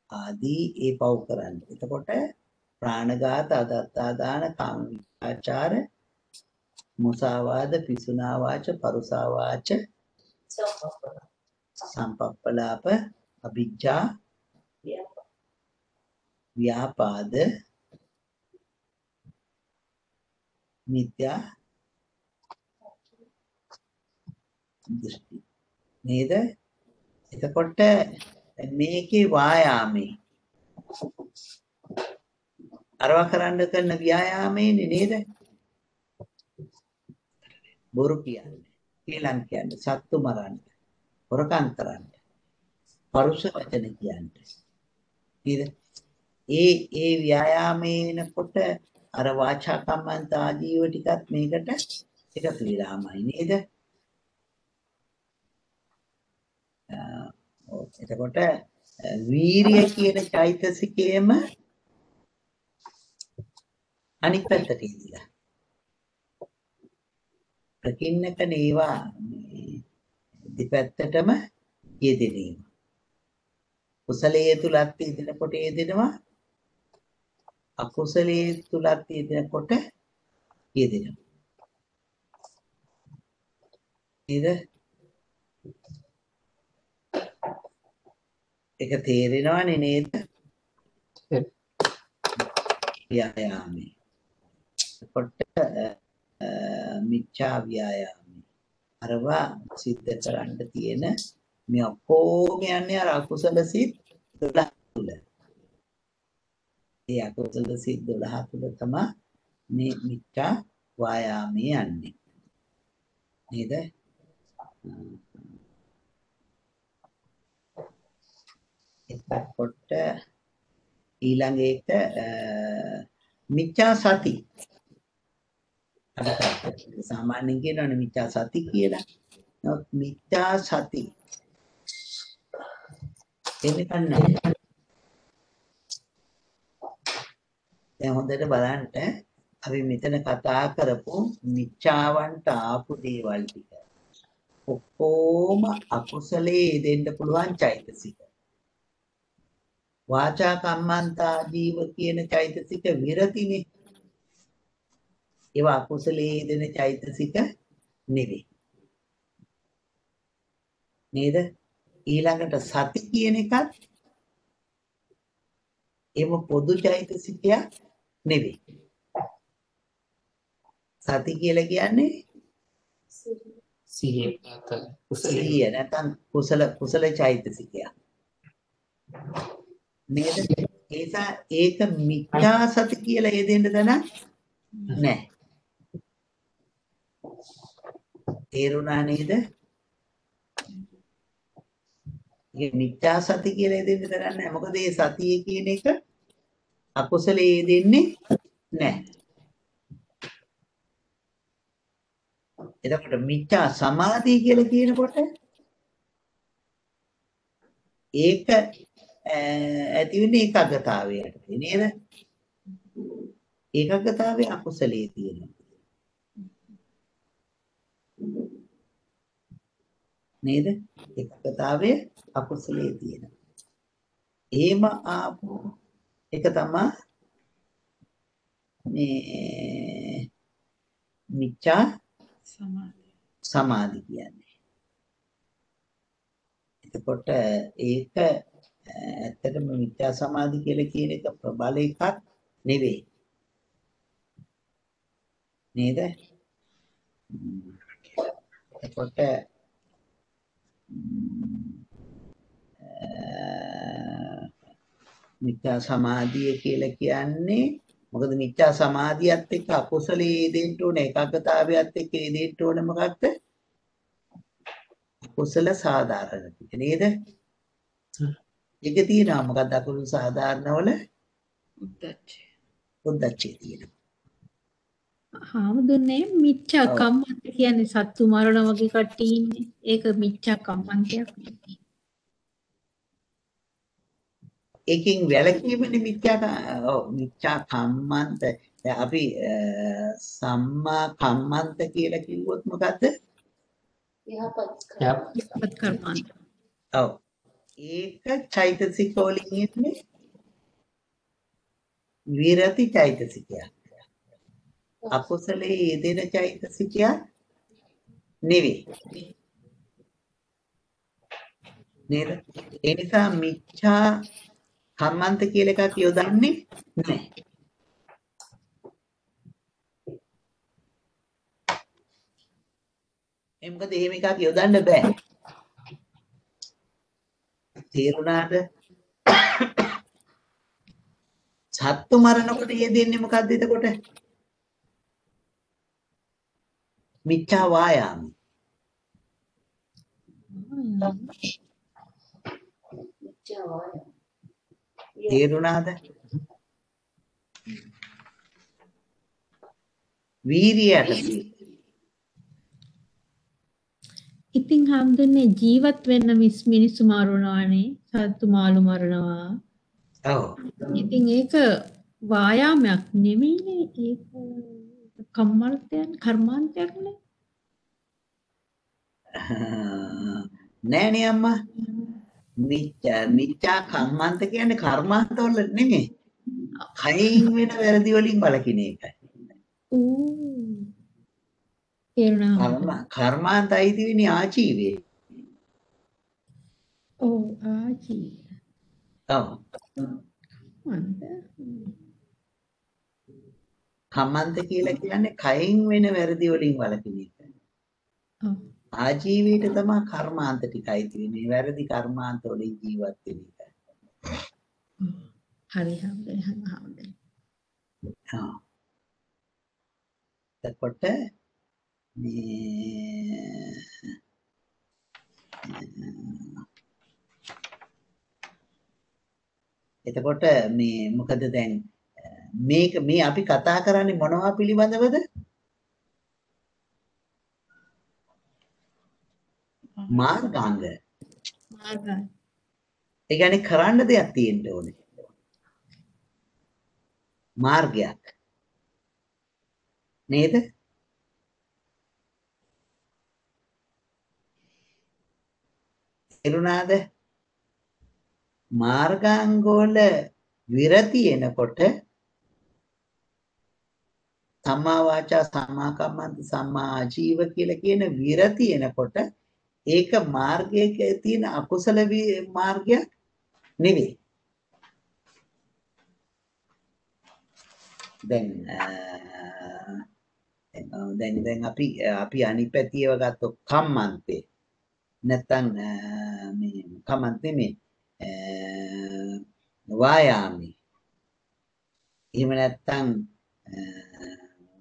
ආදී ඒ පව් කරන්නේ. එතකොට ප්‍රාණඝාත අදත්තාදාන කාම මිච්ඡාචාර මුසාවාද පිසුනා වාච පරුසා වාච සම්පප්පලාප අභිජ්ජා ව්‍යාපාද මිත්‍යා දෘෂ්ටි නේද? එතකොට මේකේ වායාමේ අරවා කරන්න කරන ව්‍යායාමේනේ නේද? බොරු කියන්නේ, කේලම් කියන්නේ, සත්තු මරන්න, හොරකම් කරන්න, පරුෂ වචන කියන්නේ. නේද? ඒ ව්‍යායාමේනකොට අර වාචා කම්මන්ත ආජීව ටිකත් මේකට එකතු වෙලාමයි නේද? එතකොට වීරිය කියන චෛතසිකයම අනිත් පැත්තට ඉදිලා ප්‍රකින්නක නේවා දෙපැත්තටම යෙදෙනීම. කුසලයේ තුලත් යෙදෙනකොට යෙදෙනවා, අකුසලයේ තුලත් යෙදෙනකොට යෙදෙනවා. නේද? ඒක තේරෙනවනේ නේද? ව්‍යායාමේ. කොට මිච්ඡා ව්‍යායාමේ. අරවා සිද්ධ කරන්න තියෙන මේ ඔක්කොම යන්නේ අර අකුසල සිත් 12 තුල. ඒ අකුසල සිත් 12 තුල තමයි මේ මිච්ඡා ව්‍යායාමේ යන්නේ. නේද? එතකොට ඊළඟ එක මිච්ඡා සති. සාමාන්‍යයෙන් කියනවනේ මිච්ඡා සති කියලා. නමුත් මිච්ඡා සති එන්නේ නැහැ. දැන් හොඳට බලන්න අපි මෙතන කතා කරපු මිච්ඡාවන්ට ආපු දේවල් ටික ඔක්කොම අකුසලයේ දෙන්න පුළුවන් චෛතසික. වාචා කම්මන්තා ජීව කියන චෛතසික විරතිනේ. ඒවා අකුසලයේ දෙන චෛතසික නෙවෙයි. නේද? ඊළඟට සති කියන එකත් එම පොදු චෛතසිකයක් නෙවෙයි. සති කියලා කියන්නේ සිහිය පාතල කුසලයේ සිහිය නැත්නම් කුසල චෛතසිකයක්. නේද? ඒක මිත්‍යා සති කියලා යෙදෙන්න තැනක් නැහැ. තේරුණා නේද? ඒ මිත්‍යා සති කියලා යෙදෙන්න තැනක් නැහැ. මොකද මේ සතිය කියන එක අකුසලයේ යෙදෙන්නේ නැහැ. එතකොට මිත්‍යා සමාධිය කියලා කියනකොට ඒක ඇති වෙන්නේ ඒකාග්‍රතාවයට නේද? ඒකාග්‍රතාවය අකුසලයේ තියෙනවා. නේද? ඒකාග්‍රතාවය අකුසලයේ තියෙනවා. එහෙම ආපු එක තමයි මේ මිත්‍යා සමාධි කියන්නේ. එතකොට ඒක ඇත්තටම මිත්‍යා සමාධි කියලා කියන එක ප්‍රබල එකක් නෙවෙයි. නේද? එතකොට මිත්‍යා සමාධිය කියලා කියන්නේ මොකද මිත්‍යා සමාධියත් එක්ක අකුසලයේ දෙන්න ඕනේ ඒකාග්‍රතාවයත් එක්ක දෙන්න ඕනේ මොකක්ද? කුසල සාධාරණ ටික නේද? ඒක තියෙනවා මොකක්ද අකුසල සාධාරණවල? උද්දච්චය තියෙනවා. හාමුදුරනේ මිච්ඡා කම්මන්ත කියන්නේ සත්තු මරණ වගේ කට්ටිය ඉන්නේ. ඒක මිච්ඡා කම්මන්තයක්. ඒකෙන් වැළකීමනේ මිත්‍යා කම්මන්ත. දැන් අපි සම්මා කම්මන්ත කියලා කිව්වොත් මොකද්ද? යහපත් කර්මාන්ත. ඔව්. ඒක චෛතසික වලින් එන්නේ විරති චෛතසිකයක්. අකුසලයේ යෙදෙන චෛතසිකයක් නෙවෙයි. නේද? ඒ නිසා මිච්ඡා කම්මන්ත කියලා එකක් යොදන්නේ නැහැ. මොකද එහෙම එකක් යොදන්න බෑ. තේරුණාද? සත්තු මරනකොට යෙදෙන්නේ මොකද්ද එතකොට? මිච්ඡා වායාම. තේරුණාද? වීරියට ඉතින් හාමුදුරනේ ජීවත් වෙන්න මිනිස්සු මරනවානේ සත්තු මාළු මරනවා. ඔව්. ඉතින් ඒක වායාමයක් නෙමෙයිනේ ඒක කර්මාන්තයක් නේ. නෑනේ අම්මා. මිච්ඡා කම්මන්ත කියන්නේ කර්මාන්තවල නෙමෙයි. කයින් වෙන වැරදි වලින් වළකින එකයි. කර්මාන්ත අයිති වෙන්නේ ආජීවයේ. ඔව් ආජීව. ඔව්. කම්මන්ත කියලා කියන්නේ කයින් වෙන වැරදි වලින් වළකින එක. ඔව්. ආජීවයට තමයි කර්මාන්ත ටික අයිති වෙන්නේ. වැරදි කර්මාන්ත වලින් ජීවත් වෙන එක. හරි හම්බෙන්නේ. ඔව්. එතකොට එතකොට මේ මොකද දැන් මේක මේ අපි කතා කරන්නේ මොනවා පිළිබඳවද? මාර්ගාංග. ඒ කියන්නේ කරන්න දෙයක් තියෙන්න ඕනේ. මාර්ගයක්. නේද? තේරුණාද? මාර්ගාංග වල විරති එනකොට සම්මා වාචා සම්මා කම්මන්ත සම්මා ආජීව කියලා කියන විරති එනකොට ඒක මාර්ගයක තියෙන අකුසල මාර්ගයක් නෙවෙයි. දැන් අපි අනිත් පැත්තේ ඒව ගත්තොත් කම්මන්තේ නැත්තම් මේ කම්මන්තේ මේ වායාමි එහෙම නැත්තම්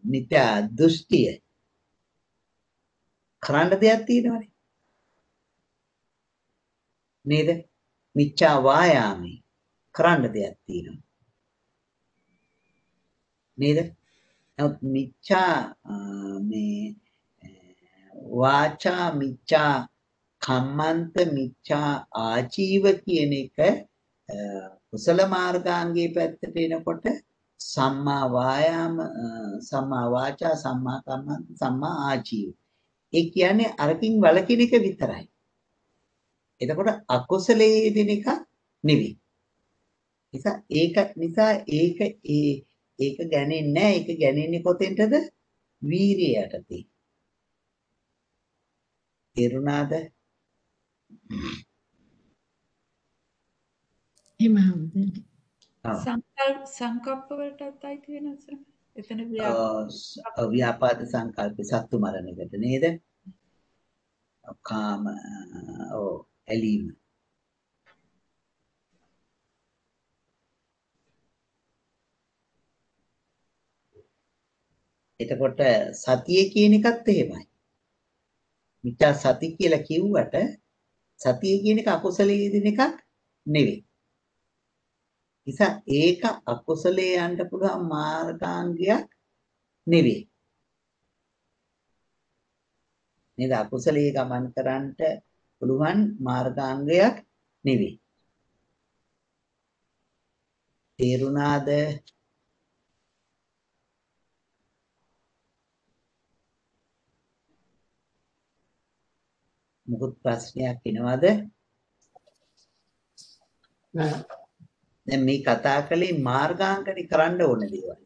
මිත්‍යා දෘෂ්ටිය කරන්න දෙයක් තියෙනවනේ නේද? මිච්ඡා වායාමි කරන්න දෙයක් තියෙනවා නේද? නමුත් මිච්ඡා මේ වාචා මිච්ඡා කම්මන්ත මිච්ඡා ආජීව කියන එක කුසල මාර්ගාංගයේ පැත්තට එනකොට සම්මා වායාම සම්මා වාචා සම්මා කම්මන්ත සම්මා ආජීව. ඒ කියන්නේ අරකින් වලකින එක විතරයි. එතකොට අකුසලයේ යෙදෙන එක නෙවෙයි. ඒක ගැනෙන්නේ නැහැ. ඒක ගැනෙන්නේ කොතෙන්ටද? වීරිය යටතේ. තේරුණාද? සංකල්ප වලටත් අයිති වෙනවද? එතන ව්‍යාපාද සංකල්ප සත්තු මරණයකට නේද? කාම ඇලීම. එතකොට සතිය කියන එකත් එහෙමයි. මිත්‍යා සති කියලා කිව්වට සතිය කියන එක අකුසලයේ යෙදෙන එකක් නෙවෙයි. නිසා ඒක අකුසලයේ යන්න පුළුවන් මාර්ගාංගයක් නෙවෙයි. නේද? අකුසලයේ ගමන් කරන්නට පුළුවන් මාර්ගාංගයක් නෙවෙයි. තේරුණාද? මොකද ප්‍රශ්නයක් එනවද? දැන් මේ කතා කළේ මාර්ගාංගනේ කරන්න ඕන දේවල්.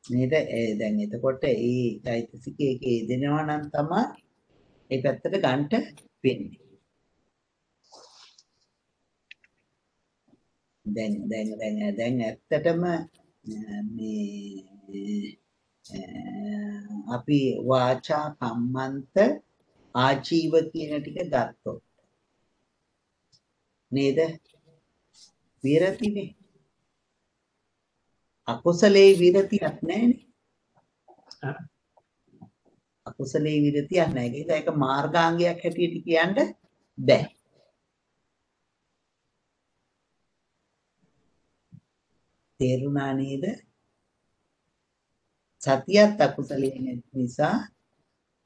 නේද? දැන් එතකොට ඒ චෛතසිකයේ යෙදෙනවා නම් තමයි ඒ පැත්තට ගන්නට වෙන්නේ. දැන් ඇත්තටම මේ අපි වාචා කම්මන්ත ආජීව කියන ටික ගත්තොත් නේද? විරතිනේ. අකුසලේ විරතියක් නැහැනේ. අකුසලේ විරතියක් නැහැ. ඒක මාර්ගාංගයක් හැටියට කියන්න බෑ. තේරුණා නේද? සතියත් අකුසලයේ නිසා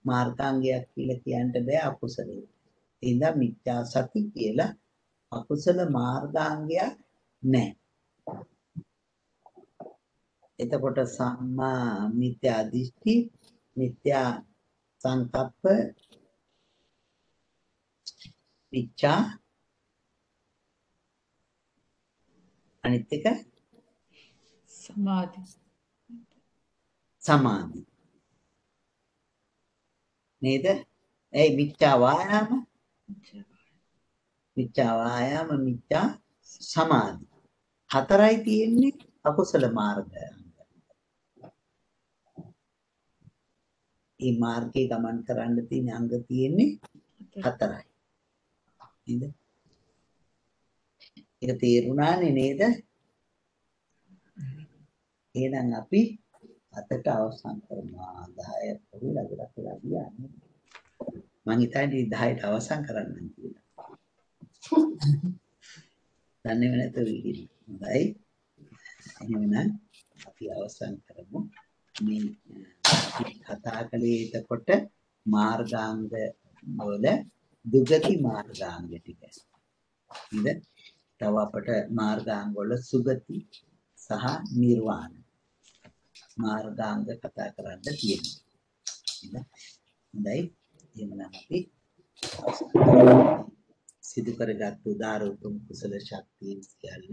මාර්ගාංගයක් කියලා කියන්න බෑ අකුසලයේ. ඒ නිසා මිත්‍යා සති කියලා අකුසල මාර්ගාංගයක් නැහැ. එතකොට සම්මා මිත්‍යා දෘෂ්ටි, මිත්‍යා සංකප්ප, මිච්ඡා අනිත් එක සමාධි. නේද? ඒ මිච්ඡා වායාම, මිච්ඡා සමාධි. හතරයි තියෙන්නේ අකුසල මාර්ගය. මේ මාර්ගයේ ගමන් කරන්න තියෙන අංග තියෙන්නේ හතරයි. නේද? ඒක තේරුණානේ නේද? එහෙනම් අපි අතට අවසන් කරනවා 10 පොඩි ලගට කියලා කියන්නේ. මං හිතන්නේ 10ට අවසන් කරන්න කියලා. දන්නේ නැතුව ඉන්නේ. හොඳයි. එහෙනම් අපි අවසන් කරමු. මේ කතා කළේ එතකොට මාර්ගාංග වල දුගති මාර්ගාංග ටික. නේද? තව අපට මාර්ගාංග වල සුගති සහ නිර්වාණ මාර්ගාංග කතා කරන්න තියෙනවා. හොඳයි. එහෙනම් අපි සිදු කරගත් උදාර උතුම් කුසල ශක්තිය සියල්ල